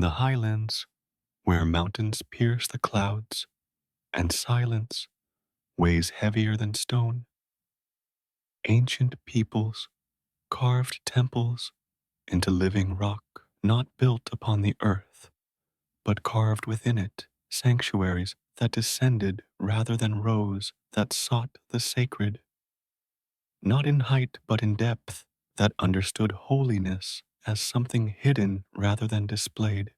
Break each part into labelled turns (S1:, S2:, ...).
S1: the highlands, where mountains pierce the clouds and silence weighs heavier than stone, ancient peoples carved temples into living rock, not built upon the earth, but carved within it, sanctuaries that descended rather than rose, that sought the sacred, not in height but in depth, that understood holiness as something hidden rather than displayed.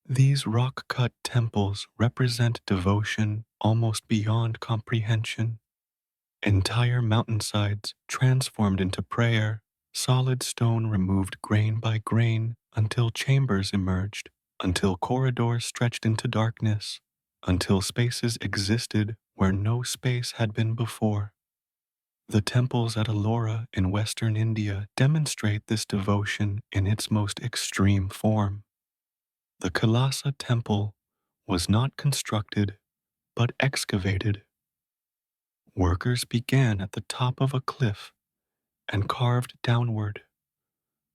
S1: These rock-cut temples represent devotion almost beyond comprehension. Entire mountainsides transformed into prayer, solid stone removed grain by grain until chambers emerged, until corridors stretched into darkness, until spaces existed where no space had been before. The temples at Ellora in western India demonstrate this devotion in its most extreme form. The Kailasa temple was not constructed but excavated. Workers began at the top of a cliff and carved downward,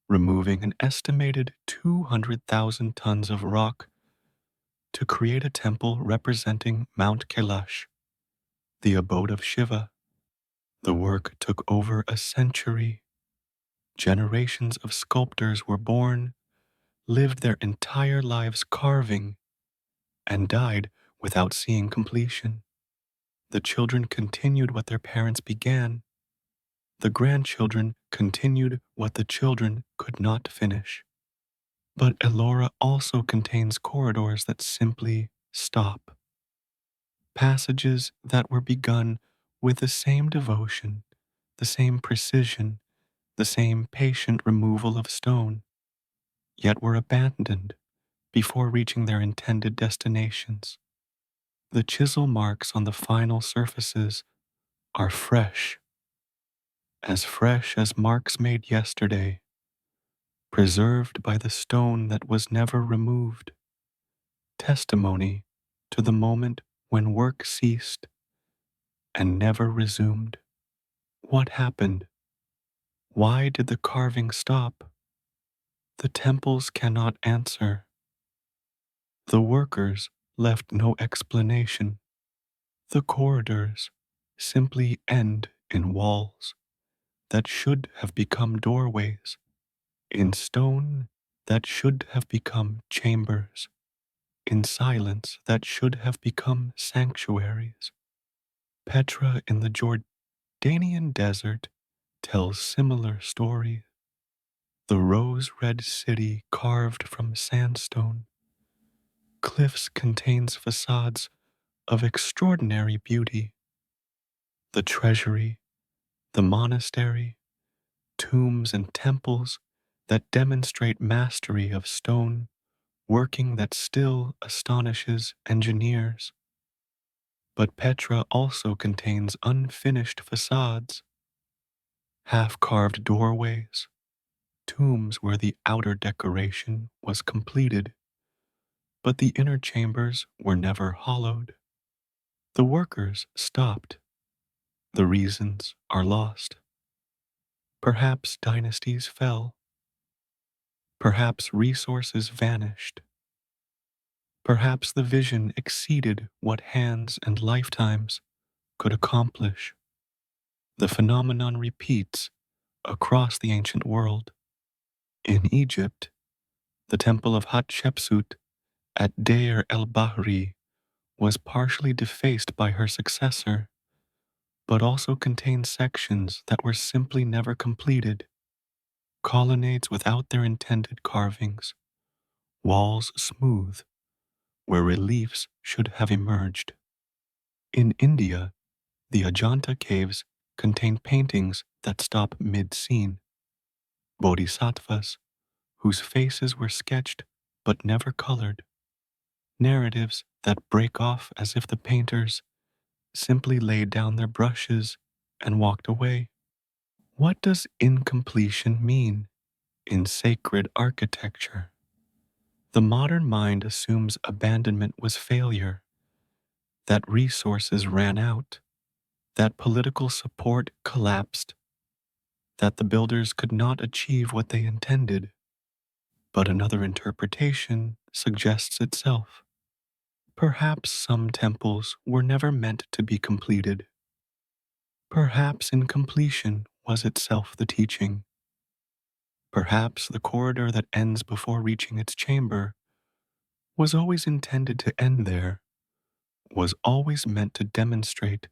S1: removing an estimated 200,000 tons of rock to create a temple representing Mount Kailash, the abode of Shiva. The work took over a century. Generations of sculptors were born, lived their entire lives carving, and died without seeing completion. The children continued what their parents began. The grandchildren continued what the children could not finish. But Ellora also contains corridors that simply stop. Passages that were begun with the same devotion, the same precision, the same patient removal of stone, yet were abandoned before reaching their intended destinations. The chisel marks on the final surfaces are fresh as marks made yesterday, preserved by the stone that was never removed, testimony to the moment when work ceased and never resumed. What happened? Why did the carving stop? The temples cannot answer. The workers left no explanation. The corridors simply end in walls that should have become doorways, in stone that should have become chambers, in silence that should have become sanctuaries. Petra in the Jordanian desert tells similar stories. The rose-red city carved from sandstone. Cliffs contains facades of extraordinary beauty. The treasury, the monastery, tombs and temples that demonstrate mastery of stone, working that still astonishes engineers. But Petra also contains unfinished facades, half-carved doorways, tombs where the outer decoration was completed, but the inner chambers were never hollowed. The workers stopped. The reasons are lost. Perhaps dynasties fell. Perhaps resources vanished. Perhaps the vision exceeded what hands and lifetimes could accomplish. The phenomenon repeats across the ancient world. In Egypt, the temple of Hatshepsut at Deir el-Bahri was partially defaced by her successor, but also contained sections that were simply never completed, colonnades without their intended carvings, walls smooth where reliefs should have emerged. In India, the Ajanta caves contain paintings that stop mid-scene, bodhisattvas whose faces were sketched but never colored, narratives that break off as if the painters simply laid down their brushes and walked away. What does incompletion mean in sacred architecture? The modern mind assumes abandonment was failure, that resources ran out, that political support collapsed, that the builders could not achieve what they intended. But another interpretation suggests itself. Perhaps some temples were never meant to be completed. Perhaps incompletion was itself the teaching. Perhaps the corridor that ends before reaching its chamber was always intended to end there, was always meant to demonstrate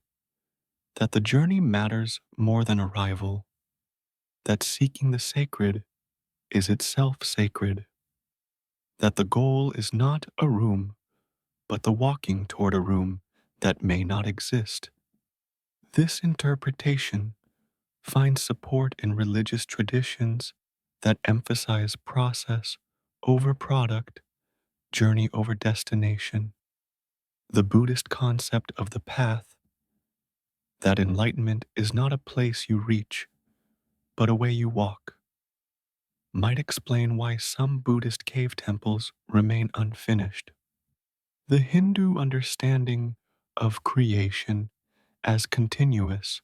S1: that the journey matters more than arrival, that seeking the sacred is itself sacred, that the goal is not a room, but the walking toward a room that may not exist. This interpretation finds support in religious traditions that emphasize process over product, journey over destination. The Buddhist concept of the path, that enlightenment is not a place you reach, but a way you walk, might explain why some Buddhist cave temples remain unfinished. The Hindu understanding of creation as continuous,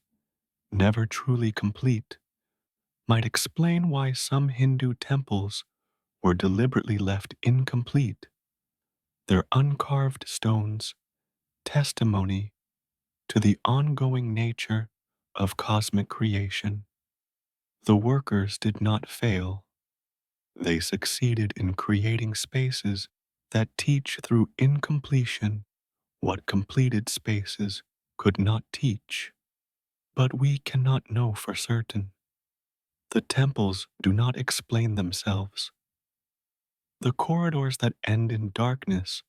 S1: never truly complete, might explain why some Hindu temples were deliberately left incomplete, their uncarved stones testimony to the ongoing nature of cosmic creation. The workers did not fail. They succeeded in creating spaces that teach through incompletion what completed spaces could not teach. But we cannot know for certain. The temples do not explain themselves. The corridors that end in darkness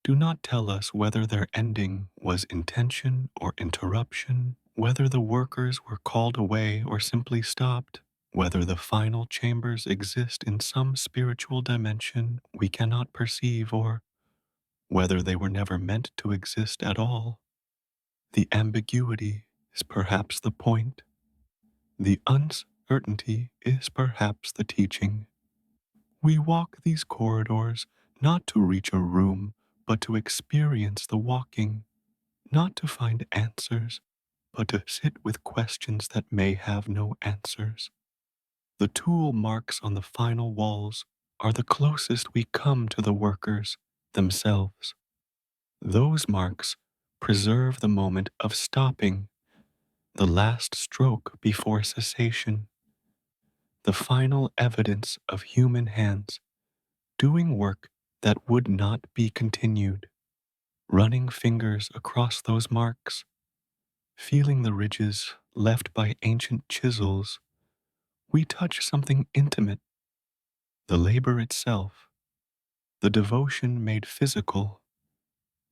S1: do not tell us whether their ending was intention or interruption, whether the workers were called away or simply stopped, whether the final chambers exist in some spiritual dimension we cannot perceive, or whether they were never meant to exist at all. The ambiguity is perhaps the point. The uncertainty is perhaps the teaching. We walk these corridors not to reach a room, but to experience the walking, not to find answers, but to sit with questions that may have no answers. The tool marks on the final walls are the closest we come to the workers themselves. Those marks preserve the moment of stopping, the last stroke before cessation, the final evidence of human hands doing work that would not be continued. Running fingers across those marks, feeling the ridges left by ancient chisels, we touch something intimate, the labor itself, the devotion made physical,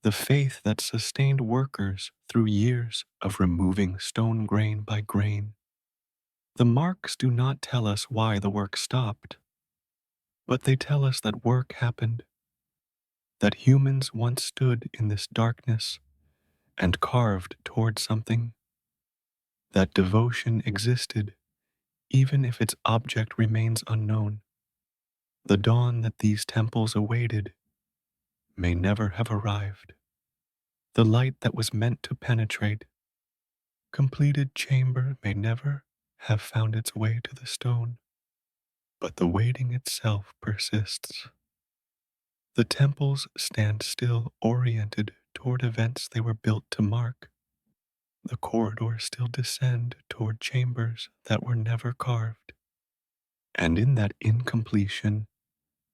S1: the faith that sustained workers through years of removing stone grain by grain. The marks do not tell us why the work stopped, but they tell us that work happened, that humans once stood in this darkness and carved toward something, that devotion existed even if its object remains unknown. The dawn that these temples awaited may never have arrived. The light that was meant to penetrate completed chamber may never have found its way to the stone, but the waiting itself persists. The temples stand still, oriented toward events they were built to mark. The corridors still descend toward chambers that were never carved. And in that incompletion,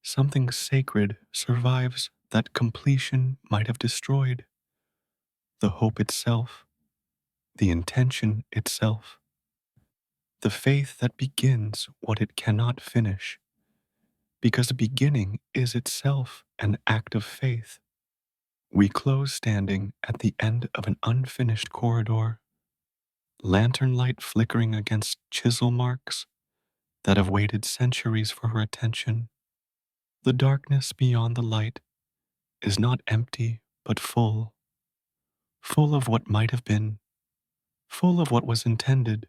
S1: something sacred survives that completion might have destroyed. The hope itself, the intention itself, the faith that begins what it cannot finish, because the beginning is itself an act of faith. We close standing at the end of an unfinished corridor, lantern light flickering against chisel marks that have waited centuries for her attention. The darkness beyond the light is not empty, but full, full of what might have been, full of what was intended,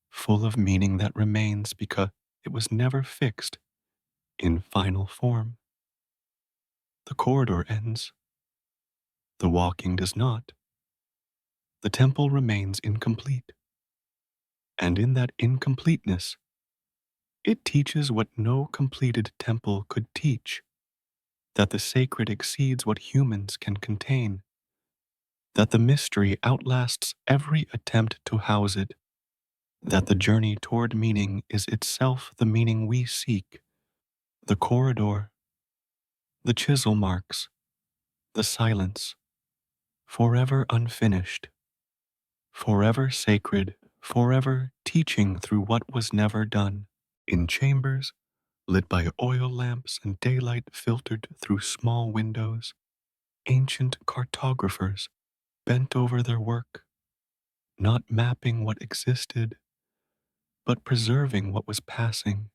S1: full of meaning that remains because it was never fixed in final form. The corridor ends. The walking does not. The temple remains incomplete. And in that incompleteness, it teaches what no completed temple could teach. that the sacred exceeds what humans can contain, that the mystery outlasts every attempt to house it, that the journey toward meaning is itself the meaning we seek, the corridor, the chisel marks, the silence, forever unfinished, forever sacred, forever teaching through what was never done, in chambers lit by oil lamps and daylight filtered through small windows. Ancient cartographers bent over their work, not mapping what existed, but preserving what was passing.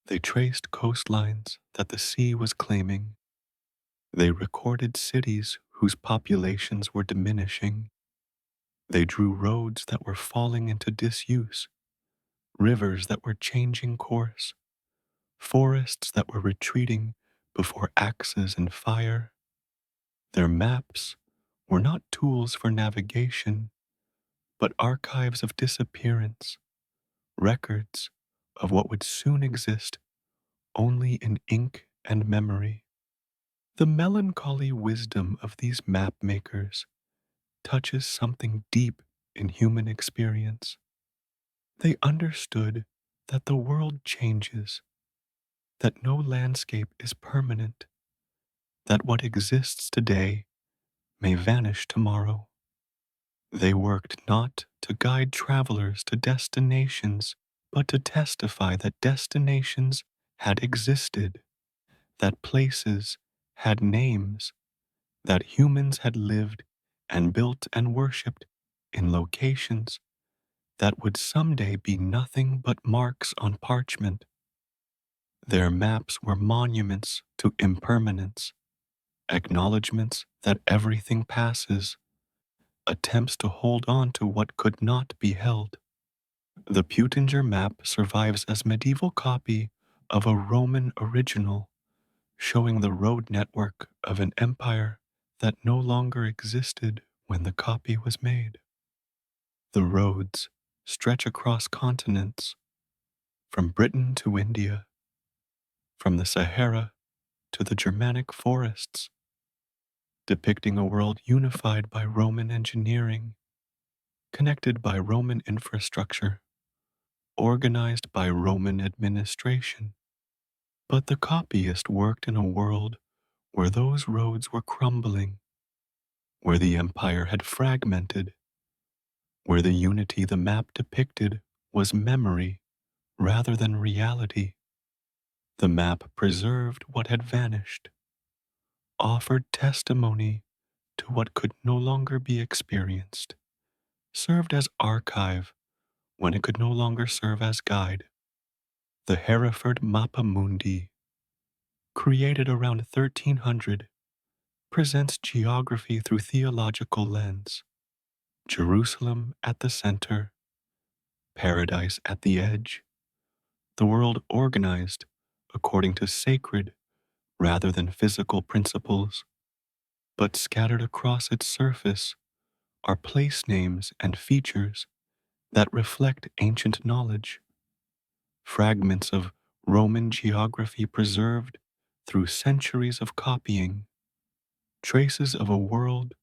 S1: They traced coastlines that the sea was claiming. They recorded cities whose populations were diminishing. They drew roads that were falling into disuse, rivers that were changing course, forests that were retreating before axes and fire. Their maps were not tools for navigation, but archives of disappearance, records of what would soon exist only in ink and memory. The melancholy wisdom of these map makers touches something deep in human experience. They understood that the world changes, that no landscape is permanent, that what exists today may vanish tomorrow. They worked not to guide travelers to destinations, but to testify that destinations had existed, that places had names, that humans had lived and built and worshipped in locations that would someday be nothing but marks on parchment. Their maps were monuments to impermanence, acknowledgments that everything passes, attempts to hold on to what could not be held. The Putinger map survives as medieval copy of a Roman original, showing the road network of an empire that no longer existed when the copy was made. The roads stretch across continents, from Britain to India, from the Sahara to the Germanic forests, depicting a world unified by Roman engineering, connected by Roman infrastructure, organized by Roman administration. But the copyist worked in a world where those roads were crumbling, where the empire had fragmented, where the unity the map depicted was memory rather than reality. The map preserved what had vanished, offered testimony to what could no longer be experienced, served as archive when it could no longer serve as guide. The Hereford Mappa Mundi, created around 1300, presents geography through theological lens. Jerusalem at the center, paradise at the edge, the world organized according to sacred rather than physical principles, but scattered across its surface are place names and features that reflect ancient knowledge, fragments of Roman geography preserved through centuries of copying, traces of a world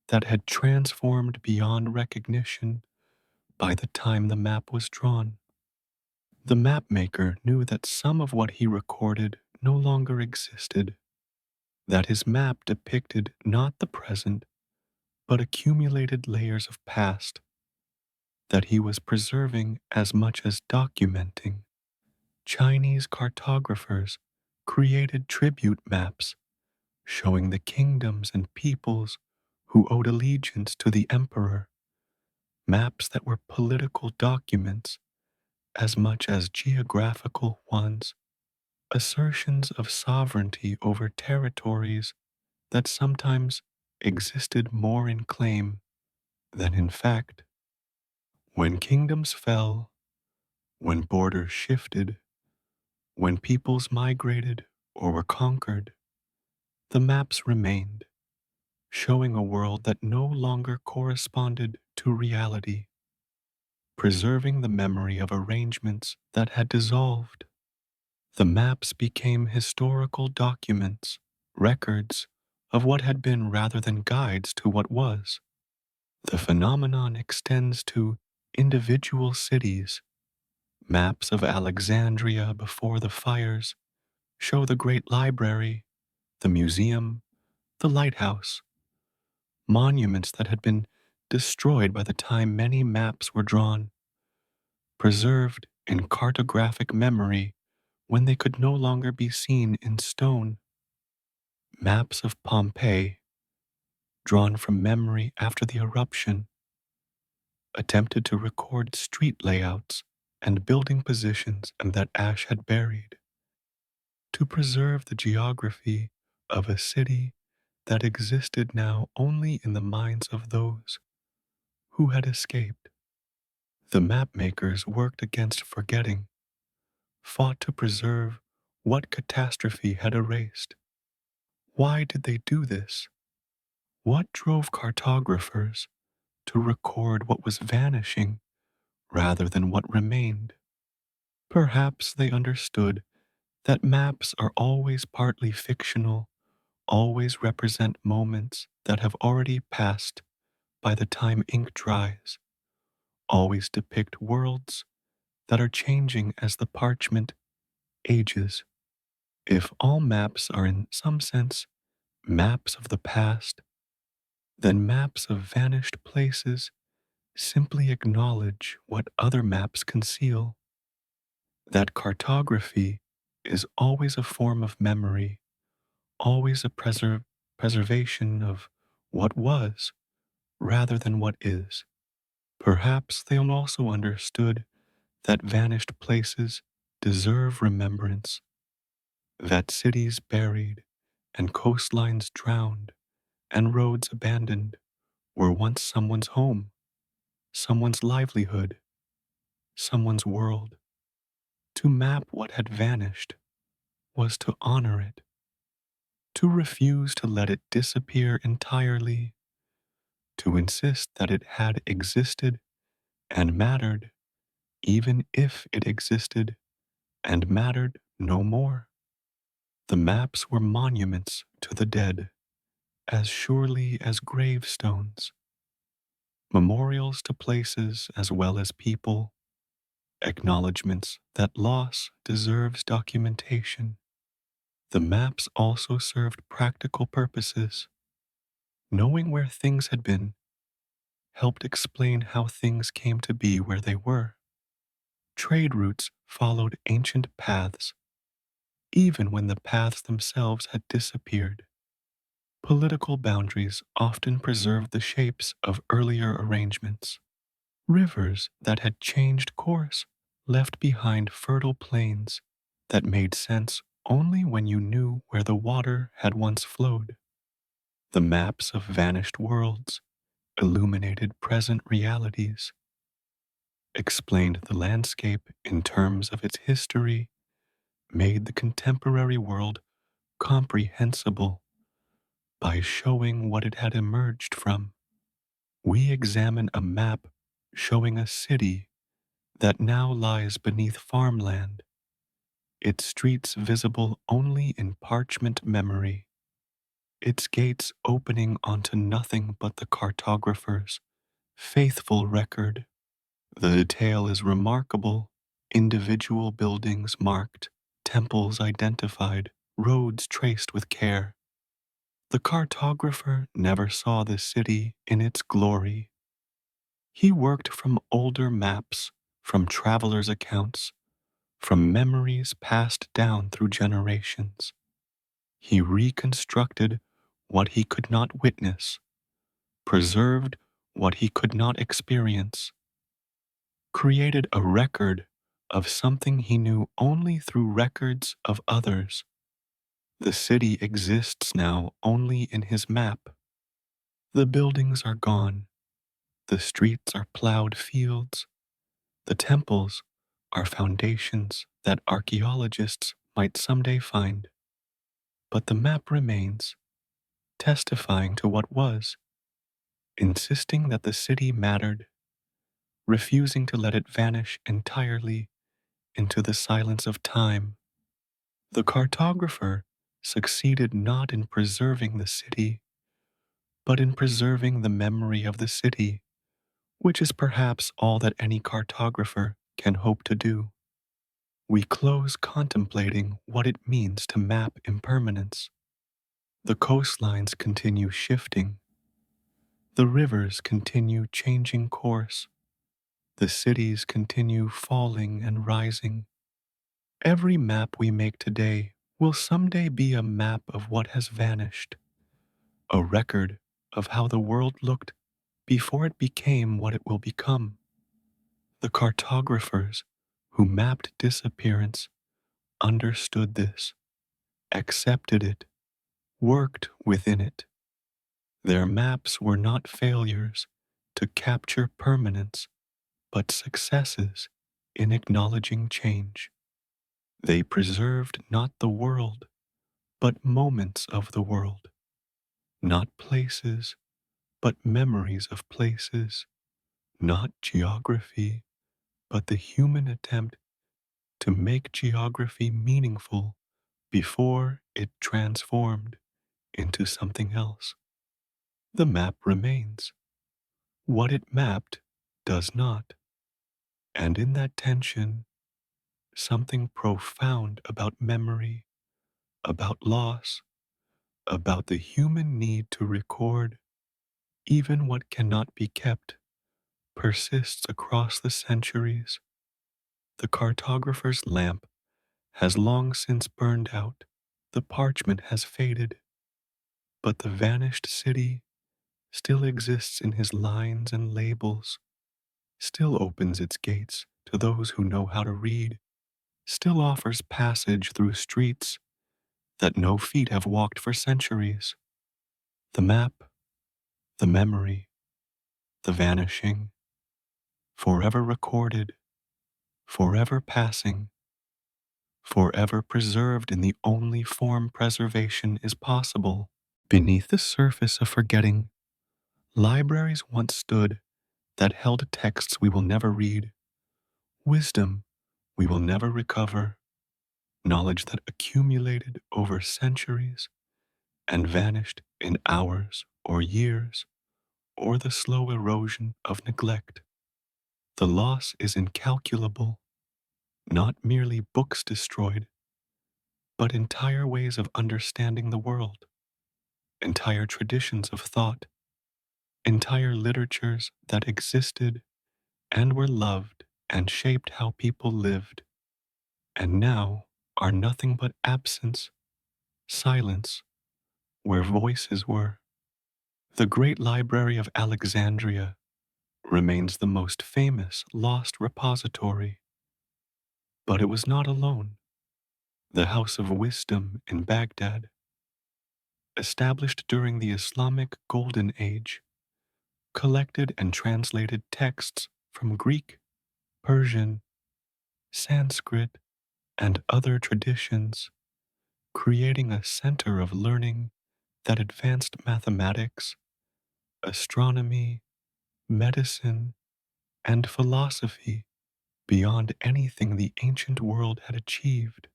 S1: that had transformed beyond recognition by the time the map was drawn. The mapmaker knew that some of what he recorded no longer existed, that his map depicted not the present, but accumulated layers of past, that he was preserving as much as documenting. Chinese cartographers created tribute maps showing the kingdoms and peoples who owed allegiance to the emperor, maps that were political documents as much as geographical ones, assertions of sovereignty over territories that sometimes existed more in claim than in fact. When kingdoms fell, when borders shifted, when peoples migrated or were conquered, the maps remained, showing a world that no longer corresponded to reality, preserving the memory of arrangements that had dissolved. The maps became historical documents, records of what had been rather than guides to what was. The phenomenon extends to individual cities. Maps of Alexandria before the fires show the great library, the museum, the lighthouse, monuments that had been destroyed by the time many maps were drawn, preserved in cartographic memory when they could no longer be seen in stone. Maps of Pompeii, drawn from memory after the eruption, attempted to record street layouts and building positions that ash had buried, to preserve the geography of a city that existed now only in the minds of those who had escaped. The mapmakers worked against forgetting, fought to preserve what catastrophe had erased. Why did they do this? What drove cartographers to record what was vanishing rather than what remained? Perhaps they understood that maps are always partly fictional, always represent moments that have already passed by the time ink dries, always depict worlds that are changing as the parchment ages. If all maps are in some sense maps of the past, then maps of vanished places simply acknowledge what other maps conceal. That cartography is always a form of memory, always a preservation of what was rather than what is. Perhaps they also understood that vanished places deserve remembrance, that cities buried and coastlines drowned and roads abandoned were once someone's home, someone's livelihood, someone's world. To map what had vanished was to honor it. To refuse to let it disappear entirely, to insist that it had existed and mattered, even if it existed and mattered no more. The maps were monuments to the dead, as surely as gravestones, memorials to places as well as people, acknowledgments that loss deserves documentation. The maps also served practical purposes. Knowing where things had been helped explain how things came to be where they were. Trade routes followed ancient paths, even when the paths themselves had disappeared. Political boundaries often preserved the shapes of earlier arrangements. Rivers that had changed course left behind fertile plains that made sense only when you knew where the water had once flowed. The maps of vanished worlds illuminated present realities, explained the landscape in terms of its history, made the contemporary world comprehensible by showing what it had emerged from. We examine a map showing a city that now lies beneath farmland, its streets visible only in parchment memory, its gates opening onto nothing but the cartographer's faithful record. The detail is remarkable. Individual buildings marked, temples identified, roads traced with care. The cartographer never saw the city in its glory. He worked from older maps, from travelers' accounts, from memories passed down through generations. He reconstructed what he could not witness, preserved what he could not experience, created a record of something he knew only through records of others. The city exists now only in his map. The buildings are gone. The streets are plowed fields. The temples are foundations that archaeologists might someday find. But the map remains, testifying to what was, insisting that the city mattered, refusing to let it vanish entirely into the silence of time. The cartographer succeeded not in preserving the city, but in preserving the memory of the city, which is perhaps all that any cartographer can hope to do. We close contemplating what it means to map impermanence. The coastlines continue shifting. The rivers continue changing course. The cities continue falling and rising. Every map we make today will someday be a map of what has vanished, a record of how the world looked before it became what it will become. The cartographers who mapped disappearance understood this, accepted it, worked within it. Their maps were not failures to capture permanence, but successes in acknowledging change. They preserved not the world, but moments of the world, not places, but memories of places, not geography, but the human attempt to make geography meaningful before it transformed into something else. The map remains. What it mapped does not. And in that tension, something profound about memory, about loss, about the human need to record even what cannot be kept, persists across the centuries. The cartographer's lamp has long since burned out, the parchment has faded, but the vanished city still exists in his lines and labels, still opens its gates to those who know how to read, still offers passage through streets that no feet have walked for centuries. The map, the memory, the vanishing, forever recorded, forever passing, forever preserved in the only form preservation is possible. Beneath the surface of forgetting, libraries once stood that held texts we will never read, wisdom we will never recover, knowledge that accumulated over centuries and vanished in hours or years, or the slow erosion of neglect. The loss is incalculable, not merely books destroyed, but entire ways of understanding the world, entire traditions of thought, entire literatures that existed and were loved and shaped how people lived, and now are nothing but absence, silence, where voices were. The great library of Alexandria remains the most famous lost repository, but it was not alone. The House of Wisdom in Baghdad, established during the Islamic Golden Age, collected and translated texts from Greek, Persian, Sanskrit, and other traditions, creating a center of learning that advanced mathematics, astronomy, medicine, and philosophy beyond anything the ancient world had achieved.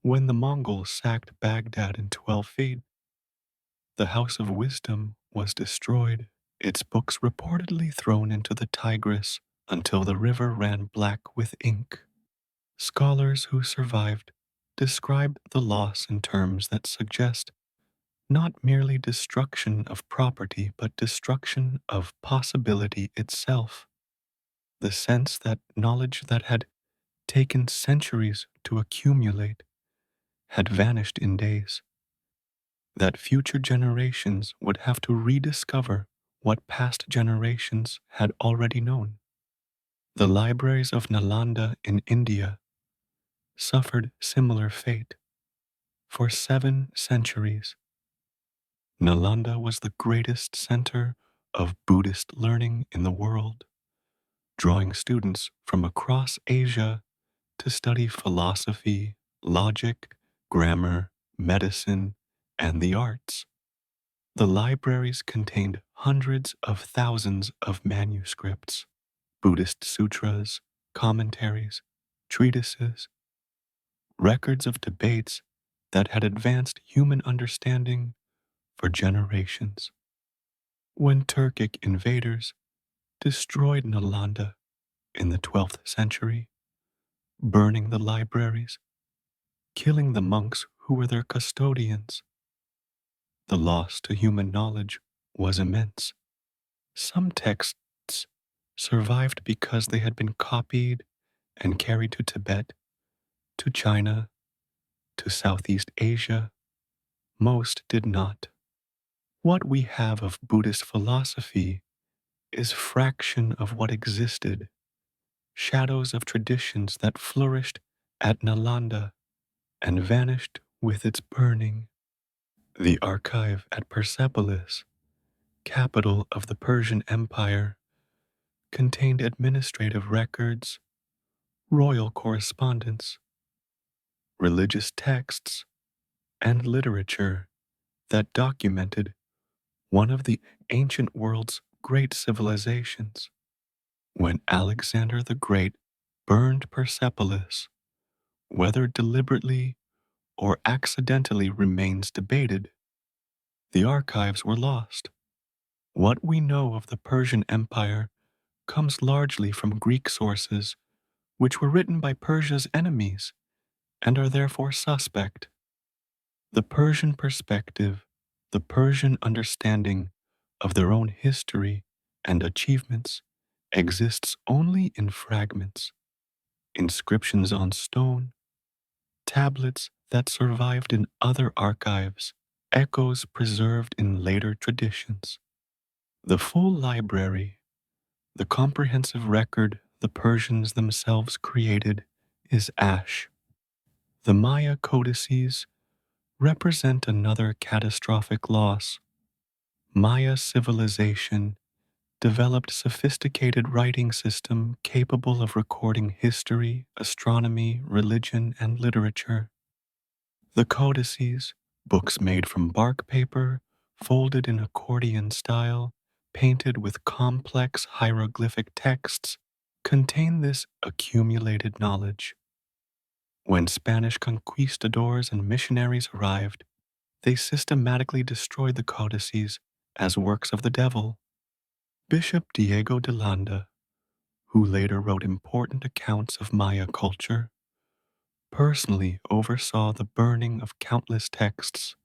S1: When the Mongols sacked Baghdad in 12 feet, the House of Wisdom was destroyed, its books reportedly thrown into the Tigris until the river ran black with ink. Scholars who survived describe the loss in terms that suggest not merely destruction of property, but destruction of possibility itself. The sense that knowledge that had taken centuries to accumulate had vanished in days, that future generations would have to rediscover what past generations had already known. The libraries of Nalanda in India suffered similar fate. For 7 centuries, Nalanda was the greatest center of Buddhist learning in the world, drawing students from across Asia to study philosophy, logic, grammar, medicine, and the arts. The libraries contained hundreds of thousands of manuscripts, Buddhist sutras, commentaries, treatises, records of debates that had advanced human understanding for generations. When Turkic invaders destroyed Nalanda in the 12th century, burning the libraries, killing the monks who were their custodians, the loss to human knowledge was immense. Some texts survived because they had been copied and carried to Tibet, to China, to Southeast Asia. Most did not. What we have of Buddhist philosophy is fraction of what existed, shadows of traditions that flourished at Nalanda and vanished with its burning. The archive at Persepolis, capital of the Persian Empire, contained administrative records, royal correspondence, religious texts, and literature that documented one of the ancient world's great civilizations. When Alexander the Great burned Persepolis, whether deliberately or accidentally remains debated, the archives were lost. What we know of the Persian Empire comes largely from Greek sources, which were written by Persia's enemies and are therefore suspect. The Persian perspective, the Persian understanding of their own history and achievements exists only in fragments, inscriptions on stone, tablets that survived in other archives, echoes preserved in later traditions. The full library, the comprehensive record the Persians themselves created, is ash. The Maya codices represent another catastrophic loss. Maya civilization developed sophisticated writing system capable of recording history, astronomy, religion, and literature. The codices, books made from bark paper, folded in accordion style, painted with complex hieroglyphic texts, contain this accumulated knowledge. When Spanish conquistadors and missionaries arrived, they systematically destroyed the codices as works of the devil. Bishop Diego de Landa, who later wrote important accounts of Maya culture, personally oversaw the burning of countless texts.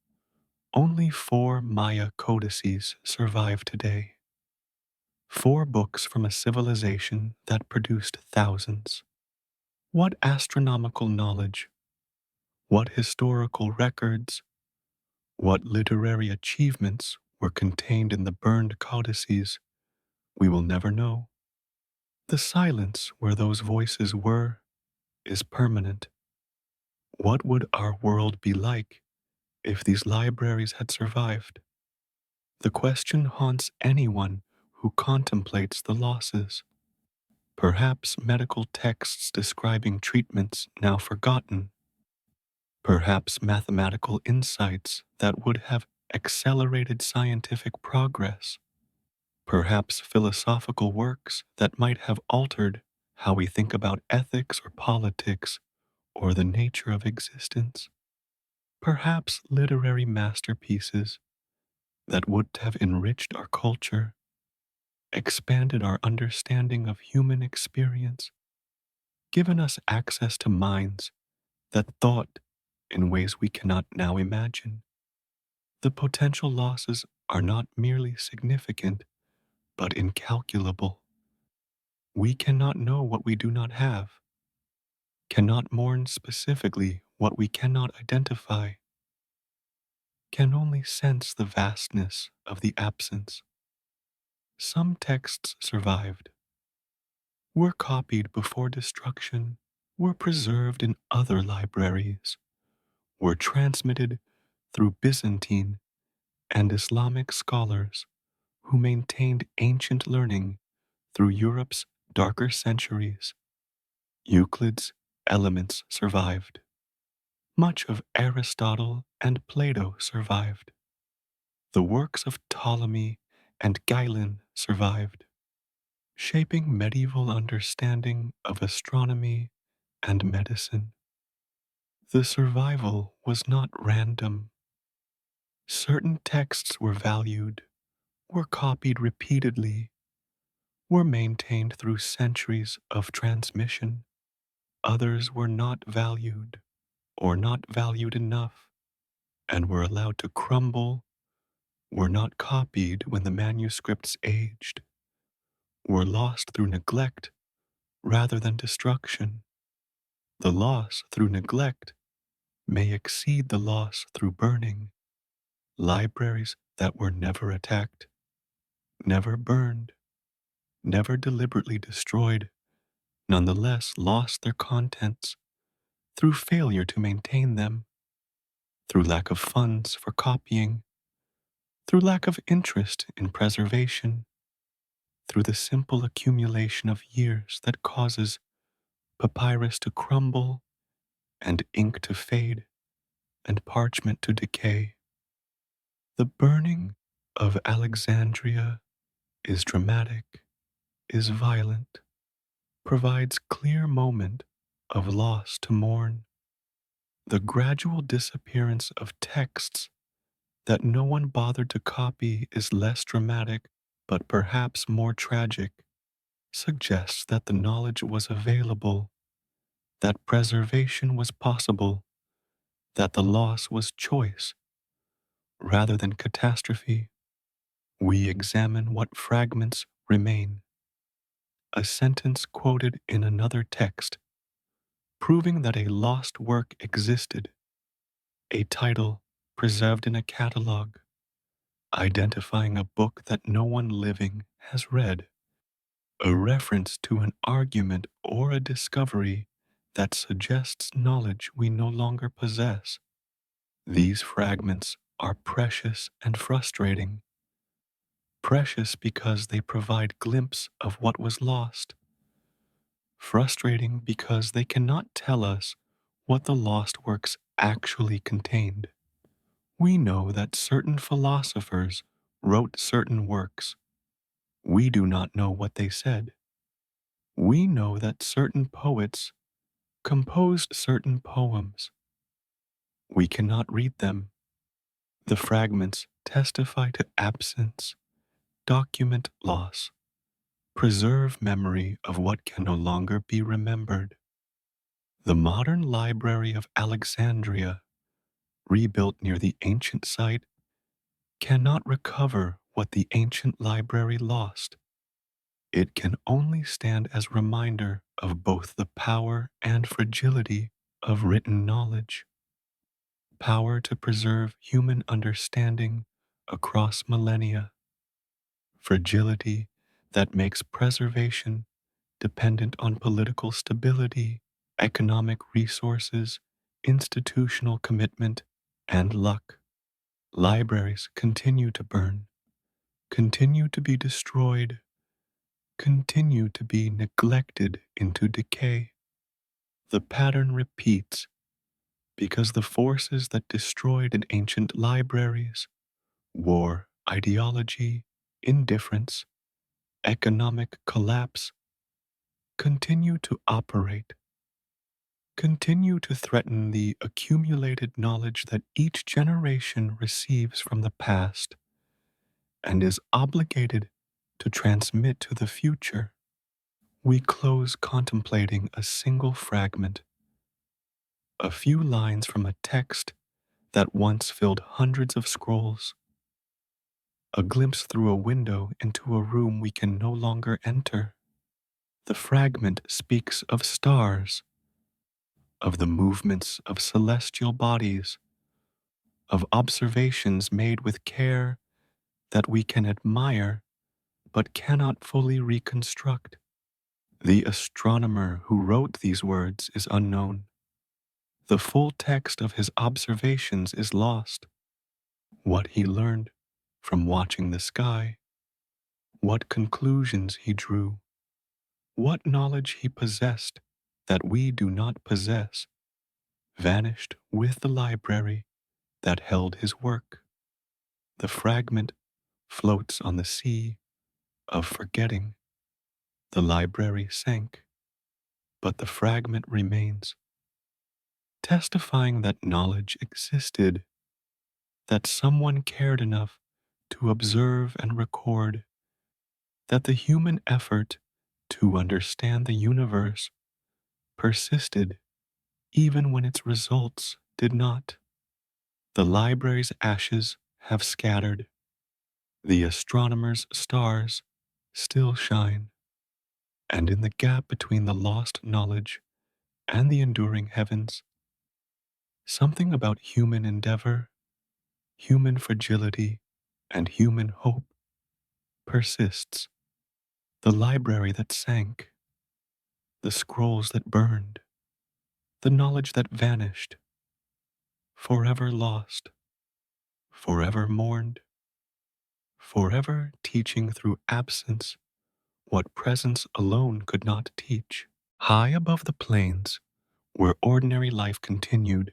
S1: Only 4 Maya codices survive today. 4 books from a civilization that produced thousands. What astronomical knowledge, what historical records, what literary achievements were contained in the burned codices, we will never know. The silence where those voices were is permanent. What would our world be like if these libraries had survived? The question haunts anyone who contemplates the losses. Perhaps medical texts describing treatments now forgotten. Perhaps mathematical insights that would have accelerated scientific progress. Perhaps philosophical works that might have altered how we think about ethics or politics or the nature of existence. Perhaps literary masterpieces that would have enriched our culture, expanded our understanding of human experience, given us access to minds that thought in ways we cannot now imagine. The potential losses are not merely significant, but incalculable. We cannot know what we do not have, cannot mourn specifically what we cannot identify, can only sense the vastness of the absence. Some texts survived, were copied before destruction, were preserved in other libraries, were transmitted through Byzantine and Islamic scholars who maintained ancient learning through Europe's darker centuries. Euclid's Elements survived. Much of Aristotle and Plato survived. The works of Ptolemy and Galen survived, shaping medieval understanding of astronomy and medicine. The survival was not random. Certain texts were valued, were copied repeatedly, were maintained through centuries of transmission. Others were not valued, or not valued enough, and were allowed to crumble, were not copied when the manuscripts aged, were lost through neglect rather than destruction. The loss through neglect may exceed the loss through burning. Libraries that were never attacked, never burned, never deliberately destroyed, nonetheless lost their contents through failure to maintain them, through lack of funds for copying, through lack of interest in preservation, through the simple accumulation of years that causes papyrus to crumble and ink to fade and parchment to decay. The burning of Alexandria is dramatic, is violent, provides clear moment of loss to mourn. The gradual disappearance of texts that no one bothered to copy is less dramatic, but perhaps more tragic, suggests that the knowledge was available, that preservation was possible, that the loss was choice rather than catastrophe. We examine what fragments remain. A sentence quoted in another text, proving that a lost work existed, a title preserved in a catalog, identifying a book that no one living has read, a reference to an argument or a discovery that suggests knowledge we no longer possess. These fragments are precious and frustrating. Precious because they provide glimpse of what was lost. Frustrating because they cannot tell us what the lost works actually contained. We know that certain philosophers wrote certain works. We do not know what they said. We know that certain poets composed certain poems. We cannot read them. The fragments testify to absence, document loss, preserve memory of what can no longer be remembered. The modern Library of Alexandria, rebuilt near the ancient site, cannot recover what the ancient library lost. It can only stand as reminder of both the power and fragility of written knowledge. Power to preserve human understanding across millennia. Fragility that makes preservation dependent on political stability, economic resources, institutional commitment, and luck. Libraries continue to burn, continue to be destroyed, continue to be neglected into decay. The pattern repeats because the forces that destroyed in ancient libraries, war, ideology, indifference, economic collapse, continue to operate, continue to threaten the accumulated knowledge that each generation receives from the past and is obligated to transmit to the future. We close contemplating a single fragment, a few lines from a text that once filled hundreds of scrolls, a glimpse through a window into a room we can no longer enter. The fragment speaks of stars, of the movements of celestial bodies, of observations made with care that we can admire but cannot fully reconstruct. The astronomer who wrote these words is unknown. The full text of his observations is lost. What he learned from watching the sky, what conclusions he drew, what knowledge he possessed that we do not possess, vanished with the library that held his work. The fragment floats on the sea of forgetting. The library sank, but the fragment remains. testifying that knowledge existed, that someone cared enough to observe and record, that the human effort to understand the universe persisted even when its results did not. The library's ashes have scattered. The astronomer's stars still shine. And in the gap between the lost knowledge and the enduring heavens, something about human endeavor, human fragility, and human hope persists. The library that sank, the scrolls that burned, the knowledge that vanished, forever lost, forever mourned, forever teaching through absence what presence alone could not teach. High above the plains, where ordinary life continued,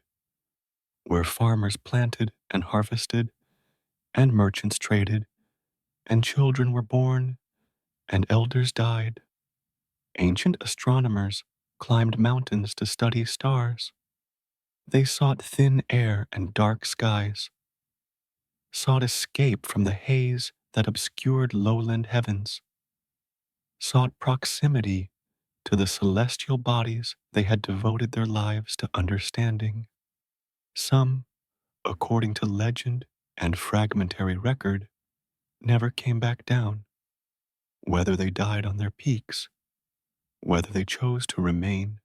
S1: where farmers planted and harvested, and merchants traded, and children were born, and elders died, ancient astronomers climbed mountains to study stars. They sought thin air and dark skies, sought escape from the haze that obscured lowland heavens, sought proximity to the celestial bodies they had devoted their lives to understanding. Some, according to legend and fragmentary record, never came back down, whether they died on their peaks, whether they chose to remain,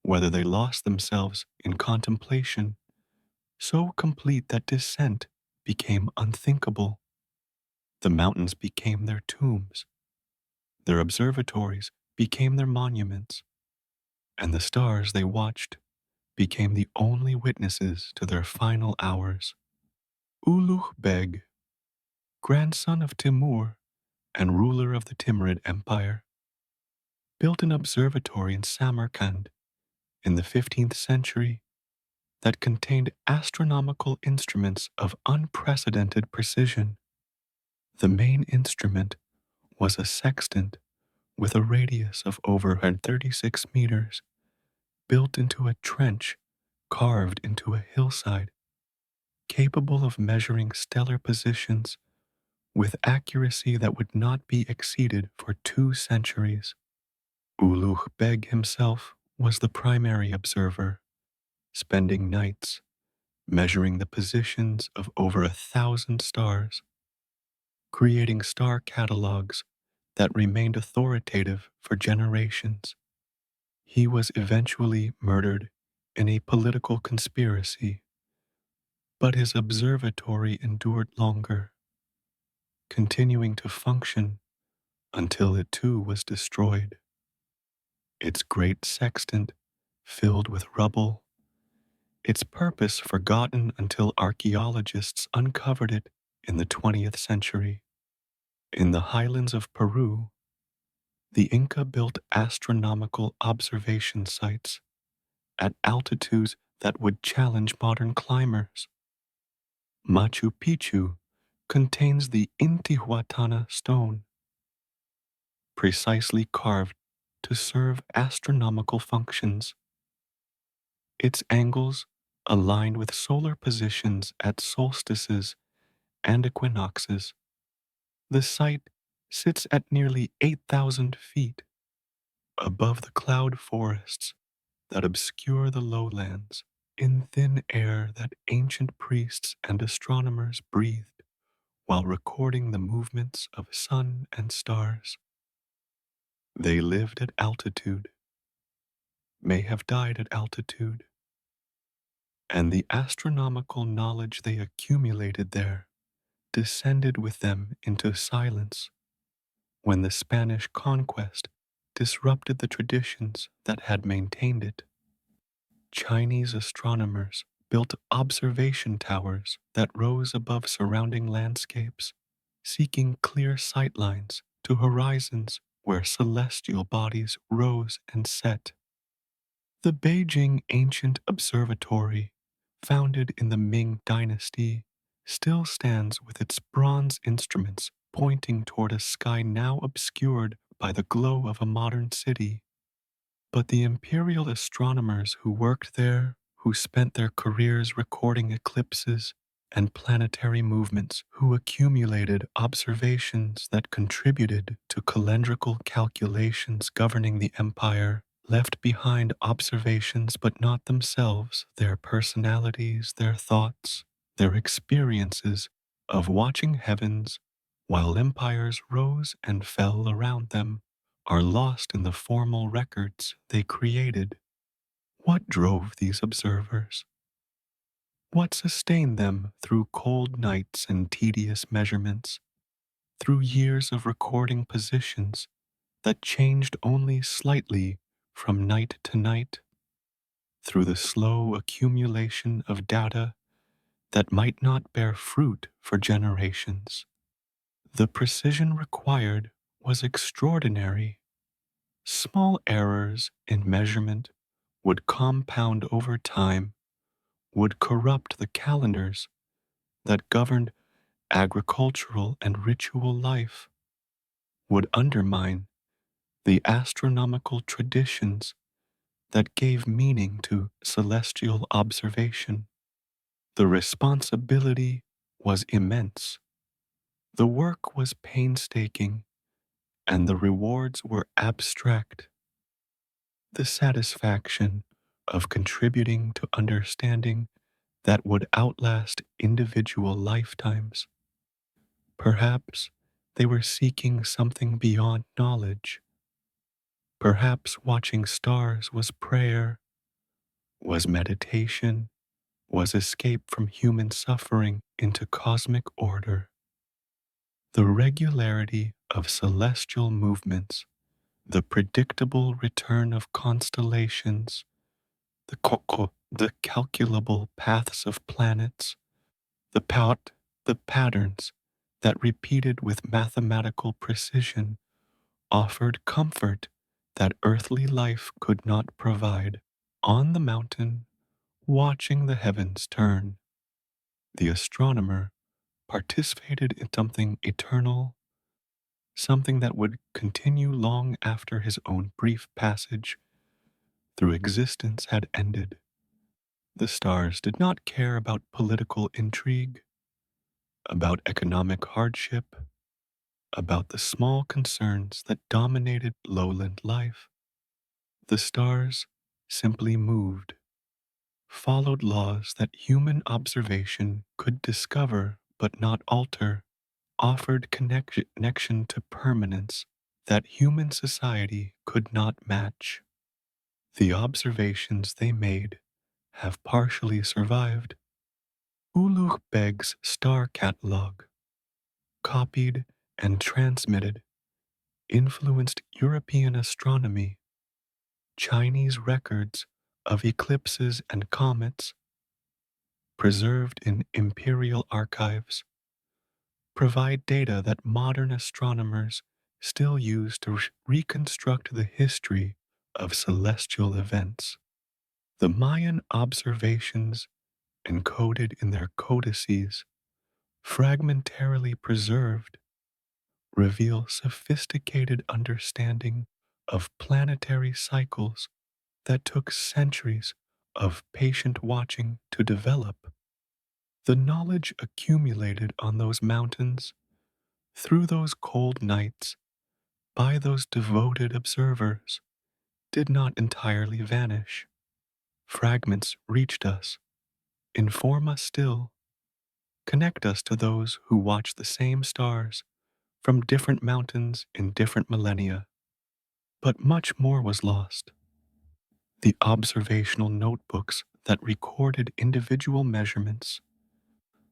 S1: whether they lost themselves in contemplation so complete that descent became unthinkable. The mountains became their tombs, their observatories became their monuments, and the stars they watched became the only witnesses to their final hours. Ulughbeg, Beg, grandson of Timur and ruler of the Timurid Empire, built an observatory in Samarkand in the 15th century that contained astronomical instruments of unprecedented precision. The main instrument was a sextant with a radius of over 36 meters, built into a trench carved into a hillside, capable of measuring stellar positions with accuracy that would not be exceeded for 2 centuries. Ulugh Beg himself was the primary observer, spending nights measuring the positions of over 1,000 stars, creating star catalogs that remained authoritative for generations. He was eventually murdered in a political conspiracy, but his observatory endured longer, continuing to function until it too was destroyed. Its great sextant filled with rubble, its purpose forgotten until archaeologists uncovered it in the 20th century. In the highlands of Peru, the Inca built astronomical observation sites at altitudes that would challenge modern climbers. Machu Picchu contains the Intihuatana stone, precisely carved to serve astronomical functions. Its angles aligned with solar positions at solstices and equinoxes. The site sits at nearly 8,000 feet above the cloud forests that obscure the lowlands, in thin air that ancient priests and astronomers breathed while recording the movements of sun and stars. They lived at altitude, may have died at altitude, and the astronomical knowledge they accumulated there descended with them into silence when the Spanish conquest disrupted the traditions that had maintained it. Chinese astronomers built observation towers that rose above surrounding landscapes, seeking clear sightlines to horizons where celestial bodies rose and set. The Beijing Ancient Observatory, founded in the Ming Dynasty, still stands with its bronze instruments pointing toward a sky now obscured by the glow of a modern city. But the imperial astronomers who worked there who spent their careers recording eclipses and planetary movements, who accumulated observations that contributed to calendrical calculations governing the empire, left behind observations but not themselves, their personalities, their thoughts, their experiences of watching heavens while empires rose and fell around them, are lost in the formal records they created. What drove these observers? What sustained them through cold nights and tedious measurements, through years of recording positions that changed only slightly from night to night, through the slow accumulation of data that might not bear fruit for generations? The precision required was extraordinary. Small errors in measurement would compound over time, would corrupt the calendars that governed agricultural and ritual life, would undermine the astronomical traditions that gave meaning to celestial observation. The responsibility was immense. The work was painstaking, and the rewards were abstract. The satisfaction of contributing to understanding that would outlast individual lifetimes. Perhaps they were seeking something beyond knowledge. Perhaps watching stars was prayer, was meditation, was escape from human suffering into cosmic order. The regularity of celestial movements, the predictable return of constellations, the calculable paths of planets, the pout, the patterns that repeated with mathematical precision offered comfort that earthly life could not provide. On the mountain, watching the heavens turn, the astronomer participated in something eternal, something that would continue long after his own brief passage through existence had ended. The stars did not care about political intrigue, about economic hardship, about the small concerns that dominated lowland life. The stars simply moved, followed laws that human observation could discover but not alter, offered connection to permanence that human society could not match. The observations they made have partially survived. Ulugh Beg's star catalogue, copied and transmitted, influenced European astronomy. Chinese records of eclipses and comets, preserved in imperial archives, provide data that modern astronomers still use to reconstruct the history of celestial events. The Mayan observations, encoded in their codices, fragmentarily preserved, reveal sophisticated understanding of planetary cycles that took centuries of patient watching to develop. The knowledge accumulated on those mountains, through those cold nights, by those devoted observers, did not entirely vanish. Fragments reached us, inform us still, connect us to those who watch the same stars from different mountains in different millennia. But much more was lost. The observational notebooks that recorded individual measurements,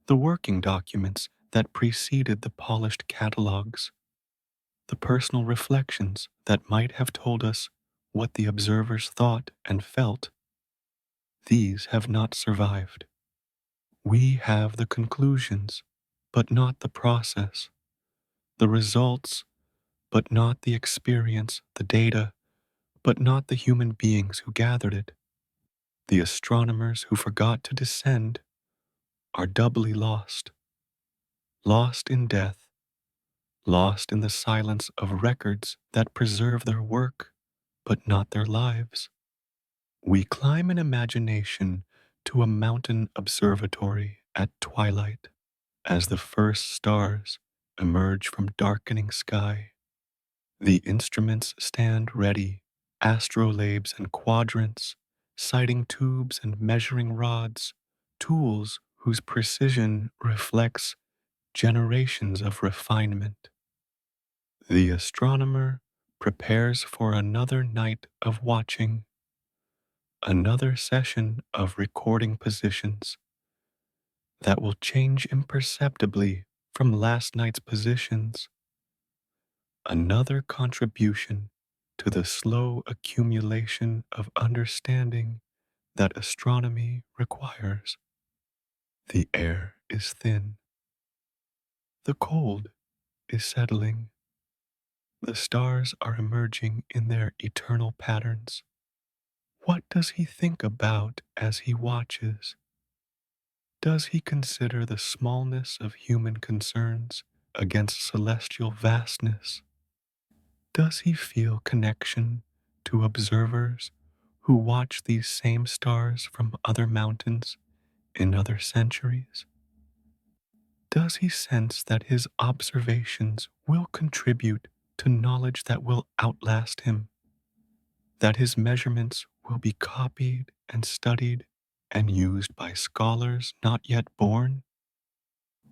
S1: the working documents that preceded the polished catalogs, the personal reflections that might have told us what the observers thought and felt, these have not survived. We have the conclusions, but not the process, the results, but not the experience, the data, but not the human beings who gathered it. The astronomers who forgot to descend are doubly lost, lost in death, lost in the silence of records that preserve their work, but not their lives. We climb in imagination to a mountain observatory at twilight as the first stars emerge from darkening sky. The instruments stand ready, astrolabes and quadrants, sighting tubes and measuring rods, tools whose precision reflects generations of refinement. The astronomer prepares for another night of watching, another session of recording positions that will change imperceptibly from last night's positions, another contribution to the slow accumulation of understanding that astronomy requires. The air is thin. The cold is settling. The stars are emerging in their eternal patterns. What does he think about as he watches? Does he consider the smallness of human concerns against celestial vastness? Does he feel connection to observers who watch these same stars from other mountains in other centuries? Does he sense that his observations will contribute to knowledge that will outlast him, that his measurements will be copied and studied and used by scholars not yet born?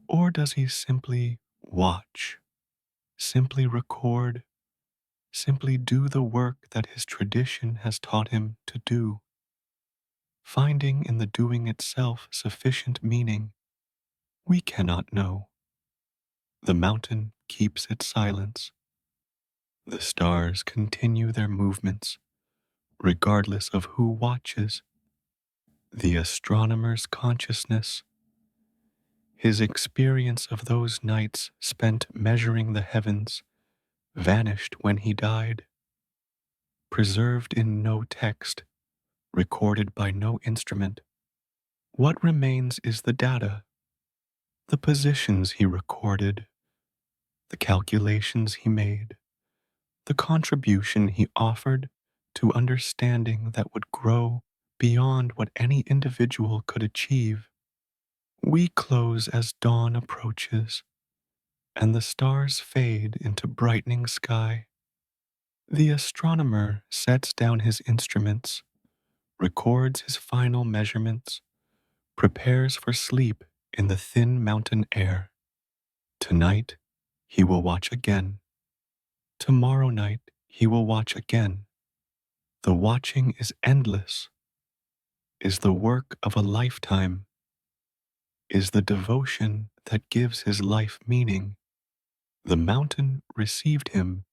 S1: Or does he simply watch, simply record, simply do the work that his tradition has taught him to do, finding in the doing itself sufficient meaning? We cannot know. The mountain keeps its silence. The stars continue their movements, regardless of who watches. The astronomer's consciousness, his experience of those nights spent measuring the heavens, vanished when he died, preserved in no text, recorded by no instrument. What remains is the data, the positions he recorded, the calculations he made, the contribution he offered to understanding that would grow beyond what any individual could achieve. We close as dawn approaches and the stars fade into brightening sky. The astronomer sets down his instruments, records his final measurements, prepares for sleep in the thin mountain air. Tonight, he will watch again. Tomorrow night, he will watch again. The watching is endless, is the work of a lifetime, is the devotion that gives his life meaning. The mountain received him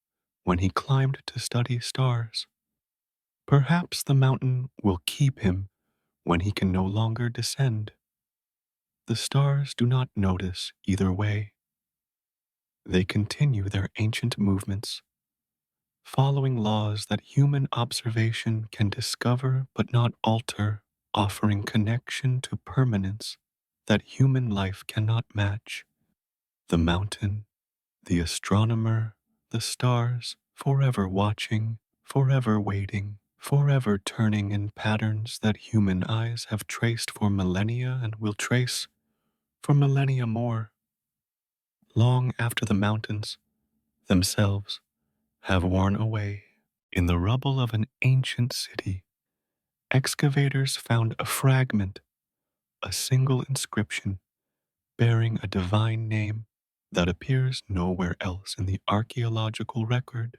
S1: when he climbed to study stars. Perhaps the mountain will keep him when he can no longer descend. The stars do not notice either way. They continue their ancient movements, following laws that human observation can discover but not alter, offering connection to permanence that human life cannot match. The mountain, the astronomer, the stars, forever watching, forever waiting, forever turning in patterns that human eyes have traced for millennia and will trace for millennia more, long after the mountains themselves have worn away. In the rubble of an ancient city, excavators found a fragment, a single inscription bearing a divine name that appears nowhere else in the archaeological record.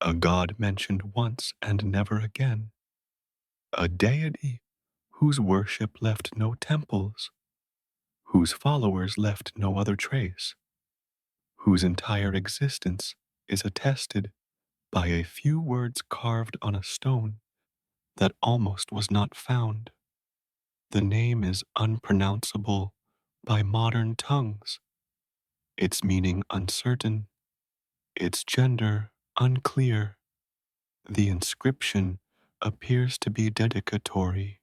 S1: A god mentioned once and never again. A deity whose worship left no temples, whose followers left no other trace, whose entire existence is attested by a few words carved on a stone that almost was not found. The name is unpronounceable by modern tongues, its meaning uncertain, its gender unclear. The inscription appears to be dedicatory,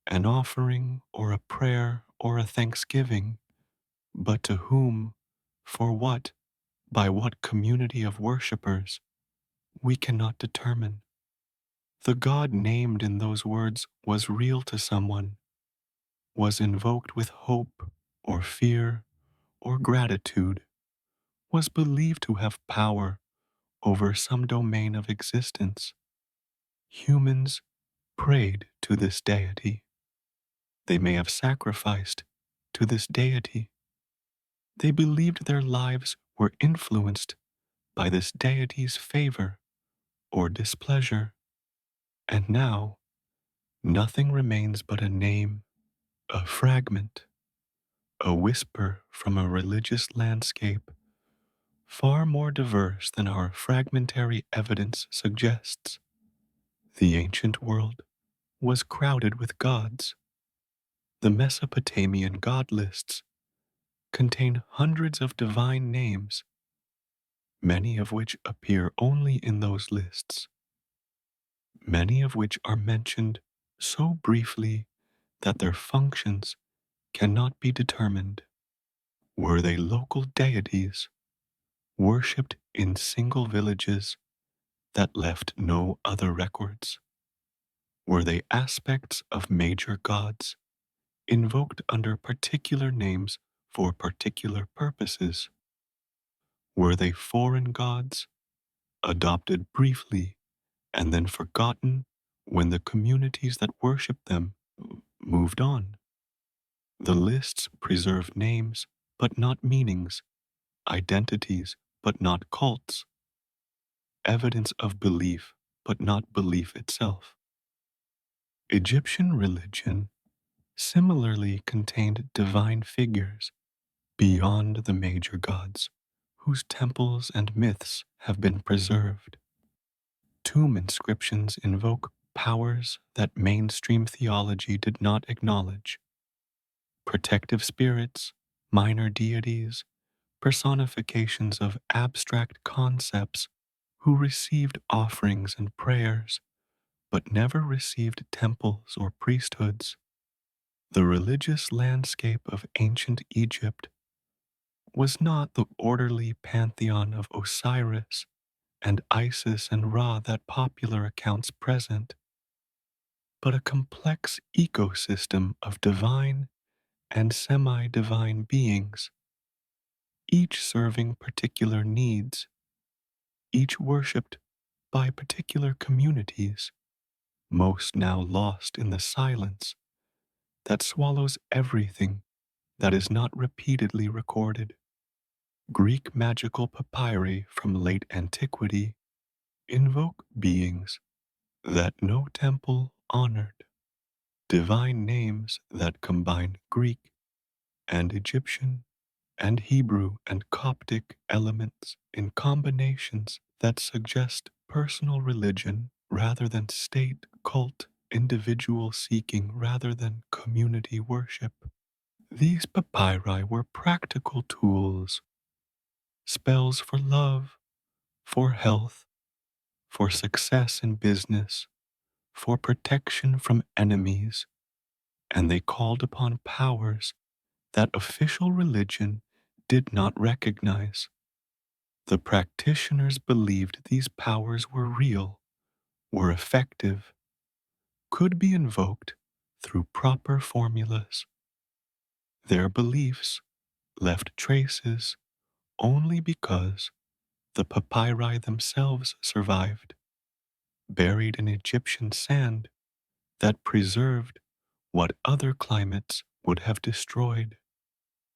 S1: an offering or a prayer or a thanksgiving, but to whom, for what, by what community of worshippers, we cannot determine. The God named in those words was real to someone, was invoked with hope or fear or gratitude, was believed to have power over some domain of existence. Humans prayed to this deity. They may have sacrificed to this deity. They believed their lives were influenced by this deity's favor or displeasure. And now, nothing remains but a name, a fragment, a whisper from a religious landscape far more diverse than our fragmentary evidence suggests. The ancient world was crowded with gods. The Mesopotamian god lists contain hundreds of divine names, many of which appear only in those lists, many of which are mentioned so briefly that their functions cannot be determined. Were they local deities, worshipped in single villages that left no other records? Were they aspects of major gods, invoked under particular names for particular purposes? Were they foreign gods, adopted briefly and then forgotten when the communities that worshipped them moved on? The lists preserve names, but not meanings, identities, but not cults, evidence of belief, but not belief itself. Egyptian religion similarly contained divine figures beyond the major gods, whose temples and myths have been preserved. Tomb inscriptions invoke powers that mainstream theology did not acknowledge: protective spirits, minor deities, personifications of abstract concepts who received offerings and prayers, but never received temples or priesthoods. The religious landscape of ancient Egypt was not the orderly pantheon of Osiris and Isis and Ra that popular accounts present, but a complex ecosystem of divine and semi divine beings, each serving particular needs, each worshipped by particular communities, most now lost in the silence that swallows everything that is not repeatedly recorded. Greek magical papyri from late antiquity invoke beings that no temple honored, divine names that combine Greek and Egyptian and Hebrew and Coptic elements in combinations that suggest personal religion rather than state cult, individual seeking rather than community worship. These papyri were practical tools, spells for love, for health, for success in business, for protection from enemies, and they called upon powers that official religion did not recognize. The practitioners believed these powers were real, were effective, could be invoked through proper formulas. Their beliefs left traces only because the papyri themselves survived, buried in Egyptian sand that preserved what other climates would have destroyed.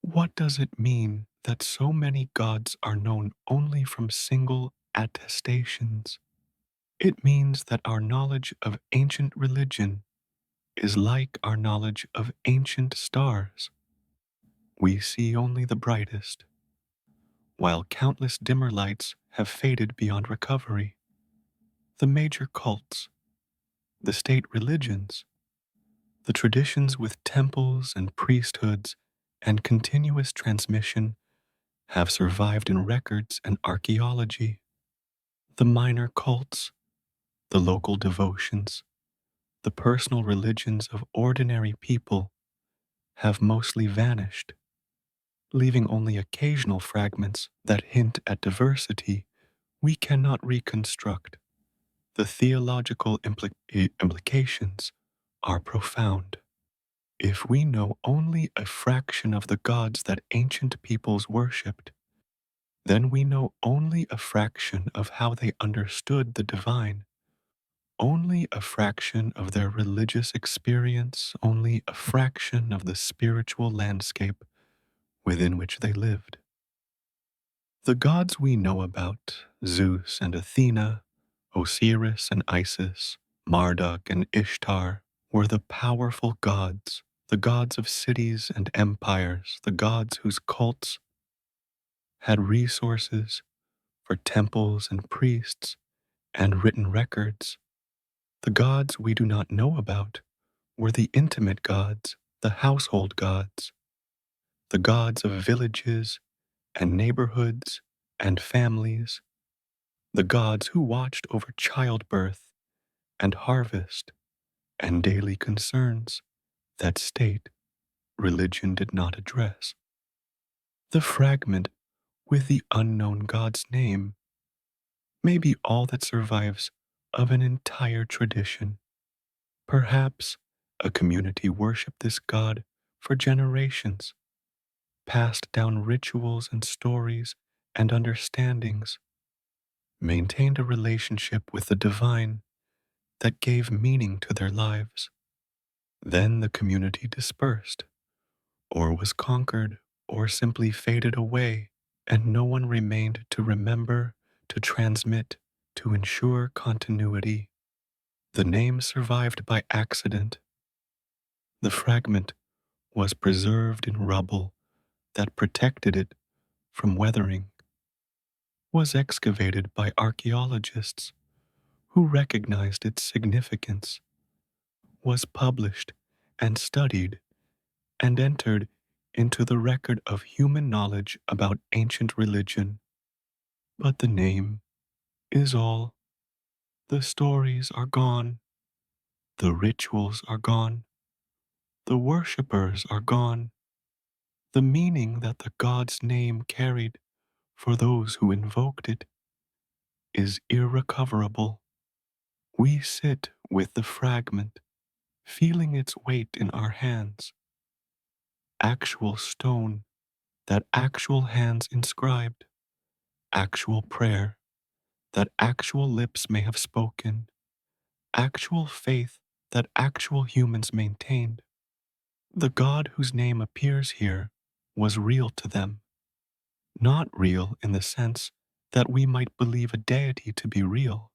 S1: What does it mean that so many gods are known only from single attestations? It means that our knowledge of ancient religion is like our knowledge of ancient stars. We see only the brightest, while countless dimmer lights have faded beyond recovery. The major cults, the state religions, the traditions with temples and priesthoods and continuous transmission have survived in records and archaeology. The minor cults, the local devotions, the personal religions of ordinary people have mostly vanished, leaving only occasional fragments that hint at diversity we cannot reconstruct. The theological implications are profound. If we know only a fraction of the gods that ancient peoples worshipped, then we know only a fraction of how they understood the divine, only a fraction of their religious experience, only a fraction of the spiritual landscape within which they lived. The gods we know about, Zeus and Athena, Osiris and Isis, Marduk and Ishtar, were the powerful gods, the gods of cities and empires, the gods whose cults had resources for temples and priests and written records. The gods we do not know about were the intimate gods, the household gods, the gods of villages and neighborhoods and families, the gods who watched over childbirth and harvest and daily concerns that state religion did not address. The fragment with the unknown God's name may be all that survives of an entire tradition. Perhaps a community worshiped this God for generations, passed down rituals and stories and understandings, maintained a relationship with the divine that gave meaning to their lives. Then the community dispersed, or was conquered, or simply faded away, and no one remained to remember, to transmit, to ensure continuity. The name survived by accident. The fragment was preserved in rubble that protected it from weathering, was excavated by archaeologists who recognized its significance, was published and studied and entered into the record of human knowledge about ancient religion. But the name is all. The stories are gone. The rituals are gone. The worshippers are gone. The meaning that the God's name carried for those who invoked it is irrecoverable. We sit with the fragment, feeling its weight in our hands. Actual stone that actual hands inscribed, actual prayer that actual lips may have spoken, actual faith that actual humans maintained. The God whose name appears here was real to them, not real in the sense that we might believe a deity to be real.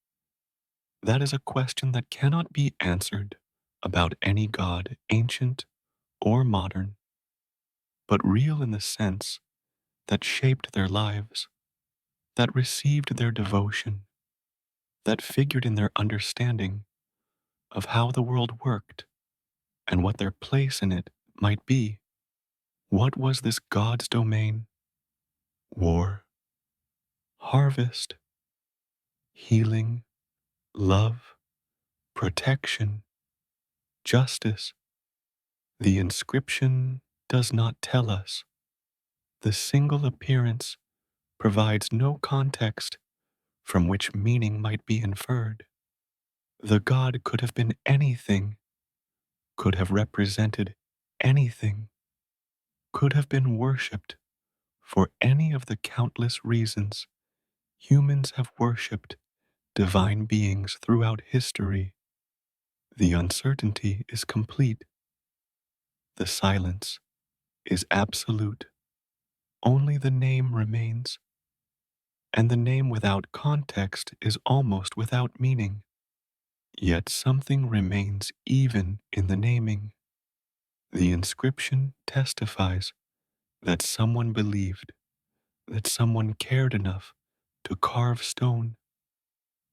S1: That is a question that cannot be answered about any God, ancient or modern, but real in the sense that shaped their lives, that received their devotion, that figured in their understanding of how the world worked and what their place in it might be. What was this God's domain? War, harvest, healing, love, protection, justice. The inscription does not tell us. The single appearance provides no context from which meaning might be inferred. The God could have been anything, could have represented anything, could have been worshipped for any of the countless reasons humans have worshipped divine beings throughout history. The uncertainty is complete. The silence is absolute. Only the name remains, and the name without context is almost without meaning. Yet something remains even in the naming. The inscription testifies that someone believed, that someone cared enough to carve stone,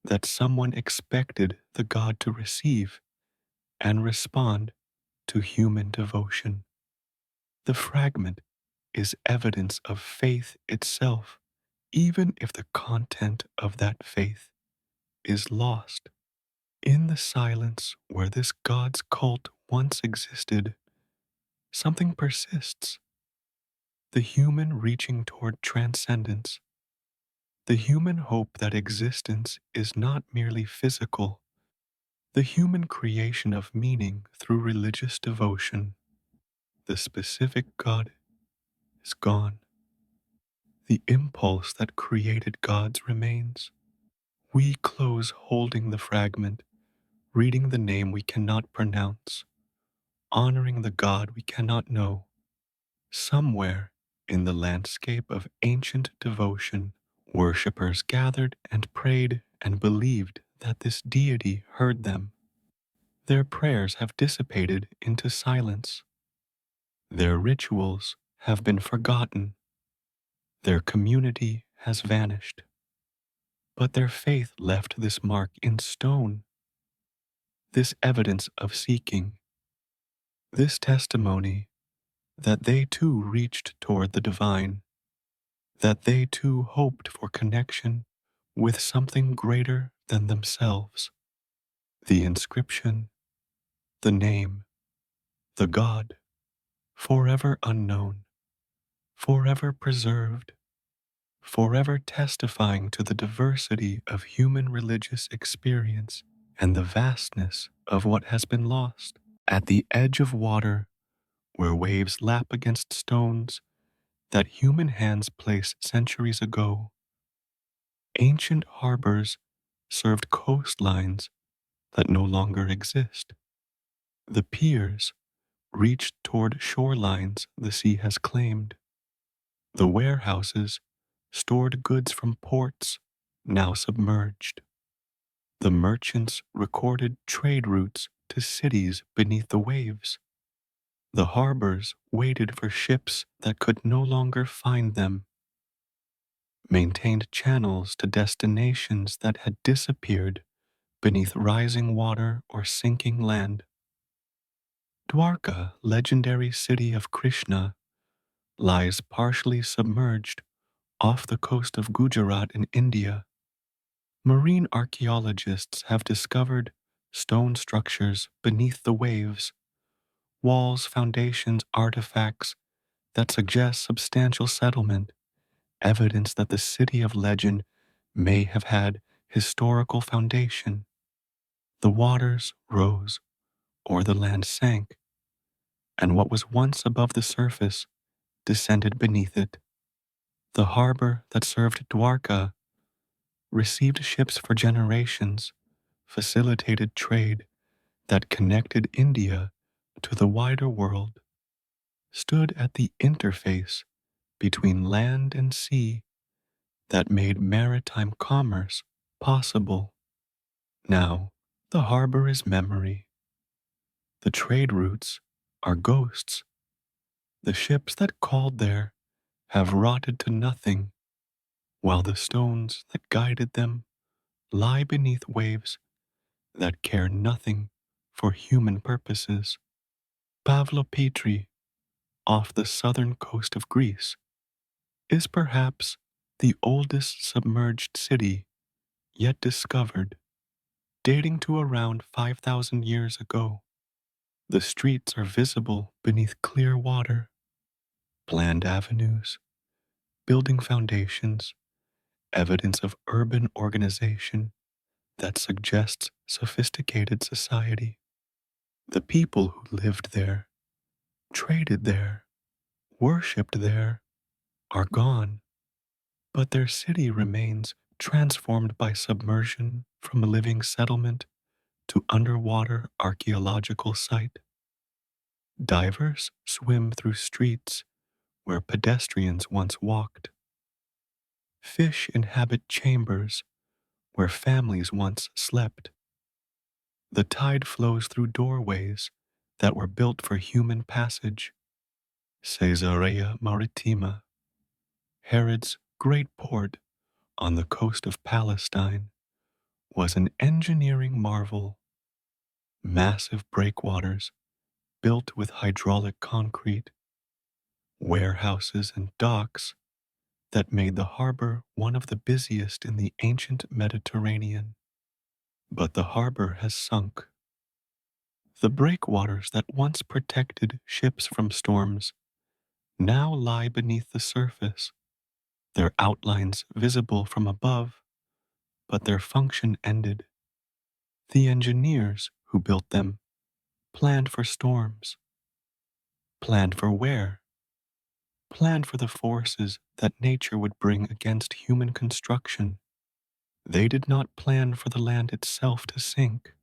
S1: that someone expected the God to receive and respond to human devotion. The fragment is evidence of faith itself, even if the content of that faith is lost. In the silence where this God's cult once existed, something persists. The human reaching toward transcendence, The human hope that existence is not merely physical, the human creation of meaning through religious devotion. The specific God is gone. The impulse that created gods remains. We close holding the fragment, reading the name we cannot pronounce, honoring the God we cannot know. Somewhere in the landscape of ancient devotion, worshippers gathered and prayed and believed that this deity heard them. Their prayers have dissipated into silence. Their rituals have been forgotten. Their community has vanished. But their faith left this mark in stone, this evidence of seeking, this testimony that they too reached toward the divine, that they too hoped for connection with something greater than themselves. The inscription, the name, the God, forever unknown, forever preserved, forever testifying to the diversity of human religious experience and the vastness of what has been lost. At the edge of water, where waves lap against stones that human hands placed centuries ago, ancient harbors served coastlines that no longer exist. The piers reached toward shorelines the sea has claimed. The warehouses stored goods from ports now submerged. The merchants recorded trade routes to cities beneath the waves. The harbors waited for ships that could no longer find them, maintained channels to destinations that had disappeared beneath rising water or sinking land. Dwarka, legendary city of Krishna, lies partially submerged off the coast of Gujarat in India. Marine archaeologists have discovered stone structures beneath the waves, walls, foundations, artifacts that suggest substantial settlement, evidence that the city of legend may have had historical foundation. The waters rose, or the land sank, and what was once above the surface descended beneath it. The harbor that served Dwarka received ships for generations, facilitated trade that connected India to the wider world, stood at the interface between land and sea that made maritime commerce possible. Now, the harbor is memory. The trade routes are ghosts. The ships that called there have rotted to nothing, while the stones that guided them lie beneath waves that care nothing for human purposes. Pavlopetri, off the southern coast of Greece, is perhaps the oldest submerged city yet discovered, dating to around 5,000 years ago. The streets are visible beneath clear water, planned avenues, building foundations, evidence of urban organization that suggests sophisticated society. The people who lived there, traded there, worshipped there, are gone, but their city remains transformed by submersion from a living settlement to underwater archaeological site. Divers swim through streets where pedestrians once walked. Fish inhabit chambers where families once slept. The tide flows through doorways that were built for human passage. Caesarea Maritima, Herod's great port on the coast of Palestine, was an engineering marvel. Massive breakwaters built with hydraulic concrete, warehouses and docks that made the harbor one of the busiest in the ancient Mediterranean. But the harbor has sunk. The breakwaters that once protected ships from storms now lie beneath the surface, their outlines visible from above, but their function ended. The engineers who built them planned for storms, planned for wear, planned for the forces that nature would bring against human construction. They did not plan for the land itself to sink,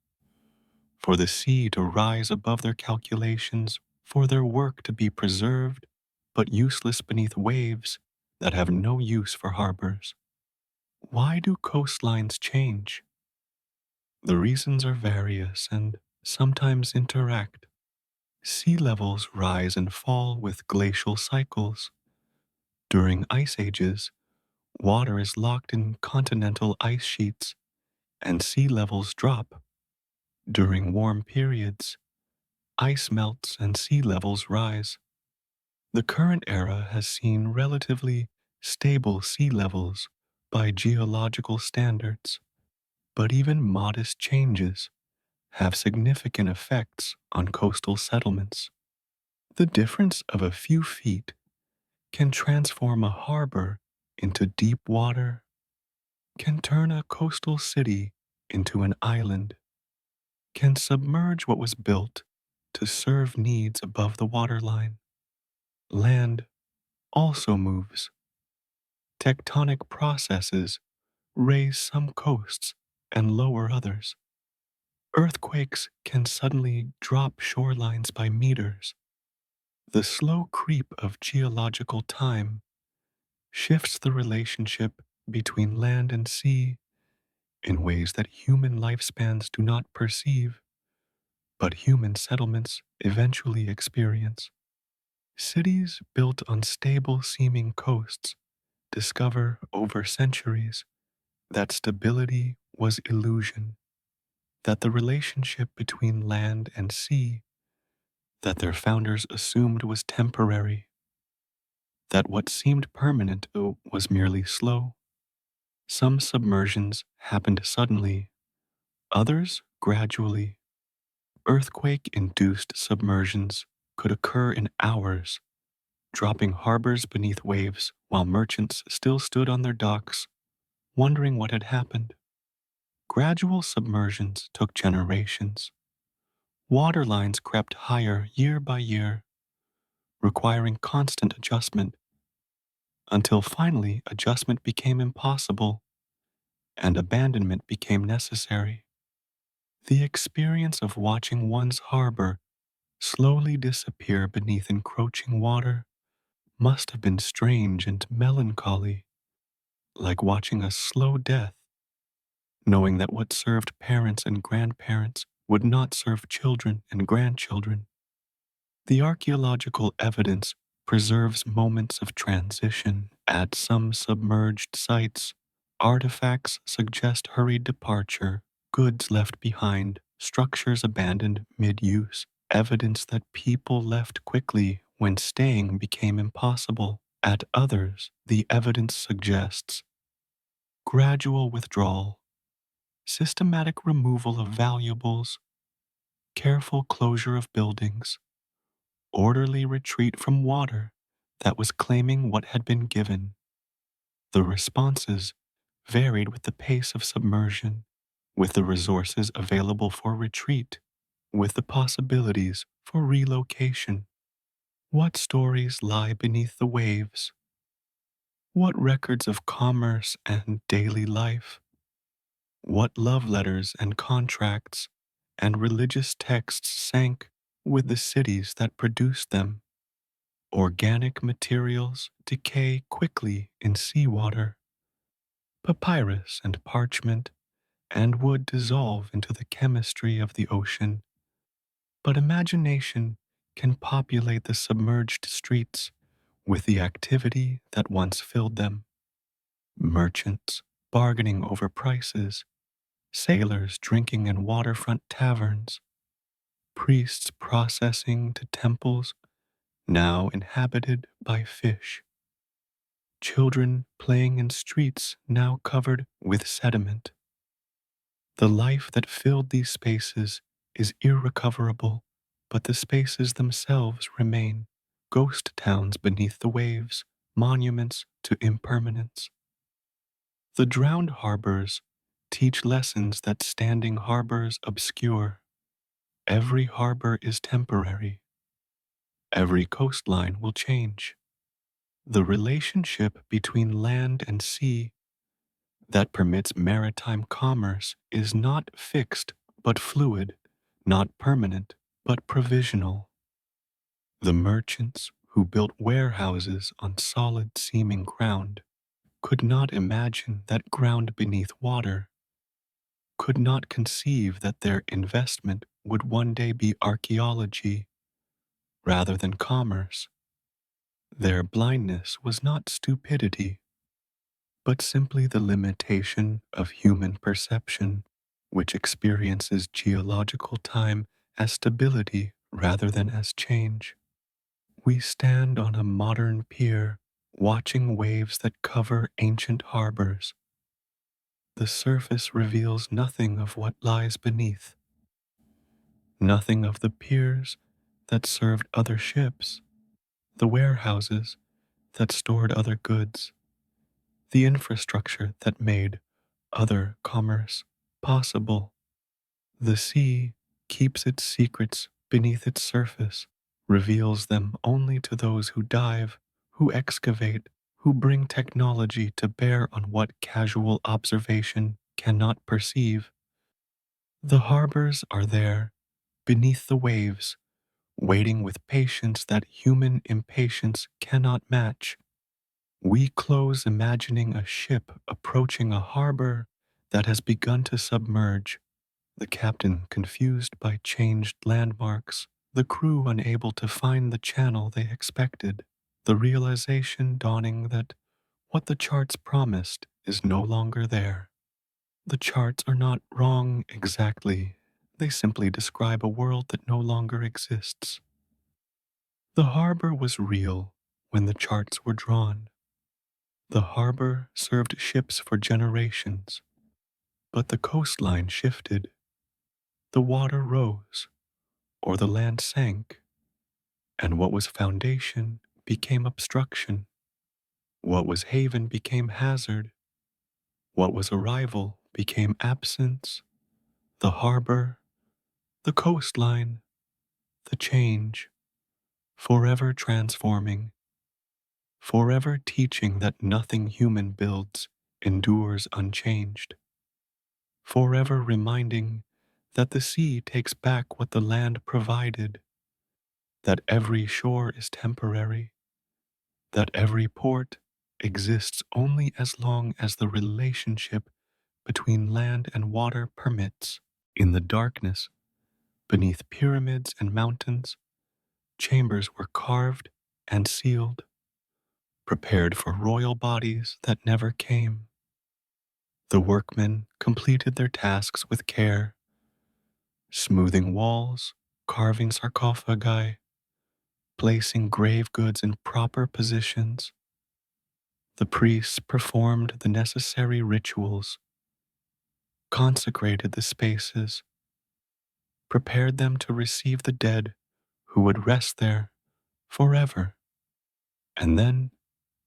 S1: for the sea to rise above their calculations, for their work to be preserved but useless beneath waves that have no use for harbors. Why do coastlines change? The reasons are various and sometimes interact. Sea levels rise and fall with glacial cycles. During ice ages, water is locked in continental ice sheets and sea levels drop. During warm periods, ice melts and sea levels rise. The current era has seen relatively stable sea levels by geological standards, but even modest changes have significant effects on coastal settlements. The difference of a few feet can transform a harbor into deep water, can turn a coastal city into an island, can submerge what was built to serve needs above the waterline. Land also moves. Tectonic processes raise some coasts and lower others. Earthquakes can suddenly drop shorelines by meters. The slow creep of geological time shifts the relationship between land and sea in ways that human lifespans do not perceive, but human settlements eventually experience. Cities built on stable seeming coasts discover over centuries that stability was illusion, that the relationship between land and sea that their founders assumed was temporary, that what seemed permanent was merely slow. Some submersions happened suddenly, others gradually. Earthquake induced submersions could occur in hours, dropping harbors beneath waves while merchants still stood on their docks, wondering what had happened. Gradual submersions took generations. Water lines crept higher year by year, requiring constant adjustment, until finally adjustment became impossible and abandonment became necessary. The experience of watching one's harbor slowly disappear beneath encroaching water must have been strange and melancholy, like watching a slow death, knowing that what served parents and grandparents would not serve children and grandchildren. The archaeological evidence preserves moments of transition. At some submerged sites, artifacts suggest hurried departure, goods left behind, structures abandoned mid use, evidence that people left quickly when staying became impossible. At others, the evidence suggests gradual withdrawal, systematic removal of valuables, careful closure of buildings, orderly retreat from water that was claiming what had been given. The responses varied with the pace of submersion, with the resources available for retreat, with the possibilities for relocation. What stories lie beneath the waves? What records of commerce and daily life? What love letters and contracts and religious texts sank with the cities that produced them? Organic materials decay quickly in seawater. Papyrus and parchment and wood dissolve into the chemistry of the ocean. But imagination can populate the submerged streets with the activity that once filled them. Merchants bargaining over prices, sailors drinking in waterfront taverns, priests processing to temples now inhabited by fish, children playing in streets now covered with sediment. The life that filled these spaces is irrecoverable, but the spaces themselves remain, ghost towns beneath the waves, monuments to impermanence. The drowned harbors teach lessons that standing harbors obscure. Every harbor is temporary. Every coastline will change. The relationship between land and sea that permits maritime commerce is not fixed but fluid, not permanent but provisional. The merchants who built warehouses on solid seeming ground could not imagine that ground beneath water, could not conceive that their investment would one day be archaeology rather than commerce. Their blindness was not stupidity, but simply the limitation of human perception, which experiences geological time as stability rather than as change. We stand on a modern pier, watching waves that cover ancient harbors. The surface reveals nothing of what lies beneath, nothing of the piers that served other ships, the warehouses that stored other goods, the infrastructure that made other commerce possible. The sea keeps its secrets beneath its surface, reveals them only to those who dive, who excavate, who bring technology to bear on what casual observation cannot perceive. The harbors are there, beneath the waves, waiting with patience that human impatience cannot match. We close imagining a ship approaching a harbor that has begun to submerge, the captain confused by changed landmarks, the crew unable to find the channel they expected, the realization dawning that what the charts promised is no longer there. The charts are not wrong exactly, they simply describe a world that no longer exists. The harbor was real when the charts were drawn. The harbor served ships for generations, but the coastline shifted. The water rose, or the land sank, and what was foundation became obstruction. What was haven became hazard. What was arrival became absence. The harbor, the coastline, the change, forever transforming, forever teaching that nothing human builds endures unchanged, forever reminding that the sea takes back what the land provided, that every shore is temporary, that every port exists only as long as the relationship between land and water permits. In the darkness, beneath pyramids and mountains, chambers were carved and sealed, prepared for royal bodies that never came. The workmen completed their tasks with care, smoothing walls, carving sarcophagi, placing grave goods in proper positions. The priests performed the necessary rituals, consecrated the spaces, prepared them to receive the dead who would rest there forever. And then,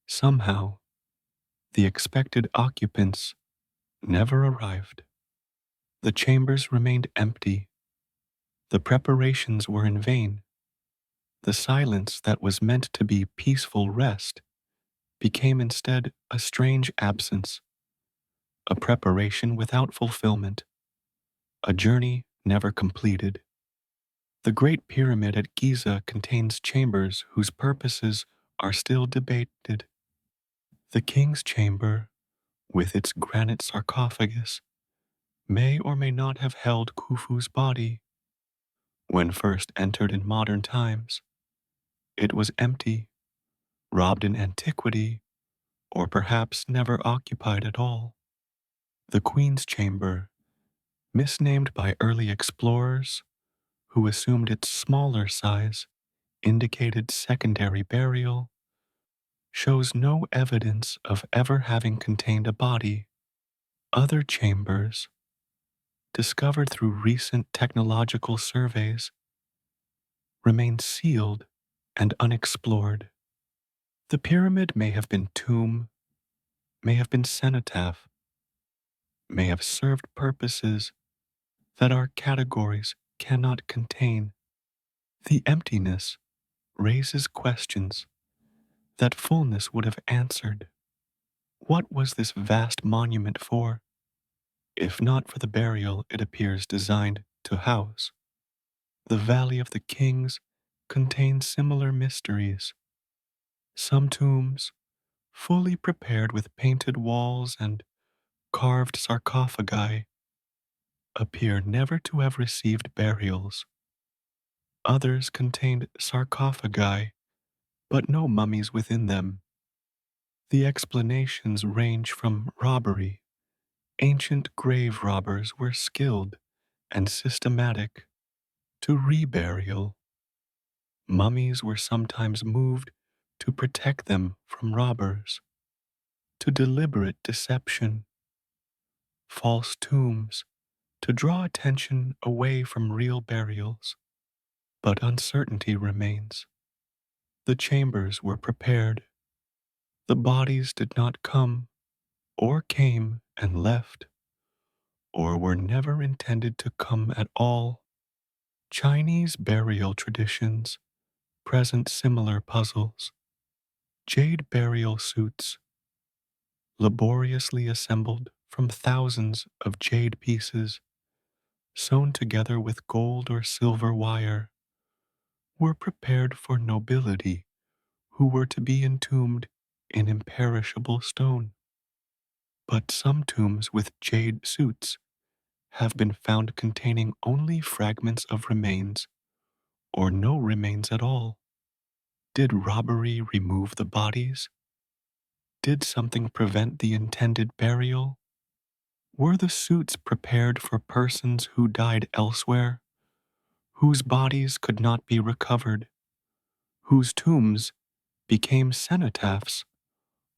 S1: somehow, the expected occupants never arrived. The chambers remained empty. The preparations were in vain. The silence that was meant to be peaceful rest became instead a strange absence, a preparation without fulfillment, a journey never completed. The Great Pyramid at Giza contains chambers whose purposes are still debated. The King's Chamber, with its granite sarcophagus, may or may not have held Khufu's body. When first entered in modern times, it was empty, robbed in antiquity, or perhaps never occupied at all. The Queen's Chamber, misnamed by early explorers who assumed its smaller size indicated secondary burial, shows no evidence of ever having contained a body. Other chambers, discovered through recent technological surveys, remain sealed and unexplored. The pyramid may have been tomb, may have been cenotaph, may have served purposes that our categories cannot contain. The emptiness raises questions that fullness would have answered. What was this vast monument for, if not for the burial it appears designed to house? The Valley of the Kings contains similar mysteries. Some tombs, fully prepared with painted walls and carved sarcophagi, appear never to have received burials. Others contained sarcophagi, but no mummies within them. The explanations range from robbery. Ancient grave robbers were skilled and systematic, to reburial. Mummies were sometimes moved to protect them from robbers, to deliberate deception. False tombs to draw attention away from real burials. But uncertainty remains. The chambers were prepared. The bodies did not come, or came and left, or were never intended to come at all. Chinese burial traditions present similar puzzles. Jade burial suits, laboriously assembled from thousands of jade pieces, sewn together with gold or silver wire, were prepared for nobility who were to be entombed in imperishable stone. But some tombs with jade suits have been found containing only fragments of remains or no remains at all. Did robbery remove the bodies? Did something prevent the intended burial? Were the suits prepared for persons who died elsewhere, whose bodies could not be recovered, whose tombs became cenotaphs,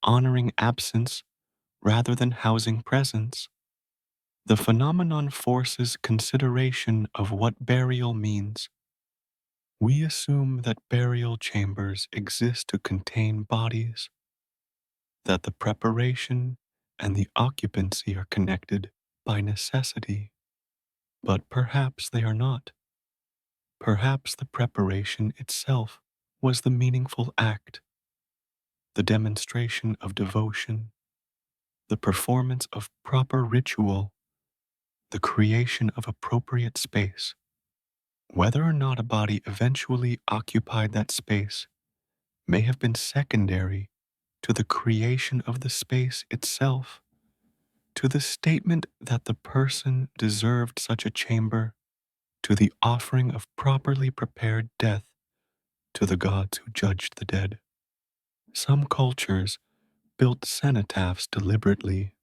S1: honoring absence rather than housing presence? The phenomenon forces consideration of what burial means. We assume that burial chambers exist to contain bodies, that the preparation and the occupancy are connected by necessity. But perhaps they are not. Perhaps the preparation itself was the meaningful act, the demonstration of devotion, the performance of proper ritual, the creation of appropriate space. Whether or not a body eventually occupied that space may have been secondary to the creation of the space itself, to the statement that the person deserved such a chamber, to the offering of properly prepared death to the gods who judged the dead. Some cultures built cenotaphs deliberately,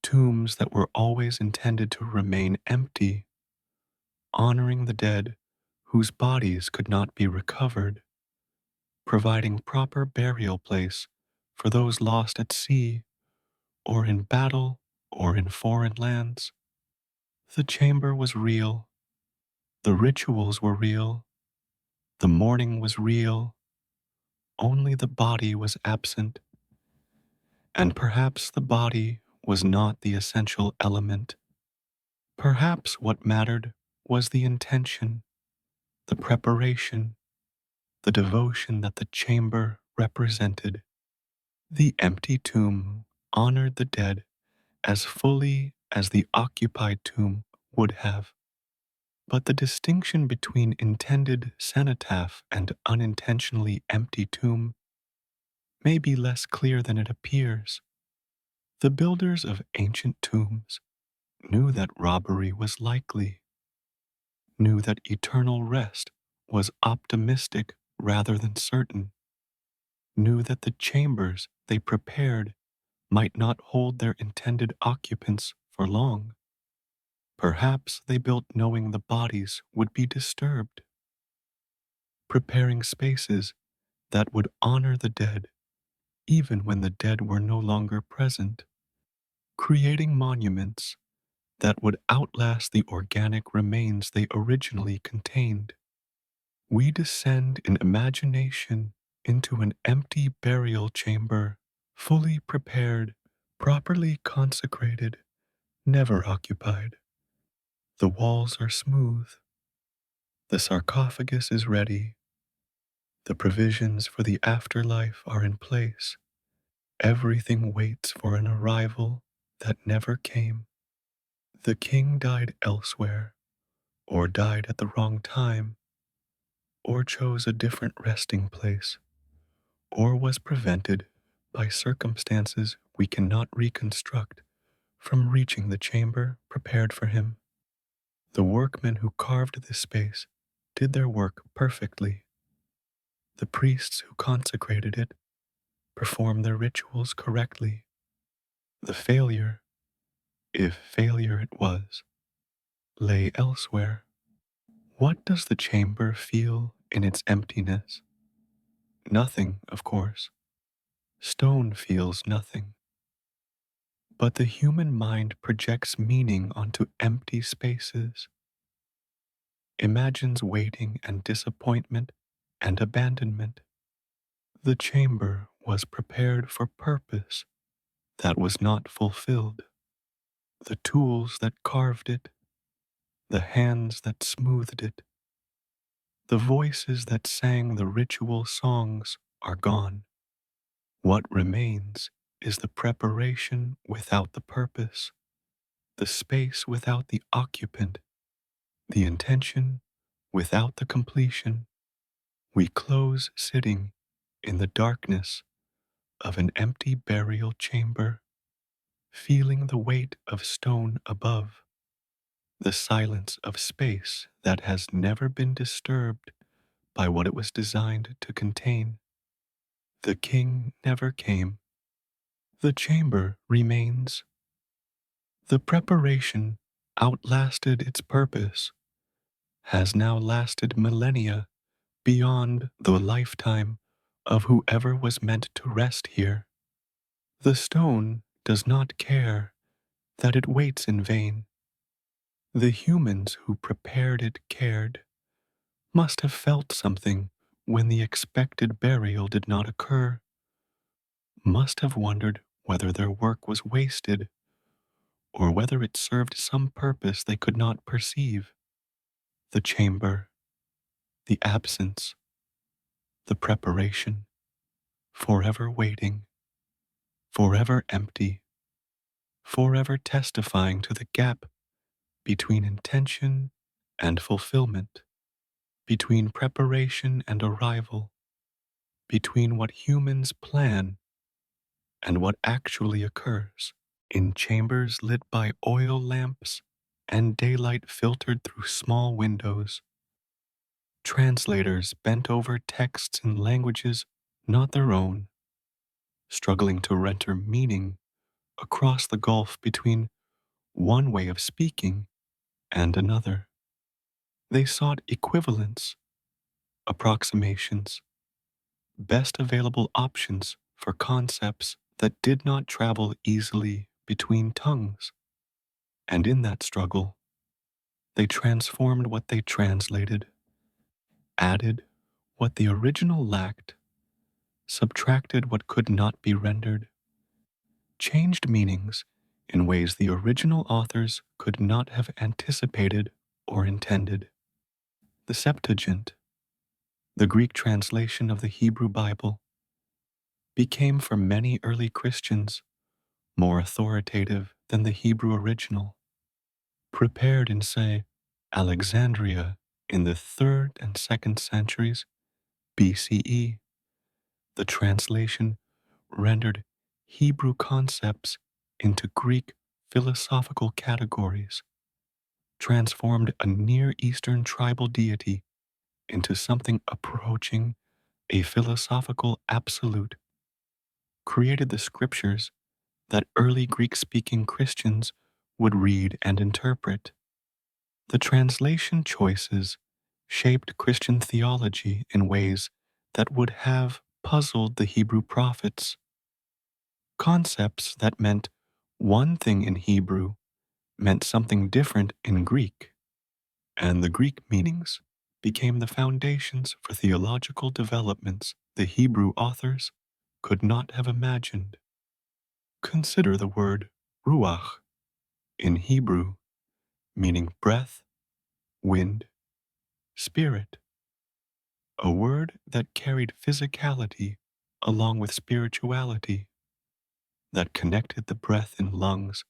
S1: tombs that were always intended to remain empty, honoring the dead whose bodies could not be recovered, providing proper burial place for those lost at sea or in battle or in foreign lands. The chamber was real, the rituals were real, the mourning was real, only the body was absent. And perhaps the body was not the essential element. Perhaps what mattered was the intention, the preparation, the devotion that the chamber represented. The empty tomb honored the dead as fully as the occupied tomb would have. But the distinction between intended cenotaph and unintentionally empty tomb may be less clear than it appears. The builders of ancient tombs knew that robbery was likely, knew that eternal rest was optimistic rather than certain, knew that the chambers they prepared might not hold their intended occupants for long. Perhaps they built knowing the bodies would be disturbed, preparing spaces that would honor the dead even when the dead were no longer present, creating monuments that would outlast the organic remains they originally contained. We descend in imagination into an empty burial chamber, fully prepared, properly consecrated, never occupied. The walls are smooth. The sarcophagus is ready. The provisions for the afterlife are in place. Everything waits for an arrival that never came. The king died elsewhere, or died at the wrong time, or chose a different resting place, or was prevented by circumstances we cannot reconstruct from reaching the chamber prepared for him. The workmen who carved this space did their work perfectly. The priests who consecrated it performed their rituals correctly. The failure, if failure it was, lay elsewhere. What does the chamber feel in its emptiness? Nothing, of course. Stone feels nothing. But the human mind projects meaning onto empty spaces, imagines waiting and disappointment and abandonment. The chamber was prepared for purpose that was not fulfilled. The tools that carved it, the hands that smoothed it, the voices that sang the ritual songs are gone. What remains is the preparation without the purpose, the space without the occupant, the intention without the completion. We close sitting in the darkness of an empty burial chamber, feeling the weight of stone above, the silence of space that has never been disturbed by what it was designed to contain. The king never came. The chamber remains. The preparation outlasted its purpose, has now lasted millennia beyond the lifetime of whoever was meant to rest here. The stone does not care that it waits in vain. The humans who prepared it cared, must have felt something when the expected burial did not occur, must have wondered whether their work was wasted or whether it served some purpose they could not perceive. The chamber, the absence, the preparation, forever waiting, forever empty, forever testifying to the gap between intention and fulfillment, between preparation and arrival, between what humans plan and what actually occurs. In chambers lit by oil lamps and daylight filtered through small windows, translators bent over texts in languages not their own, struggling to render meaning across the gulf between one way of speaking and another. They sought equivalents, approximations, best available options for concepts that did not travel easily between tongues. And in that struggle, they transformed what they translated, added what the original lacked, subtracted what could not be rendered, changed meanings in ways the original authors could not have anticipated or intended. The Septuagint, the Greek translation of the Hebrew Bible, became for many early Christians more authoritative than the Hebrew original. Prepared in, say, Alexandria in the 3rd and 2nd centuries BCE, the translation rendered Hebrew concepts into Greek philosophical categories, transformed a Near Eastern tribal deity into something approaching a philosophical absolute, created the scriptures that early Greek speaking Christians would read and interpret. The translation choices shaped Christian theology in ways that would have puzzled the Hebrew prophets. Concepts that meant one thing in Hebrew meant something different in Greek, and the Greek meanings became the foundations for theological developments the Hebrew authors could not have imagined. Consider the word ruach in Hebrew, meaning breath, wind, spirit, a word that carried physicality along with spirituality, that connected the breath in lungs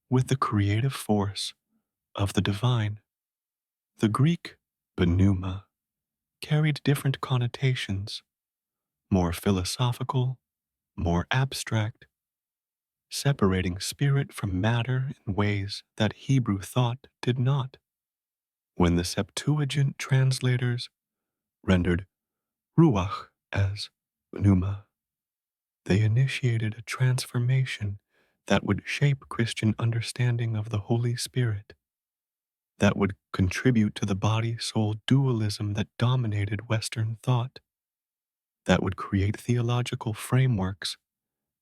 S1: with the creative force of the divine. The Greek pneuma carried different connotations, more philosophical, more abstract, separating spirit from matter in ways that Hebrew thought did not. When the Septuagint translators rendered ruach as pneuma, they initiated a transformation that would shape Christian understanding of the Holy Spirit, that would contribute to the body-soul dualism that dominated Western thought, that would create theological frameworks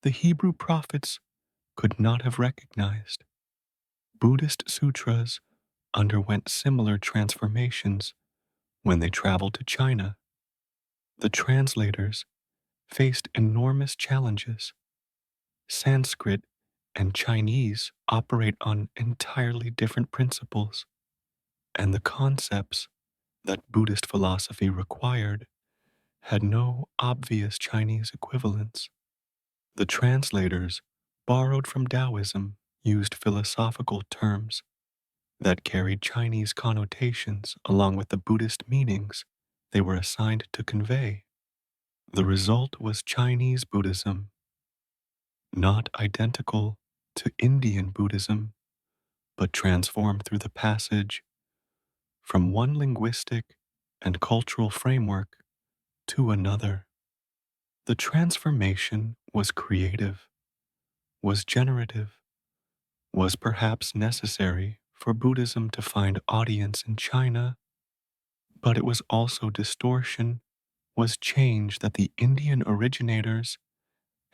S1: the Hebrew prophets could not have recognized. Buddhist sutras underwent similar transformations when they traveled to China. The translators faced enormous challenges. Sanskrit and Chinese operate on entirely different principles, and the concepts that Buddhist philosophy required had no obvious Chinese equivalents. The translators borrowed from Taoism, used philosophical terms that carried Chinese connotations along with the Buddhist meanings they were assigned to convey. The result was Chinese Buddhism, not identical to Indian Buddhism, but transformed through the passage from one linguistic and cultural framework to another. The transformation was creative, was generative, was perhaps necessary for Buddhism to find audience in China, but it was also distortion, was change that the Indian originators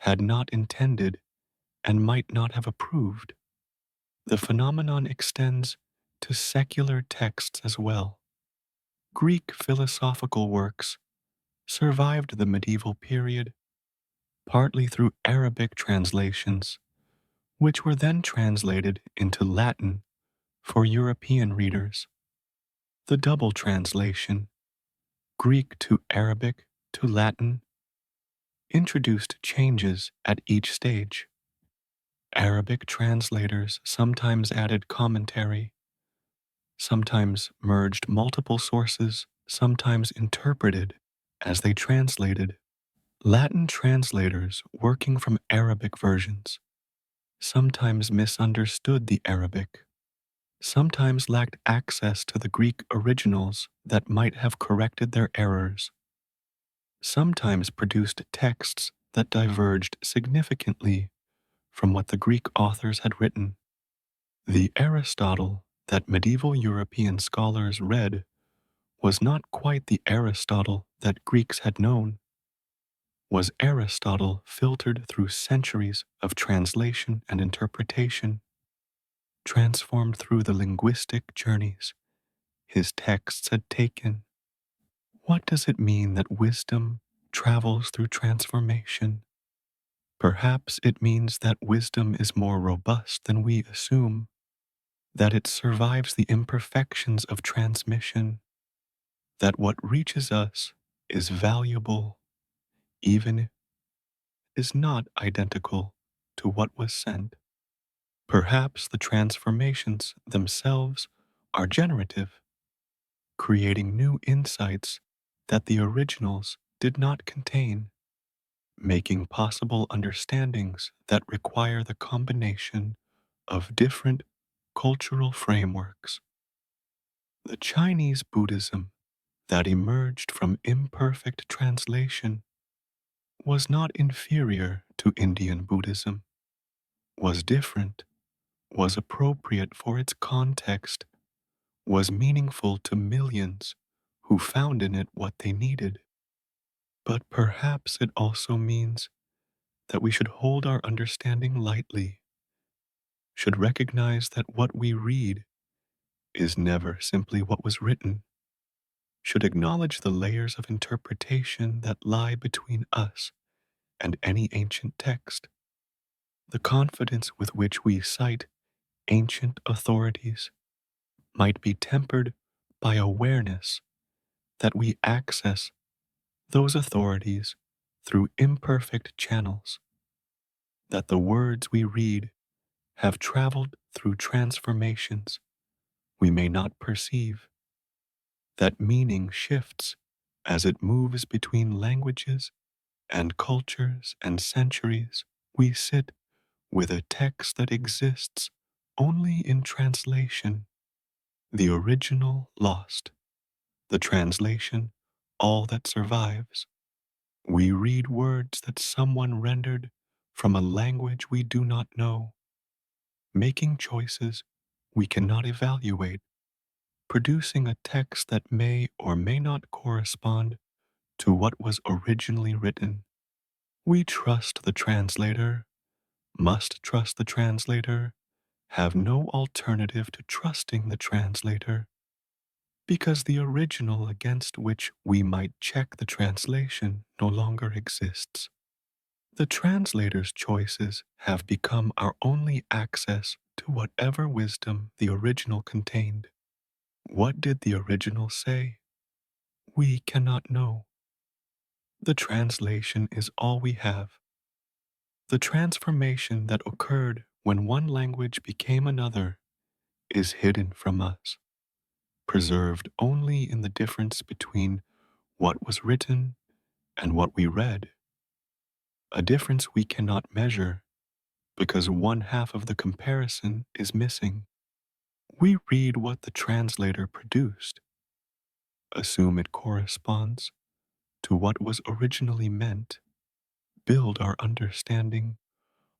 S1: had not intended and might not have approved. The phenomenon extends to secular texts as well. Greek philosophical works survived the medieval period partly through Arabic translations, which were then translated into Latin for European readers. The double translation, Greek to Arabic to Latin, introduced changes at each stage. Arabic translators sometimes added commentary, sometimes merged multiple sources, sometimes interpreted as they translated. Latin translators working from Arabic versions sometimes misunderstood the Arabic, sometimes lacked access to the Greek originals that might have corrected their errors, sometimes produced texts that diverged significantly from what the Greek authors had written. The Aristotle that medieval European scholars read was not quite the Aristotle that Greeks had known, was Aristotle filtered through centuries of translation and interpretation, transformed through the linguistic journeys his texts had taken. What does it mean that wisdom travels through transformation? Perhaps it means that wisdom is more robust than we assume, that it survives the imperfections of transmission, that what reaches us is valuable, even is not identical to what was sent. Perhaps the transformations themselves are generative, creating new insights that the originals did not contain, making possible understandings that require the combination of different cultural frameworks. The Chinese Buddhism that emerged from imperfect translation was not inferior to Indian Buddhism, was different, was appropriate for its context, was meaningful to millions who found in it what they needed. But perhaps it also means that we should hold our understanding lightly, should recognize that what we read is never simply what was written. should acknowledge the layers of interpretation that lie between us and any ancient text. The confidence with which we cite ancient authorities might be tempered by awareness that we access those authorities through imperfect channels, that the words we read have traveled through transformations we may not perceive, that meaning shifts as it moves between languages and cultures and centuries. We sit with a text that exists only in translation, the original lost, the translation all that survives. We read words that someone rendered from a language we do not know, making choices we cannot evaluate, producing a text that may or may not correspond to what was originally written. We trust the translator, must trust the translator, have no alternative to trusting the translator, because the original against which we might check the translation no longer exists. The translator's choices have become our only access to whatever wisdom the original contained. What did the original say? We cannot know. The translation is all we have. The transformation that occurred when one language became another is hidden from us, preserved only in the difference between what was written and what we read, a difference we cannot measure because one half of the comparison is missing. We read what the translator produced, assume it corresponds to what was originally meant, build our understanding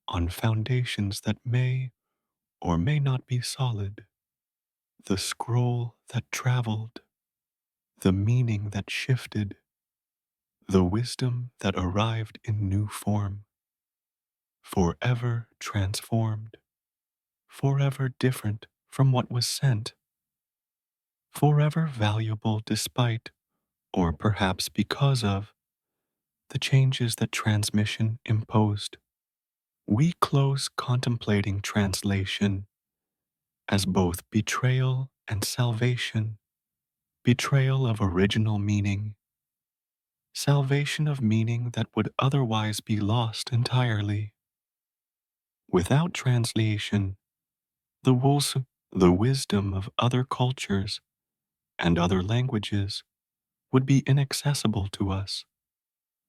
S1: on foundations that may or may not be solid. The scroll that traveled, the meaning that shifted, the wisdom that arrived in new form, forever transformed, forever different from what was sent, forever valuable despite, or perhaps because of, the changes that transmission imposed. We close contemplating translation as both betrayal and salvation, betrayal of original meaning, salvation of meaning that would otherwise be lost entirely. Without translation, the, wils- the wisdom of other cultures and other languages would be inaccessible to us.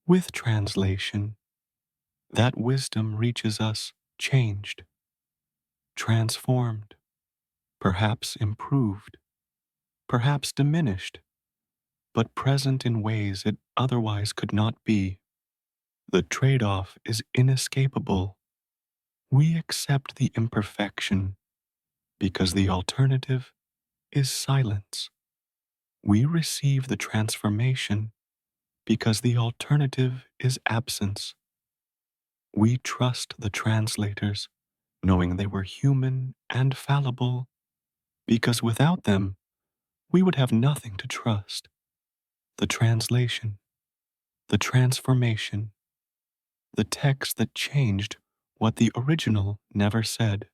S1: With translation, that wisdom reaches us changed, transformed, perhaps improved, perhaps diminished, but present in ways it otherwise could not be. The trade off is inescapable. We accept the imperfection because the alternative is silence. We receive the transformation because the alternative is absence. We trust the translators, knowing they were human and fallible, because without them, we would have nothing to trust. The translation, the transformation, the text that changed what the original never said.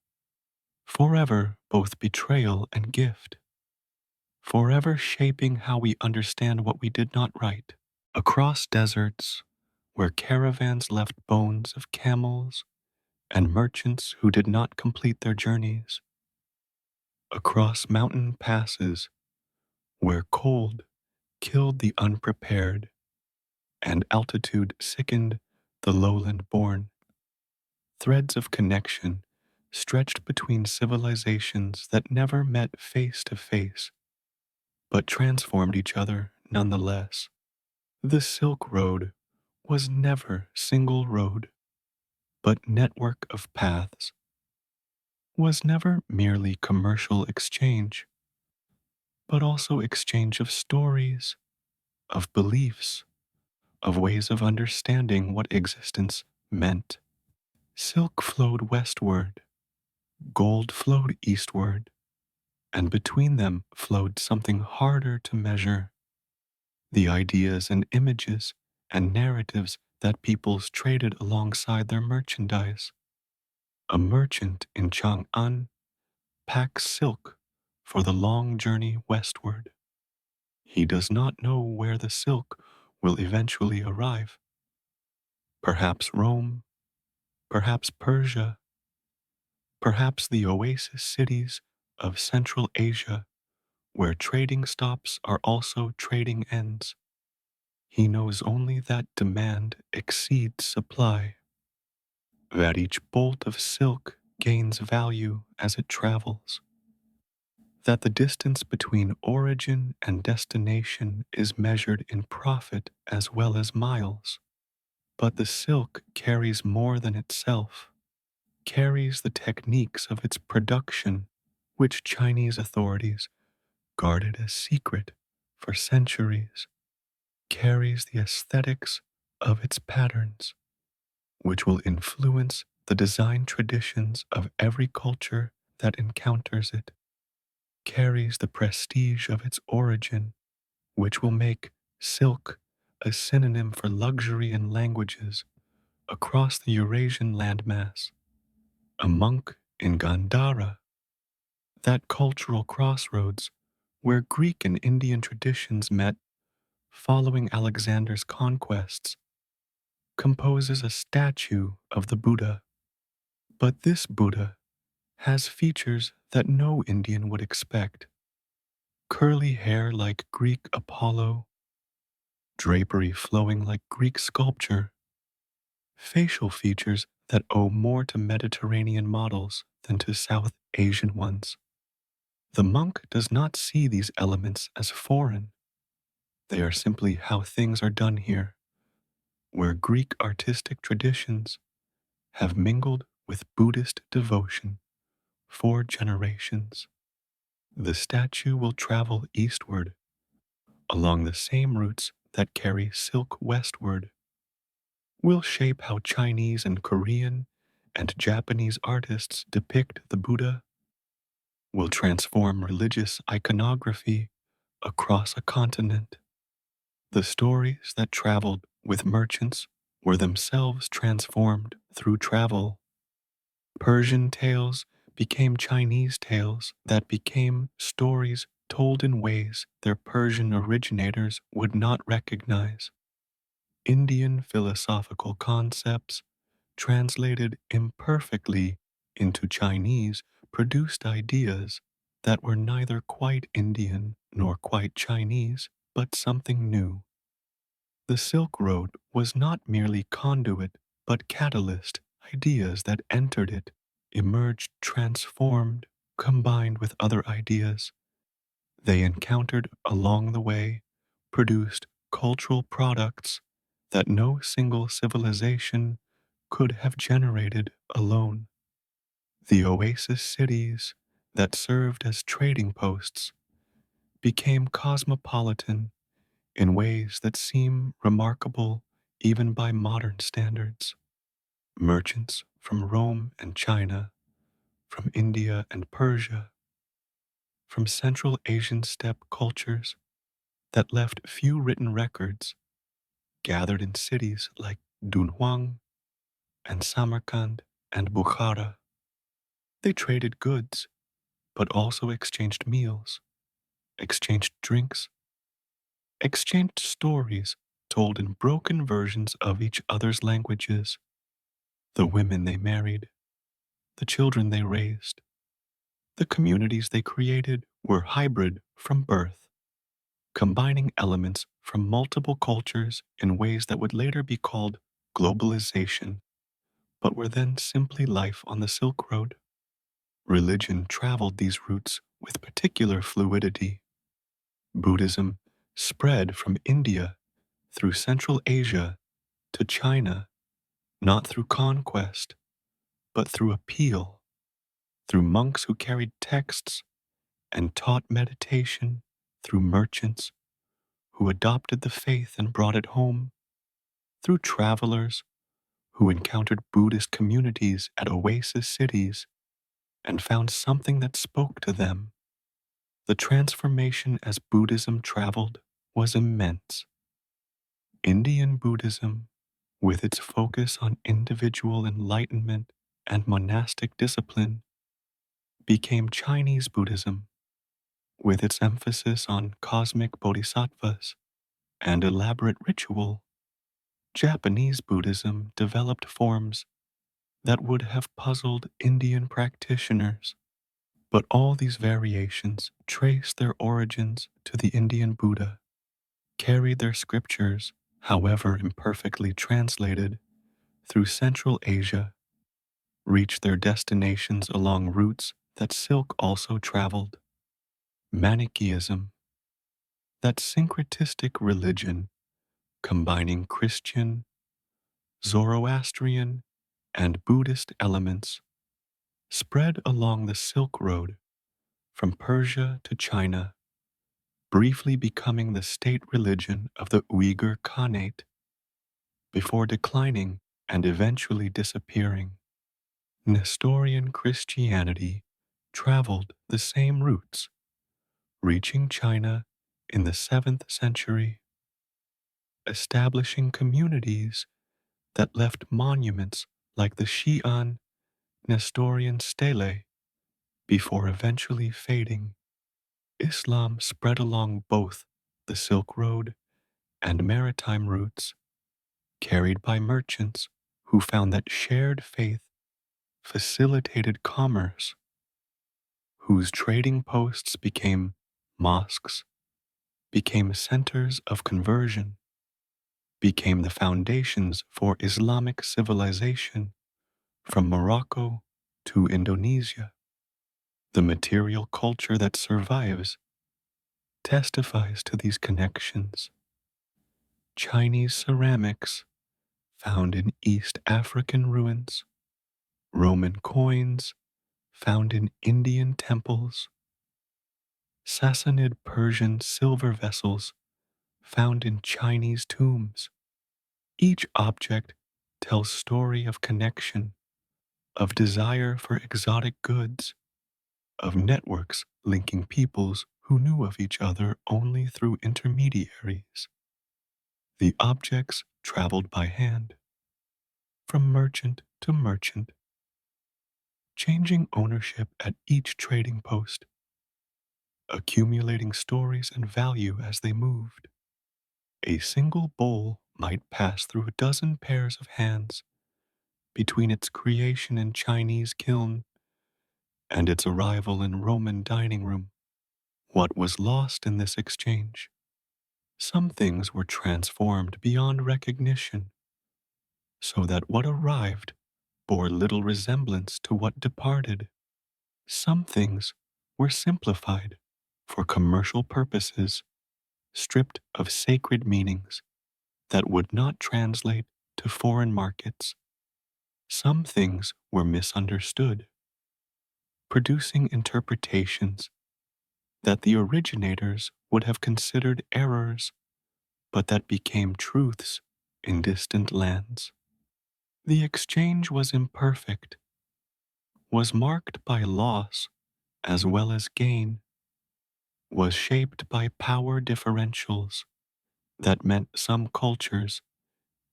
S1: Forever both betrayal and gift. Forever shaping how we understand what we did not write. Across deserts, where caravans left bones of camels and merchants who did not complete their journeys. Across mountain passes, where cold killed the unprepared and altitude sickened the lowland born. Threads of connection stretched between civilizations that never met face to face, but transformed each other nonetheless. The Silk Road was never single road, but network of paths, was never merely commercial exchange, but also exchange of stories, of beliefs, of ways of understanding what existence meant. Silk flowed westward, gold flowed eastward, and between them flowed something harder to measure, the ideas and images and narratives that peoples traded alongside their merchandise. A merchant in Chang'an packs silk for the long journey westward. He does not know where the silk will eventually arrive. Perhaps Rome, perhaps Persia, perhaps the oasis cities of Central Asia, where trading stops are also trading ends. He knows only that demand exceeds supply, that each bolt of silk gains value as it travels, that the distance between origin and destination is measured in profit as well as miles. But the silk carries more than itself, carries the techniques of its production, which Chinese authorities guarded as secret for centuries, carries the aesthetics of its patterns, which will influence the design traditions of every culture that encounters it, carries the prestige of its origin, which will make silk a synonym for luxury in languages across the Eurasian landmass. A monk in Gandhara, that cultural crossroads where Greek and Indian traditions met following Alexander's conquests, composes a statue of the Buddha. But this Buddha has features that no Indian would expect: curly hair like Greek Apollo, drapery flowing like Greek sculpture, facial features that owe more to Mediterranean models than to South Asian ones. The monk does not see these elements as foreign. They are simply how things are done here, where Greek artistic traditions have mingled with Buddhist devotion for generations. The statue will travel eastward along the same routes that carry silk westward, will shape how Chinese and Korean and Japanese artists depict the Buddha, will transform religious iconography across a continent. The stories that traveled with merchants were themselves transformed through travel. Persian tales became Chinese tales that became stories told in ways their Persian originators would not recognize. Indian philosophical concepts, translated imperfectly into Chinese, produced ideas that were neither quite Indian nor quite Chinese, but something new. The Silk Road was not merely conduit, but catalyst. Ideas that entered it emerged transformed, combined with other ideas they encountered along the way, produced cultural products that no single civilization could have generated alone. The oasis cities that served as trading posts became cosmopolitan in ways that seem remarkable even by modern standards. Merchants from Rome and China, from India and Persia, from Central Asian steppe cultures that left few written records, gathered in cities like Dunhuang and Samarkand and Bukhara. They traded goods, but also exchanged meals, exchanged drinks, exchanged stories told in broken versions of each other's languages, the women they married, the children they raised. The communities they created were hybrid from birth, combining elements from multiple cultures in ways that would later be called globalization, but were then simply life on the Silk Road. Religion traveled these routes with particular fluidity. Buddhism spread from India through Central Asia to China, not through conquest, but through appeal, through monks who carried texts and taught meditation, through merchants who adopted the faith and brought it home, through travelers who encountered Buddhist communities at oasis cities and found something that spoke to them. The transformation as Buddhism traveled was immense. Indian Buddhism, with its focus on individual enlightenment and monastic discipline, became Chinese Buddhism, with its emphasis on cosmic bodhisattvas and elaborate ritual. Japanese Buddhism developed forms that would have puzzled Indian practitioners. But all these variations trace their origins to the Indian Buddha, carried their scriptures, however imperfectly translated, through Central Asia, reached their destinations along routes that silk also traveled. Manichaeism, that syncretistic religion combining Christian, Zoroastrian, and Buddhist elements, spread along the Silk Road from Persia to China, briefly becoming the state religion of the Uyghur Khanate before declining and eventually disappearing. Nestorian Christianity traveled the same routes, reaching China in the 7th century, establishing communities that left monuments like the Xi'an Nestorian stele before eventually fading. Islam spread along both the Silk Road and maritime routes, carried by merchants who found that shared faith facilitated commerce, whose trading posts became mosques, became centers of conversion, became the foundations for Islamic civilization from Morocco to Indonesia. The material culture that survives testifies to these connections. Chinese ceramics found in East African ruins, Roman coins found in Indian temples, Sassanid Persian silver vessels found in Chinese tombs. Each object tells story of connection, of desire for exotic goods, of networks linking peoples who knew of each other only through intermediaries. The objects traveled by hand, from merchant to merchant, changing ownership at each trading post, accumulating stories and value as they moved. A single bowl might pass through a dozen pairs of hands between its creation in Chinese kiln and its arrival in Roman dining room. What was lost in this exchange? Some things were transformed beyond recognition, so that what arrived bore little resemblance to what departed. Some things were simplified for commercial purposes, stripped of sacred meanings that would not translate to foreign markets. Some things were misunderstood, producing interpretations that the originators would have considered errors, but that became truths in distant lands. The exchange was imperfect, was marked by loss as well as gain, was shaped by power differentials that meant some cultures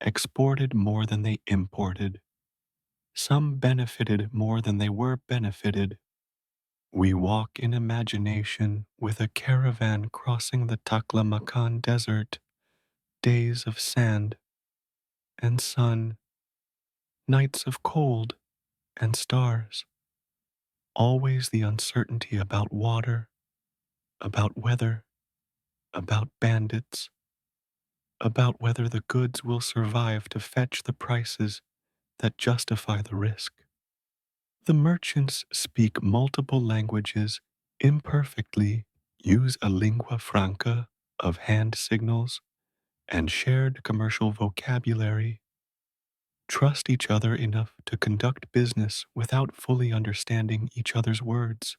S1: exported more than they imported. Some benefited more than they were benefited. We walk in imagination with a caravan crossing the Taklamakan Desert, days of sand and sun, nights of cold and stars. Always the uncertainty about water, about weather, about bandits, about whether the goods will survive to fetch the prices that justify the risk. The merchants speak multiple languages imperfectly, use a lingua franca of hand signals and shared commercial vocabulary, trust each other enough to conduct business without fully understanding each other's words.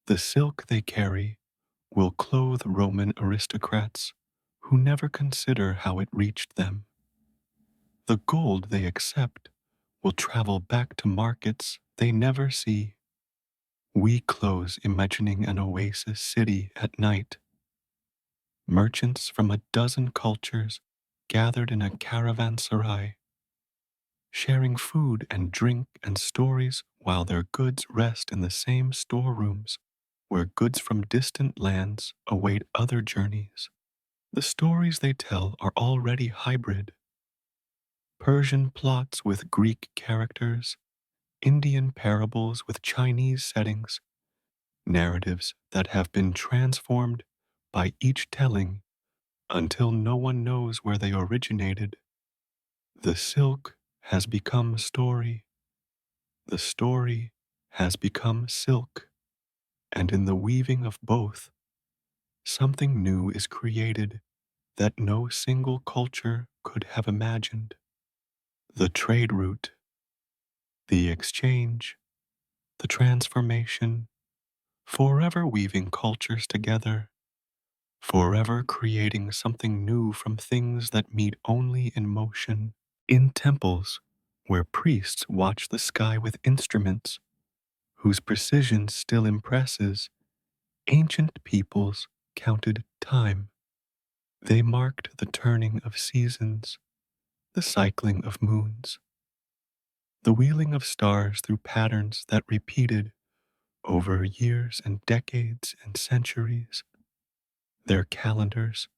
S1: The silk they carry will clothe Roman aristocrats who never consider how it reached them. The gold they accept will travel back to markets they never see. We close imagining an oasis city at night, Merchants from a dozen cultures gathered in a caravanserai, sharing food and drink and stories while their goods rest in the same storerooms where goods from distant lands await other journeys. The stories they tell are already hybrid: Persian plots with Greek characters, Indian parables with Chinese settings, narratives that have been transformed by each telling until no one knows where they originated. The silk has become story, the story has become silk, and in the weaving of both, something new is created that no single culture could have imagined. The trade route, the exchange, the transformation, forever weaving cultures together, forever creating something new from things that meet only in motion. In temples, where priests watch the sky with instruments whose precision still impresses, ancient peoples counted time. They marked the turning of seasons, the cycling of moons, the wheeling of stars through patterns that repeated over years and decades and centuries. Their calendars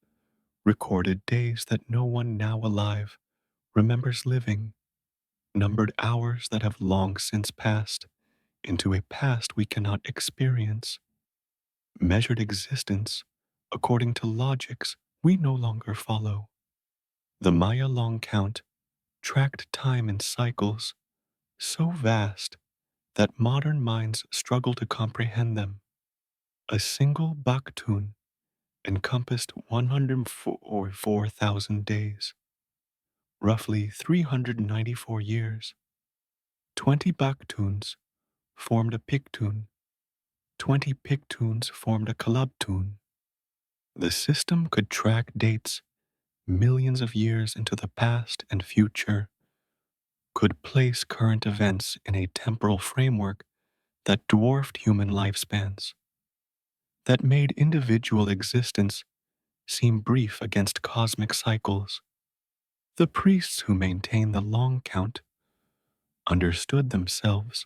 S1: recorded days that no one now alive remembers living, numbered hours that have long since passed into a past we cannot experience, measured existence according to logics we no longer follow. The Maya long count tracked time in cycles so vast that modern minds struggle to comprehend them. A single Baktun encompassed 104,000 days, roughly 394 years. 20 Baktuns formed a Piktun, 20 Piktuns formed a Kalabtun. The system could track dates millions of years into the past and future, could place current events in a temporal framework that dwarfed human lifespans, that made individual existence seem brief against cosmic cycles. The priests who maintained the long count understood themselves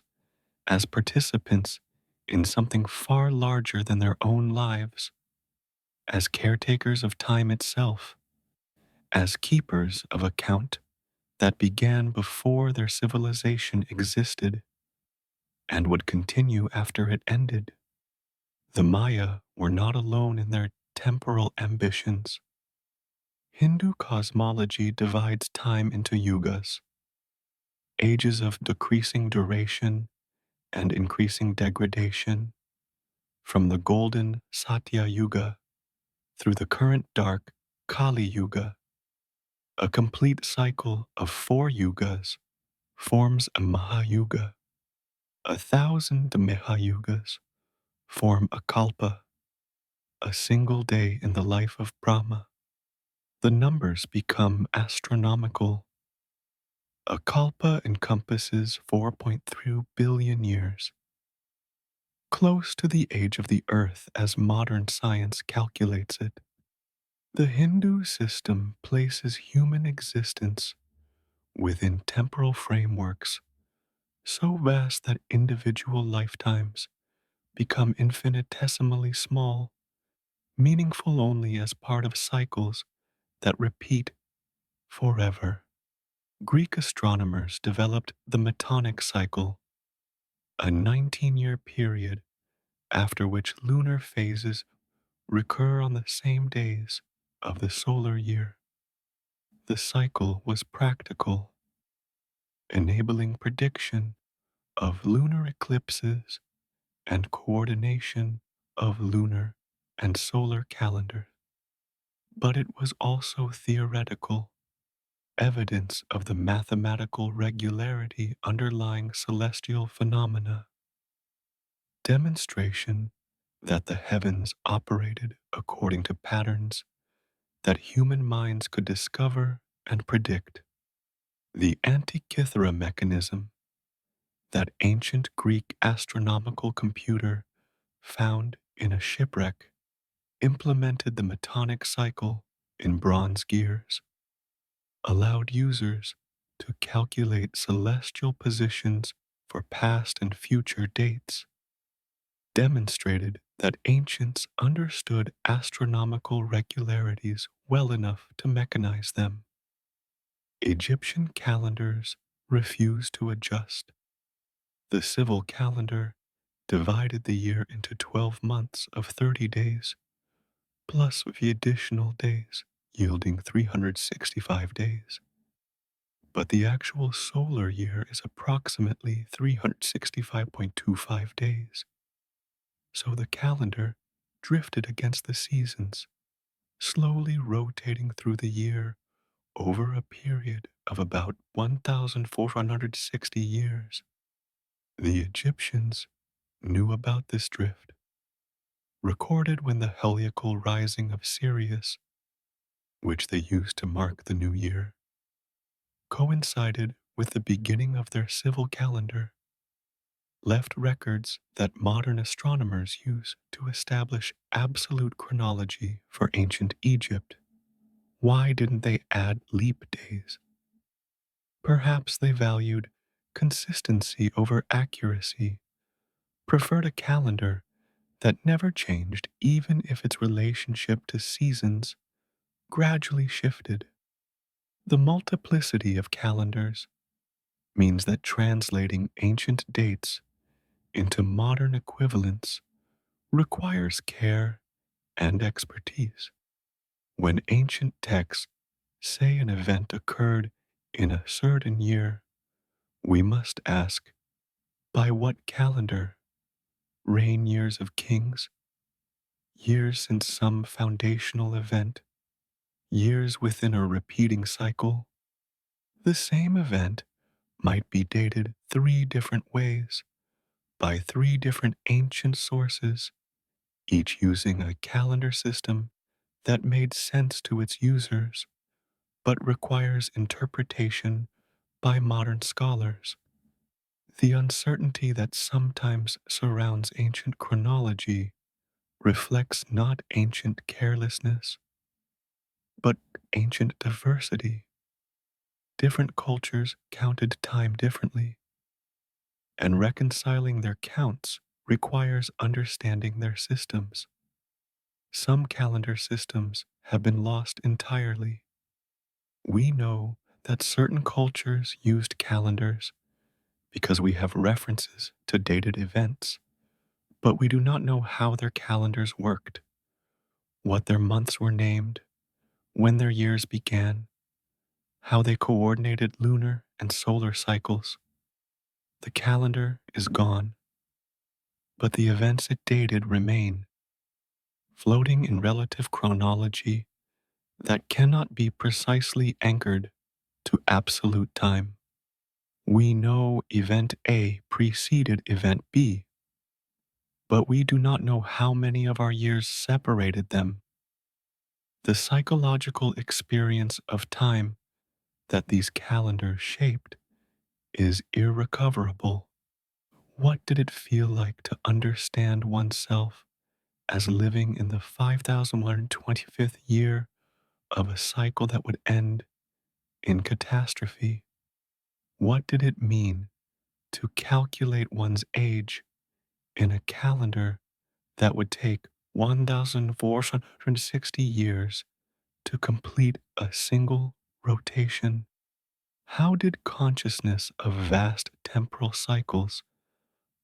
S1: as participants in something far larger than their own lives, as caretakers of time itself, as keepers of a count that began before their civilization existed and would continue after it ended. The Maya were not alone in their temporal ambitions. Hindu cosmology divides time into yugas, ages of decreasing duration and increasing degradation, from the golden Satya Yuga through the current dark Kali Yuga. A complete cycle of 4 yugas forms a Mahayuga. 1,000 Mahayugas form a Kalpa, a single day in the life of Brahma. The numbers become astronomical. A Kalpa encompasses 4.3 billion years, close to the age of the Earth as modern science calculates it. The Hindu system places human existence within temporal frameworks so vast that individual lifetimes become infinitesimally small, meaningful only as part of cycles that repeat forever. Greek astronomers developed the Metonic cycle, a 19-year period after which lunar phases recur on the same days of the solar year. The cycle was practical, enabling prediction of lunar eclipses and coordination of lunar and solar calendars. But it was also theoretical, evidence of the mathematical regularity underlying celestial phenomena, demonstration that the heavens operated according to patterns that human minds could discover and predict. The Antikythera mechanism, that ancient Greek astronomical computer found in a shipwreck, implemented the metonic cycle in bronze gears, allowed users to calculate celestial positions for past and future dates, demonstrated that ancients understood astronomical regularities well enough to mechanize them. Egyptian calendars refused to adjust. The civil calendar divided the year into 12 months of 30 days, plus the additional days, yielding 365 days. But the actual solar year is approximately 365.25 days. So the calendar drifted against the seasons, slowly rotating through the year over a period of about 1,460 years. The Egyptians knew about this drift, recorded when the heliacal rising of Sirius, which they used to mark the new year, coincided with the beginning of their civil calendar, left records that modern astronomers use to establish absolute chronology for ancient Egypt. Why didn't they add leap days? Perhaps they valued consistency over accuracy, preferred a calendar that never changed even if its relationship to seasons gradually shifted. The multiplicity of calendars means that translating ancient dates into modern equivalents requires care and expertise. When ancient texts say an event occurred in a certain year, we must ask, by what calendar? Reign years of kings? Years since some foundational event? Years within a repeating cycle? The same event might be dated three different ways by three different ancient sources, each using a calendar system that made sense to its users, but requires interpretation by modern scholars. The uncertainty that sometimes surrounds ancient chronology reflects not ancient carelessness, but ancient diversity. Different cultures counted time differently, and reconciling their counts requires understanding their systems. Some calendar systems have been lost entirely. We know that certain cultures used calendars because we have references to dated events, but we do not know how their calendars worked, what their months were named, when their years began, how they coordinated lunar and solar cycles. The calendar is gone, but the events it dated remain, floating in relative chronology that cannot be precisely anchored to absolute time. We know event A preceded event B, but we do not know how many of our years separated them. The psychological experience of time that these calendars shaped is irrecoverable. What did it feel like to understand oneself as living in the 5,125th year of a cycle that would end in catastrophe? What did it mean to calculate one's age in a calendar that would take 1,460 years to complete a single rotation? How did consciousness of vast temporal cycles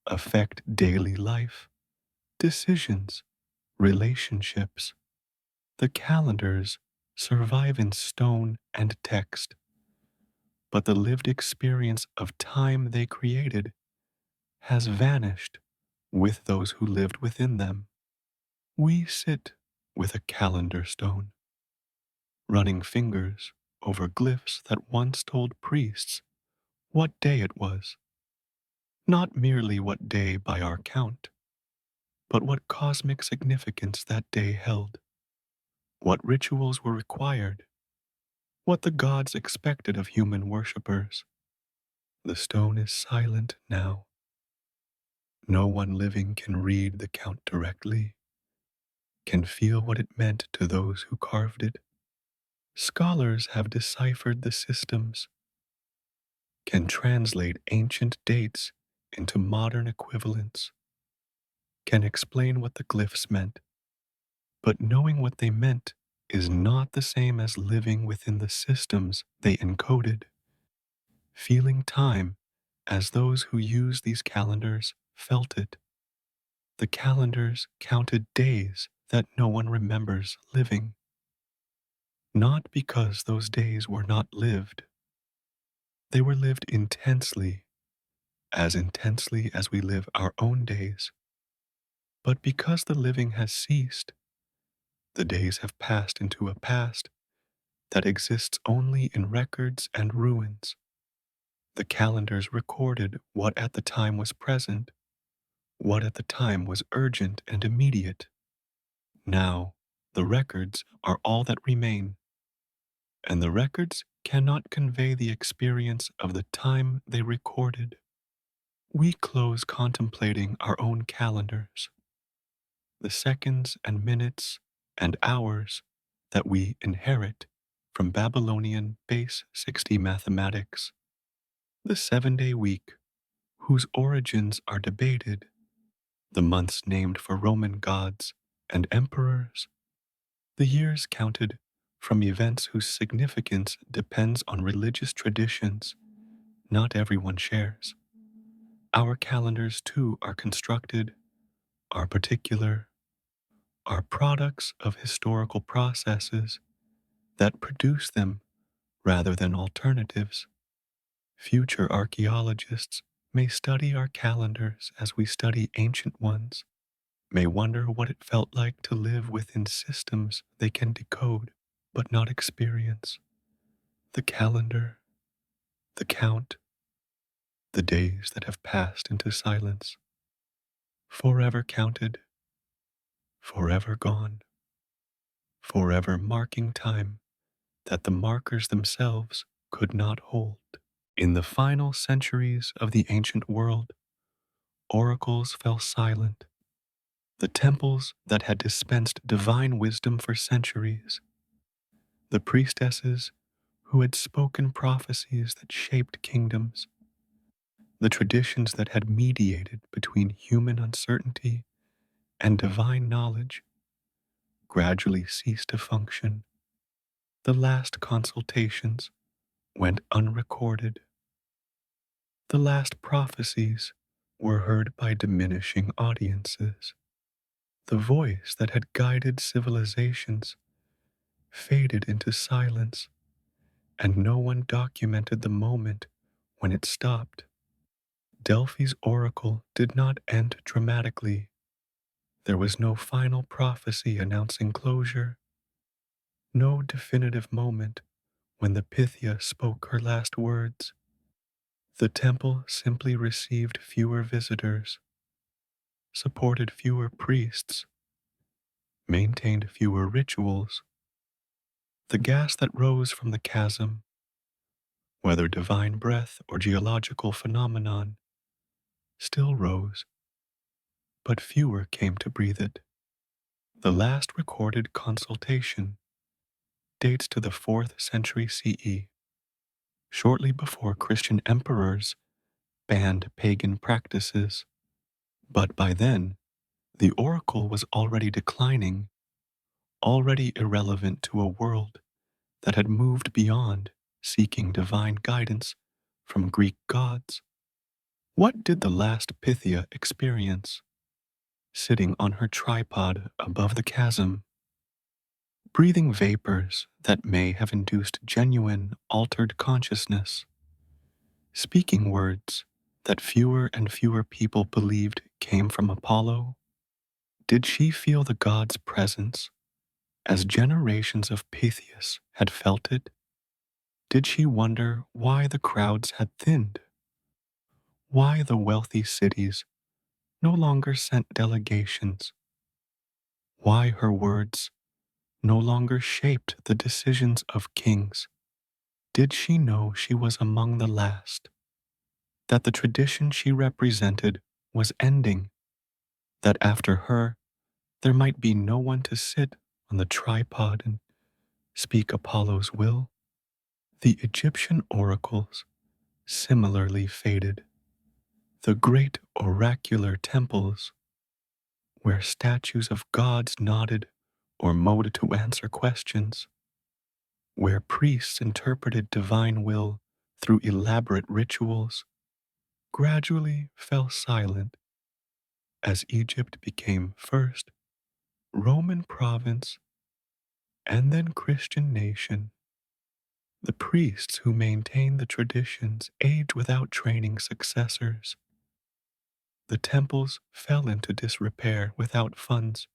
S1: affect daily life, decisions, relationships? The calendars survive in stone and text, but the lived experience of time they created has vanished with those who lived within them. We sit with a calendar stone, running fingers over glyphs that once told priests what day it was, not merely what day by our count, but what cosmic significance that day held, what rituals were required, what the gods expected of human worshippers. The stone is silent now. No one living can read the count directly, can feel what it meant to those who carved it. Scholars have deciphered the systems, can translate ancient dates into modern equivalents, can explain what the glyphs meant. But knowing what they meant is not the same as living within the systems they encoded, feeling time as those who use these calendars felt it. The calendars counted days that no one remembers living, not because those days were not lived. They were lived intensely as we live our own days. But because the living has ceased, the days have passed into a past that exists only in records and ruins. The calendars recorded what at the time was present, what at the time was urgent and immediate. Now, the records are all that remain, and the records cannot convey the experience of the time they recorded. We close contemplating our own calendars, the seconds and minutes and hours that we inherit from Babylonian base 60 mathematics, the 7-day week, whose origins are debated, the months named for Roman gods and emperors, the years counted from events whose significance depends on religious traditions not everyone shares. Our calendars, too, are constructed, are particular, are products of historical processes that produce them rather than alternatives. Future archaeologists may study our calendars as we study ancient ones, may wonder what it felt like to live within systems they can decode but not experience. The calendar, the count, the days that have passed into silence, forever counted, forever gone, forever marking time that the markers themselves could not hold. In the final centuries of the ancient world, oracles fell silent. The temples that had dispensed divine wisdom for centuries, the priestesses who had spoken prophecies that shaped kingdoms, the traditions that had mediated between human uncertainty and divine knowledge, gradually ceased to function. The last consultations went unrecorded. The last prophecies were heard by diminishing audiences. The voice that had guided civilizations faded into silence, and no one documented the moment when it stopped. Delphi's oracle did not end dramatically. There was no final prophecy announcing closure, no definitive moment when the Pythia spoke her last words. The temple simply received fewer visitors, supported fewer priests, maintained fewer rituals. The gas that rose from the chasm, whether divine breath or geological phenomenon, still rose, but fewer came to breathe it. The last recorded consultation dates to the 4th century CE, shortly before Christian emperors banned pagan practices. But by then, the oracle was already declining, already irrelevant to a world that had moved beyond seeking divine guidance from Greek gods. What did the last Pythia experience, sitting on her tripod above the chasm, breathing vapors that may have induced genuine altered consciousness, speaking words that fewer and fewer people believed came from Apollo? Did she feel the god's presence as generations of Pythias had felt it? Did she wonder why the crowds had thinned? Why the wealthy cities no longer sent delegations? Why her words no longer shaped the decisions of kings? Did she know she was among the last? That the tradition she represented was ending? That after her, there might be no one to sit on the tripod and speak Apollo's will. The Egyptian oracles similarly faded. The great oracular temples, where statues of gods nodded or mowed to answer questions, where priests interpreted divine will through elaborate rituals, gradually fell silent as Egypt became first Roman province and then Christian nation. The priests who maintained the traditions aged without training successors. The temples fell into disrepair without funds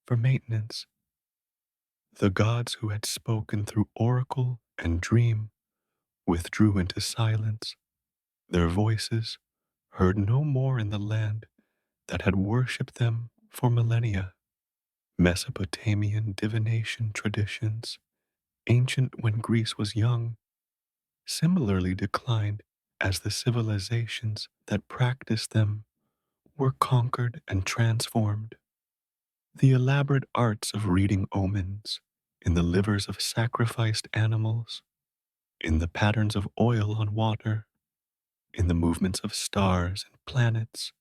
S1: for maintenance. The gods who had spoken through oracle and dream withdrew into silence, their voices heard no more in the land that had worshipped them for millennia. Mesopotamian divination traditions, ancient when Greece was young, similarly declined as the civilizations that practiced them were conquered and transformed. The elaborate arts of reading omens in the livers of sacrificed animals, in the patterns of oil on water, in the movements of stars and planets.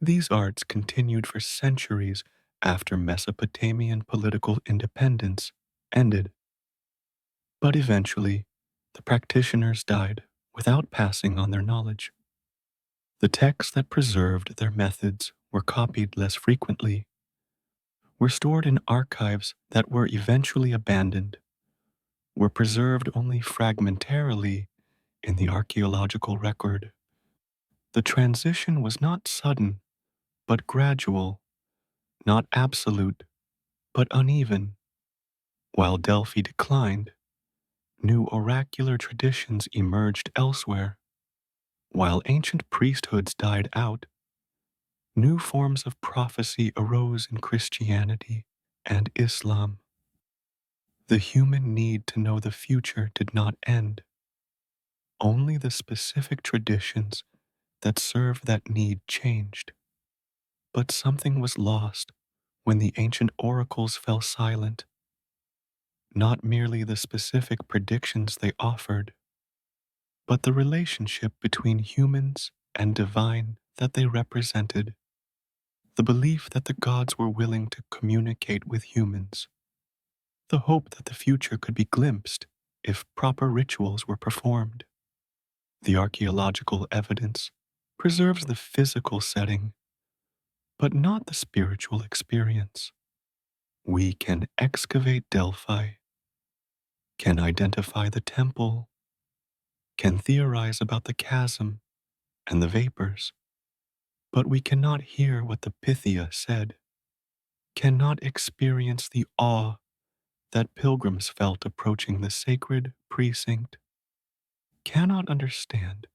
S1: These arts continued for centuries after Mesopotamian political independence ended. But eventually, the practitioners died without passing on their knowledge. The texts that preserved their methods were copied less frequently, were stored in archives that were eventually abandoned, were preserved only fragmentarily in the archaeological record. The transition was not sudden, but gradual, not absolute, but uneven. While Delphi declined, new oracular traditions emerged elsewhere. While ancient priesthoods died out, new forms of prophecy arose in Christianity and Islam. The human need to know the future did not end. Only the specific traditions that served that need changed. But something was lost when the ancient oracles fell silent, not merely the specific predictions they offered, but the relationship between humans and divine that they represented, the belief that the gods were willing to communicate with humans, the hope that the future could be glimpsed if proper rituals were performed. The archaeological evidence preserves the physical setting, but not the spiritual experience. We can excavate Delphi, can identify the temple, can theorize about the chasm and the vapors, but we cannot hear what the Pythia said, cannot experience the awe that pilgrims felt approaching the sacred precinct, cannot understand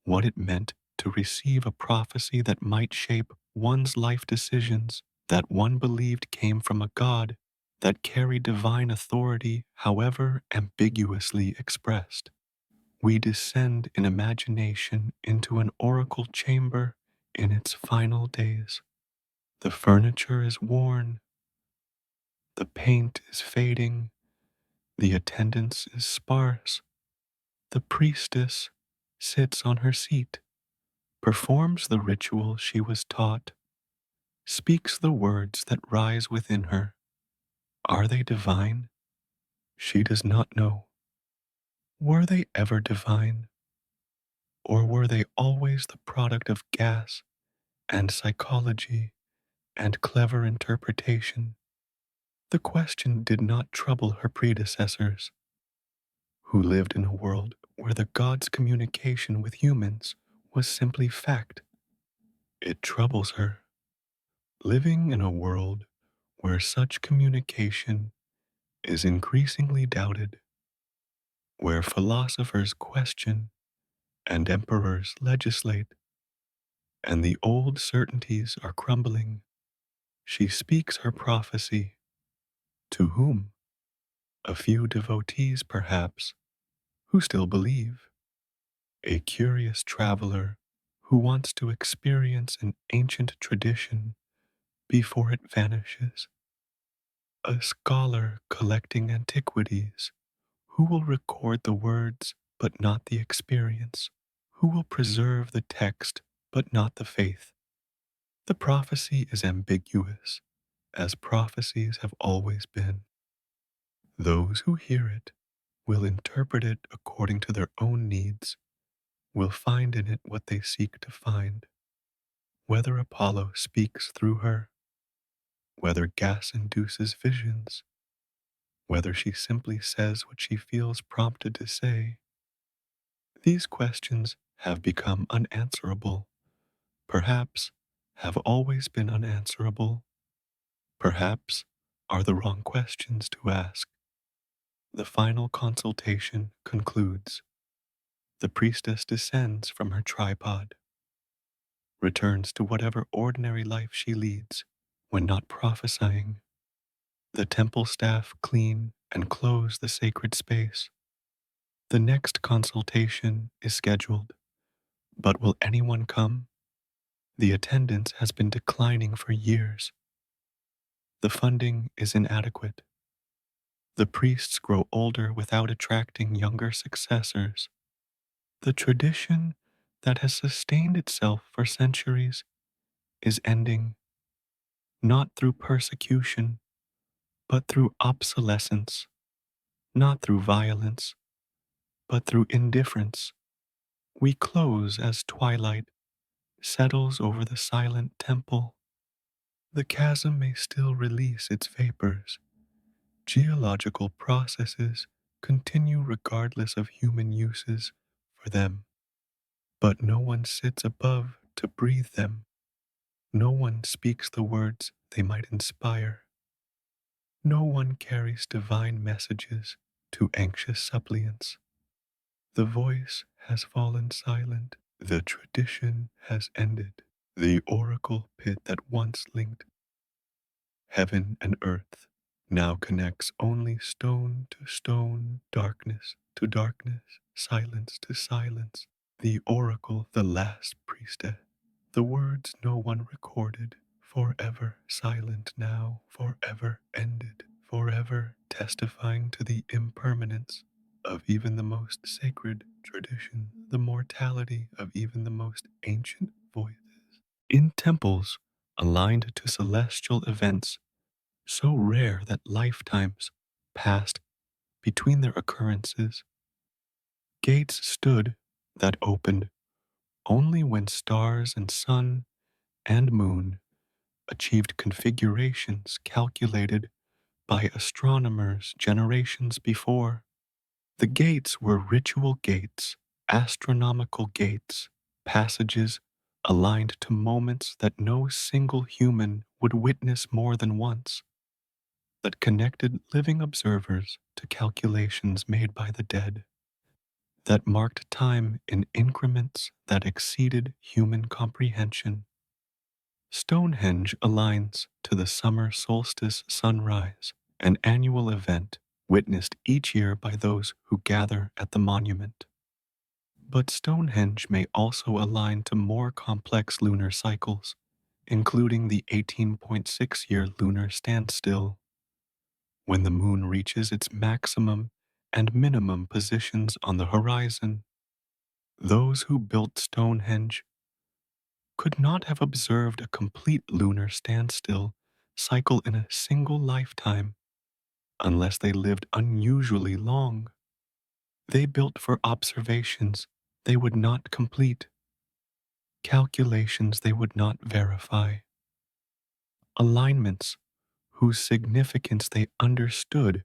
S1: what it meant to receive a prophecy that might shape one's life decisions that one believed came from a God that carried divine authority, however ambiguously expressed. We descend in imagination into an oracle chamber in its final days. The furniture is worn, the paint is fading, the attendance is sparse. The priestess sits on her seat, performs the ritual she was taught, speaks the words that rise within her. Are they divine? She does not know. Were they ever divine? Or were they always the product of gas and psychology and clever interpretation? The question did not trouble her predecessors, who lived in a world where the gods' communication with humans was simply fact. It troubles her, living in a world where such communication is increasingly doubted, where philosophers question and emperors legislate, and the old certainties are crumbling. She speaks her prophecy. To whom? A few devotees, perhaps, who still believe. A curious traveler who wants to experience an ancient tradition before it vanishes. A scholar collecting antiquities who will record the words but not the experience, who will preserve the text but not the faith. The prophecy is ambiguous, as prophecies have always been. Those who hear it will interpret it according to their own needs, will find in it what they seek to find. Whether Apollo speaks through her, whether gas induces visions, whether she simply says what she feels prompted to say, these questions have become unanswerable, perhaps have always been unanswerable, perhaps are the wrong questions to ask. The final consultation concludes. The priestess descends from her tripod, returns to whatever ordinary life she leads when not prophesying. The temple staff clean and close the sacred space. The next consultation is scheduled, but will anyone come? The attendance has been declining for years. The funding is inadequate. The priests grow older without attracting younger successors. The tradition that has sustained itself for centuries is ending, not through persecution, but through obsolescence, not through violence, but through indifference. We close as twilight settles over the silent temple. The chasm may still release its vapors. Geological processes continue regardless of human uses for them, but no one sits above to breathe them. No one speaks the words they might inspire. No one carries divine messages to anxious suppliants. The voice has fallen silent. The tradition has ended. The oracle pit that once linked heaven and earth now connects only stone to stone, darkness to darkness, silence to silence. The oracle, the last priestess, the words no one recorded, forever silent now, forever ended, forever testifying to the impermanence of even the most sacred tradition, the mortality of even the most ancient voices. In temples aligned to celestial events so rare that lifetimes passed between their occurrences, gates stood that opened only when stars and sun and moon achieved configurations calculated by astronomers generations before. The gates were ritual gates, astronomical gates, passages aligned to moments that no single human would witness more than once, that connected living observers to calculations made by the dead, that marked time in increments that exceeded human comprehension. Stonehenge aligns to the summer solstice sunrise, an annual event witnessed each year by those who gather at the monument. But Stonehenge may also align to more complex lunar cycles, including the 18.6-year lunar standstill, when the moon reaches its maximum and minimum positions on the horizon. Those who built Stonehenge could not have observed a complete lunar standstill cycle in a single lifetime unless they lived unusually long. They built for observations they would not complete, calculations they would not verify, alignments whose significance they understood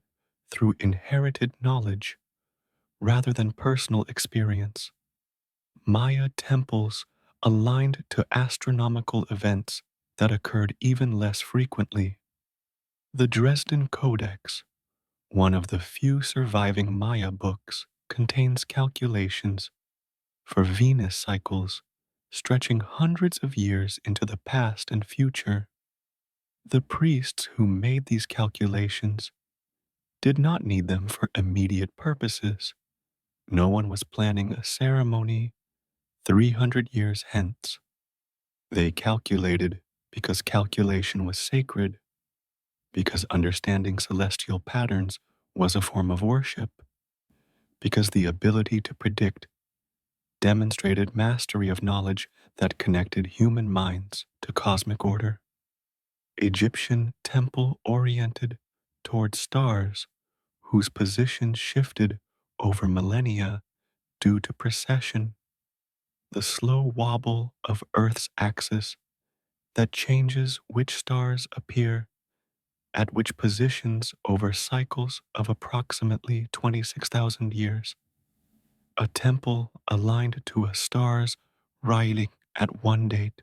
S1: through inherited knowledge rather than personal experience. Maya temples aligned to astronomical events that occurred even less frequently. The Dresden Codex, one of the few surviving Maya books, contains calculations for Venus cycles stretching hundreds of years into the past and future. The priests who made these calculations did not need them for immediate purposes. No one was planning a ceremony 300 years hence. They calculated because calculation was sacred, because understanding celestial patterns was a form of worship, because the ability to predict demonstrated mastery of knowledge that connected human minds to cosmic order. Egyptian temple oriented toward stars whose positions shifted over millennia due to precession, the slow wobble of Earth's axis that changes which stars appear at which positions over cycles of approximately 26,000 years. A temple aligned to a star's rising at one date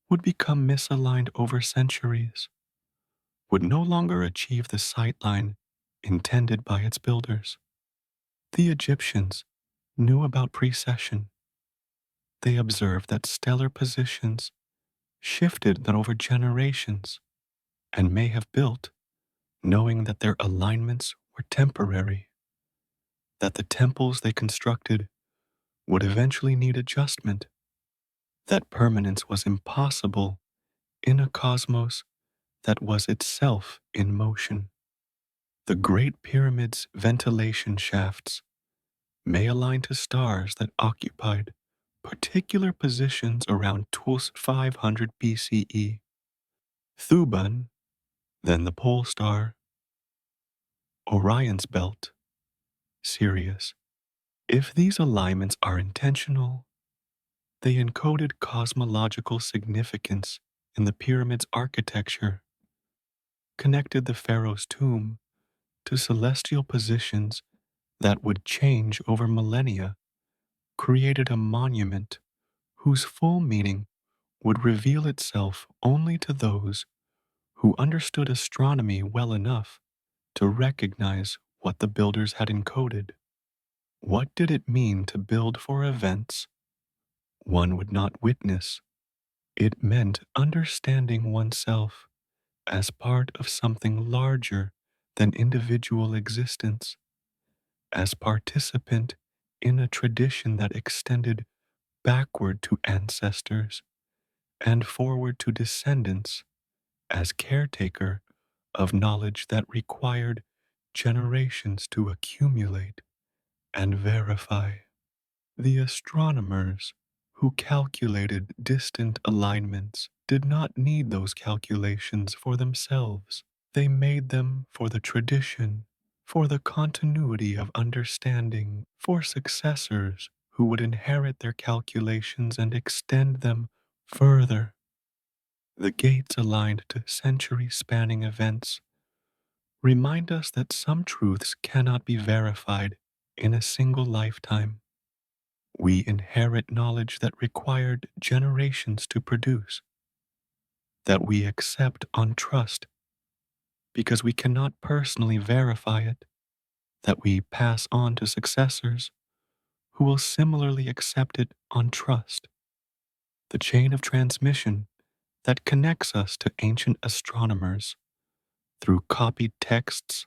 S1: would become misaligned over centuries, would no longer achieve the sightline intended by its builders. The Egyptians knew about precession. They observed that stellar positions shifted that over generations and may have built, knowing that their alignments were temporary, that the temples they constructed would eventually need adjustment, that permanence was impossible in a cosmos that was itself in motion. The Great Pyramid's ventilation shafts may align to stars that occupied particular positions around 2500 BCE. Thuban, then the pole star, Orion's belt, Sirius. If these alignments are intentional, they encoded cosmological significance in the pyramid's architecture, connected the pharaoh's tomb to celestial positions that would change over millennia, created a monument whose full meaning would reveal itself only to those who understood astronomy well enough to recognize what the builders had encoded. What did it mean to build for events one would not witness? It meant understanding oneself as part of something larger than individual existence, as participant in a tradition that extended backward to ancestors and forward to descendants, as caretaker of knowledge that required generations to accumulate and verify. The astronomers who calculated distant alignments did not need those calculations for themselves. They made them for the tradition, for the continuity of understanding, for successors who would inherit their calculations and extend them further. The gates aligned to century spanning events remind us that some truths cannot be verified in a single lifetime. We inherit knowledge that required generations to produce, that we accept on trust because we cannot personally verify it, that we pass on to successors who will similarly accept it on trust. The chain of transmission that connects us to ancient astronomers through copied texts,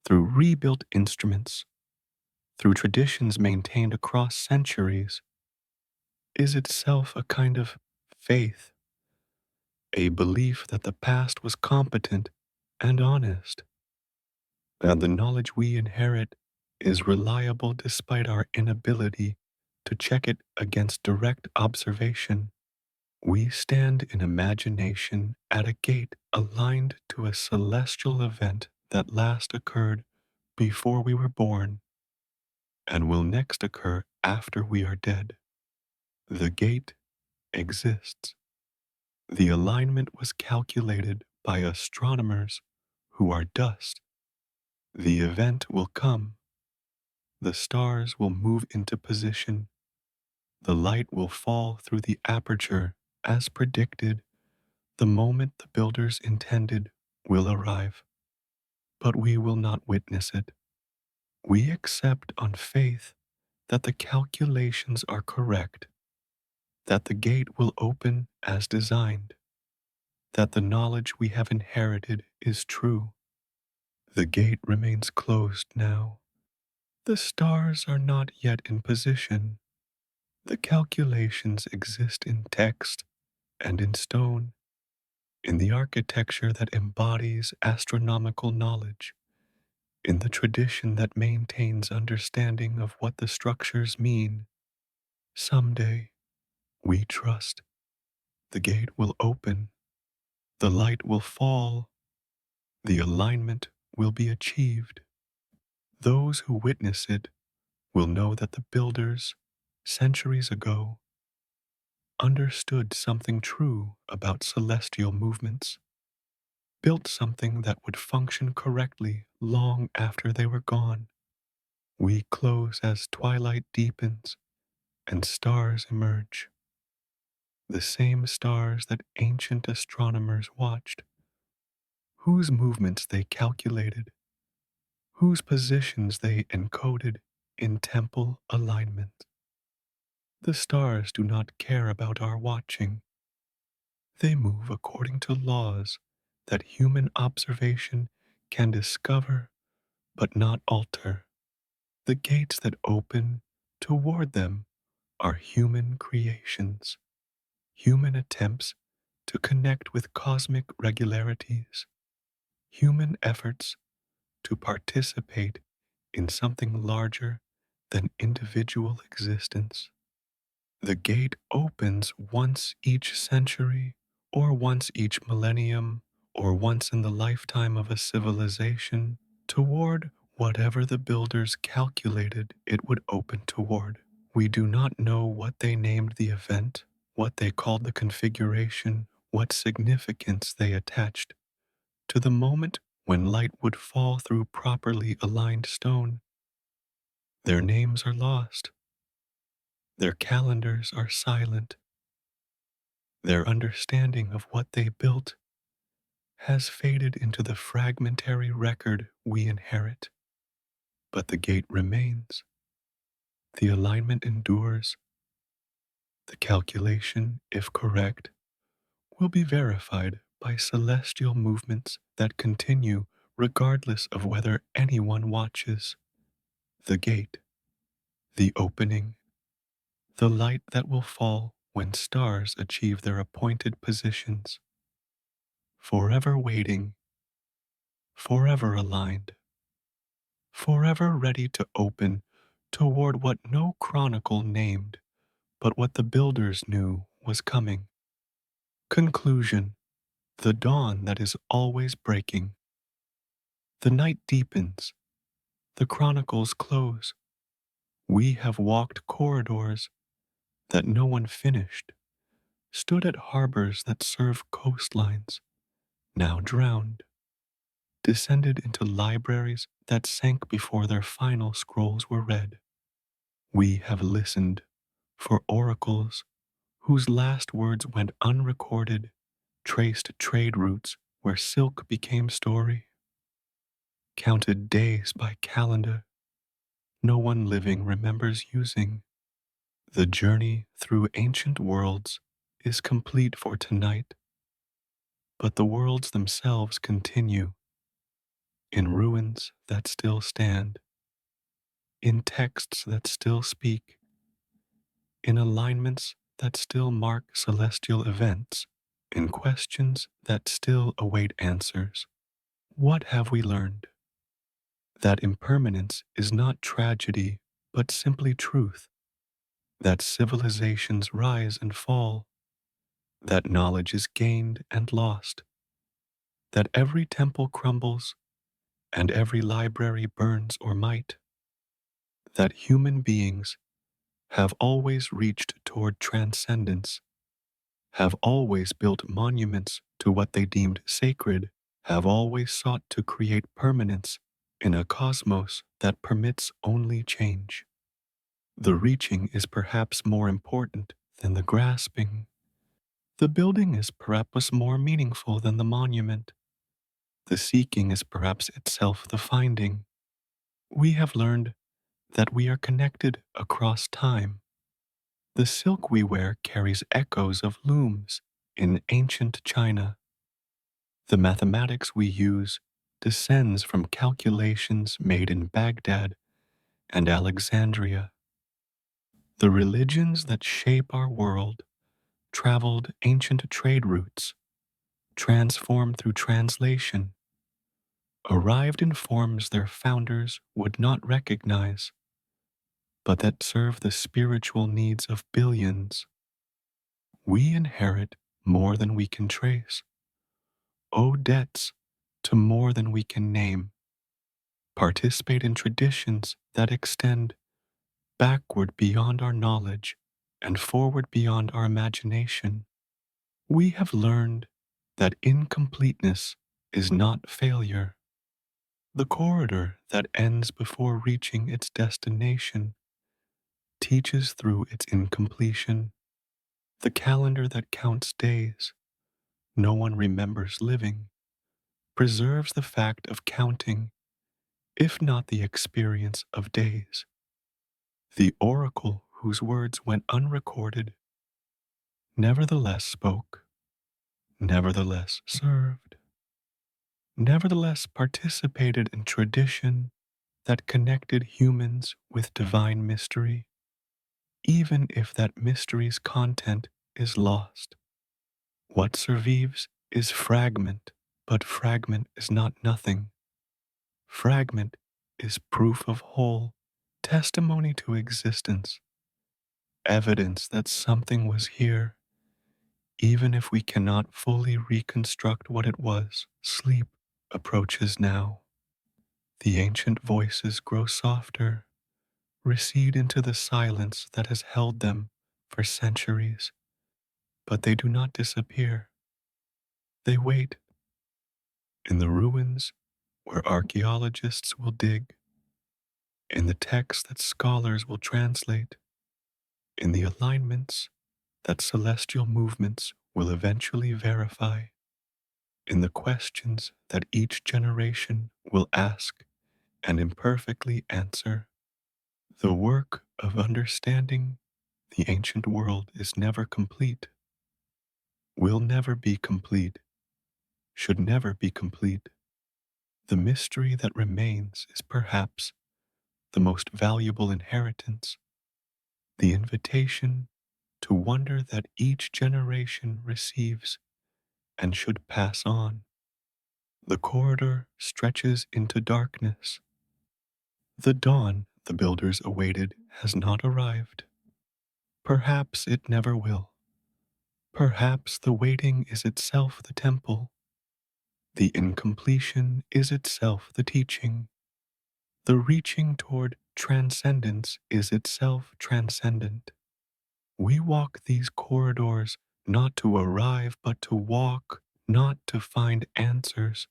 S1: through rebuilt instruments, through traditions maintained across centuries, is itself a kind of faith, a belief that the past was competent and honest, that the knowledge we inherit is reliable despite our inability to check it against direct observation. We stand in imagination at a gate aligned to a celestial event that last occurred before we were born and will next occur after we are dead. The gate exists. The alignment was calculated by astronomers who are dust. The event will come. The stars will move into position. The light will fall through the aperture as predicted. The moment the builders intended will arrive. But we will not witness it. We accept on faith that the calculations are correct, that the gate will open as designed, that the knowledge we have inherited is true. The gate remains closed now. The stars are not yet in position. The calculations exist in text and in stone, in the architecture that embodies astronomical knowledge, in the tradition that maintains understanding of what the structures mean. Someday, we trust, the gate will open, the light will fall, the alignment will be achieved. Those who witness it will know that the builders, centuries ago, understood something true about celestial movements, built something that would function correctly long after they were gone. We close as twilight deepens and stars emerge, the same stars that ancient astronomers watched, whose movements they calculated, whose positions they encoded in temple alignment. The stars do not care about our watching. They move according to laws that human observation can discover but not alter. The gates that open toward them are human creations, human attempts to connect with cosmic regularities, human efforts to participate in something larger than individual existence. The gate opens once each century, or once each millennium, or once in the lifetime of a civilization, toward whatever the builders calculated it would open toward. We do not know what they named the event, what they called the configuration, what significance they attached to the moment when light would fall through properly aligned stone. Their names are lost. Their calendars are silent. Their understanding of what they built has faded into the fragmentary record we inherit. But the gate remains. The alignment endures. The calculation, if correct, will be verified by celestial movements that continue regardless of whether anyone watches. The gate, the opening, the light that will fall when stars achieve their appointed positions. Forever waiting, forever aligned, forever ready to open toward what no chronicle named, but what the builders knew was coming. Conclusion: the dawn that is always breaking. The night deepens, the chronicles close. We have walked corridors that no one finished, stood at harbors that serve coastlines, now drowned, descended into libraries that sank before their final scrolls were read. We have listened for oracles whose last words went unrecorded, traced trade routes where silk became story, counted days by calendar no one living remembers using. The journey through ancient worlds is complete for tonight, but the worlds themselves continue in ruins that still stand, in texts that still speak, in alignments that still mark celestial events, in questions that still await answers. What have we learned? That impermanence is not tragedy, but simply truth, that civilizations rise and fall, that knowledge is gained and lost, that every temple crumbles and every library burns or might, that human beings have always reached toward transcendence, have always built monuments to what they deemed sacred, have always sought to create permanence in a cosmos that permits only change. The reaching is perhaps more important than the grasping. The building is perhaps more meaningful than the monument. The seeking is perhaps itself the finding. We have learned that we are connected across time. The silk we wear carries echoes of looms in ancient China. The mathematics we use descends from calculations made in Baghdad and Alexandria. The religions that shape our world traveled ancient trade routes, transformed through translation, arrived in forms their founders would not recognize, but that serve the spiritual needs of billions. We inherit more than we can trace, owe debts to more than we can name, participate in traditions that extend backward beyond our knowledge and forward beyond our imagination. We have learned that incompleteness is not failure. The corridor that ends before reaching its destination teaches through its incompletion. The calendar that counts days no one remembers living preserves the fact of counting, if not the experience of days. The oracle whose words went unrecorded nevertheless spoke, nevertheless served, nevertheless participated in tradition that connected humans with divine mystery, even if that mystery's content is lost. What survives is fragment, but fragment is not nothing. Fragment is proof of whole, testimony to existence, evidence that something was here, even if we cannot fully reconstruct what it was. Sleep approaches now. The ancient voices grow softer, recede into the silence that has held them for centuries, but they do not disappear. They wait in the ruins where archaeologists will dig, in the texts that scholars will translate, in the alignments that celestial movements will eventually verify, in the questions that each generation will ask and imperfectly answer. The work of understanding the ancient world is never complete, will never be complete, should never be complete. The mystery that remains is perhaps the most valuable inheritance, the invitation to wonder that each generation receives and should pass on. The corridor stretches into darkness. The dawn the builders awaited has not arrived. Perhaps it never will. Perhaps the waiting is itself the temple. The incompletion is itself the teaching. The reaching toward transcendence is itself transcendent. We walk these corridors not to arrive, but to walk, not to find answers,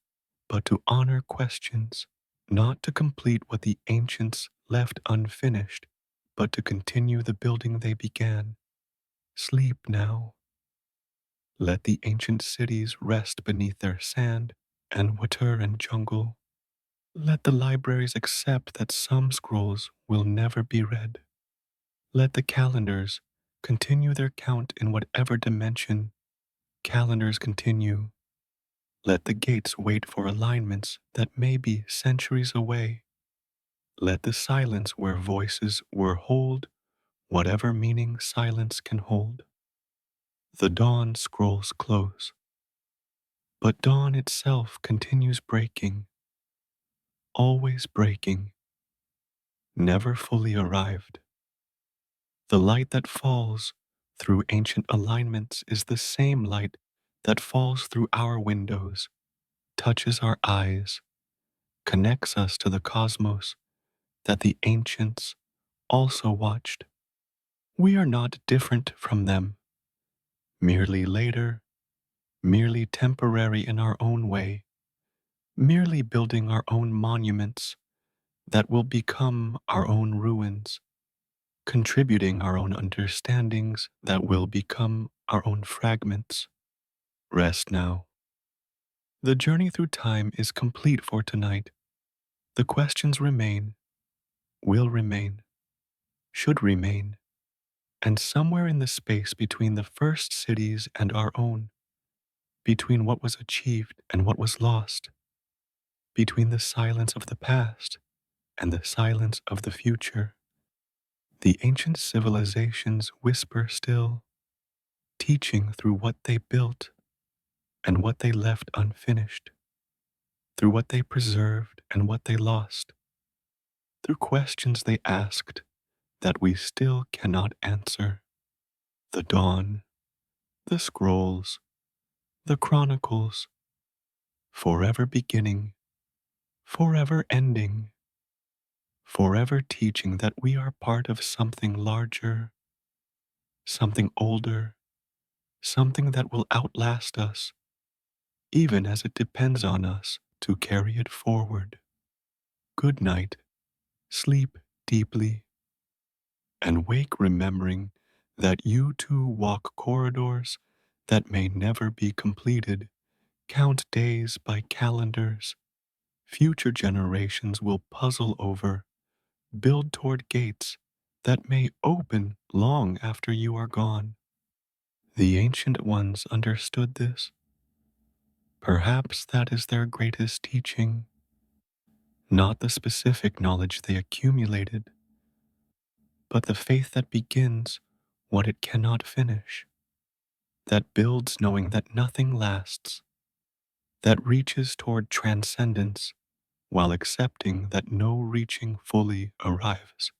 S1: but to honor questions, not to complete what the ancients left unfinished, but to continue the building they began. Sleep now. Let the ancient cities rest beneath their sand and water and jungle. Let the libraries accept that some scrolls will never be read. Let the calendars continue their count in whatever dimension calendars continue. Let the gates wait for alignments that may be centuries away. Let the silence where voices were hold whatever meaning silence can hold. The dawn scrolls close, but dawn itself continues breaking, always breaking, never fully arrived. The light that falls through ancient alignments is the same light that falls through our windows, touches our eyes, connects us to the cosmos that the ancients also watched. We are not different from them, merely later, merely temporary in our own way, merely building our own monuments that will become our own ruins, contributing our own understandings that will become our own fragments. Rest now. The journey through time is complete for tonight. The questions remain, will remain, should remain, and somewhere in the space between the first cities and our own, between what was achieved and what was lost, between the silence of the past and the silence of the future, the ancient civilizations whisper still, teaching through what they built and what they left unfinished, through what they preserved and what they lost, through questions they asked that we still cannot answer. The dawn, the scrolls, the chronicles, forever beginning, forever ending, forever teaching that we are part of something larger, something older, something that will outlast us, even as it depends on us to carry it forward. Good night, sleep deeply, and wake remembering that you too walk corridors that may never be completed, count days by calendars future generations will puzzle over, build toward gates that may open long after you are gone. The ancient ones understood this. Perhaps that is their greatest teaching, not the specific knowledge they accumulated, but the faith that begins what it cannot finish, that builds knowing that nothing lasts, that reaches toward transcendence while accepting that no reaching fully arrives.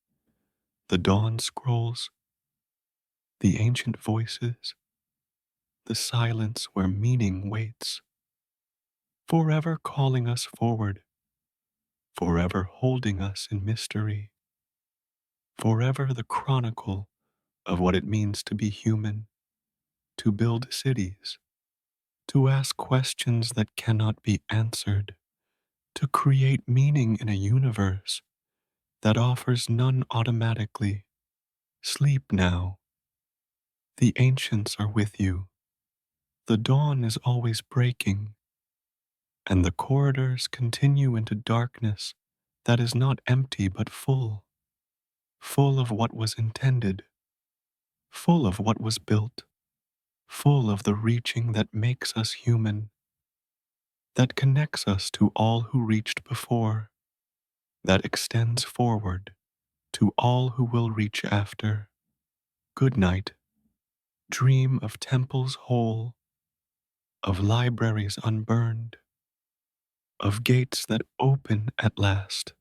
S1: The dawn scrolls, the ancient voices, the silence where meaning waits, forever calling us forward, forever holding us in mystery, forever the chronicle of what it means to be human, to build cities, to ask questions that cannot be answered, to create meaning in a universe that offers none automatically. Sleep now. The ancients are with you. The dawn is always breaking, and the corridors continue into darkness that is not empty but full, full of what was intended, full of what was built, full of the reaching that makes us human, that connects us to all who reached before, that extends forward to all who will reach after. Good night. Dream of temples whole, of libraries unburned, of gates that open at last,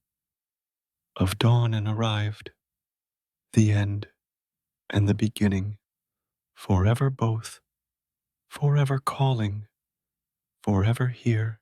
S1: of dawn and arrived, the end and the beginning, forever both, forever calling, forever here.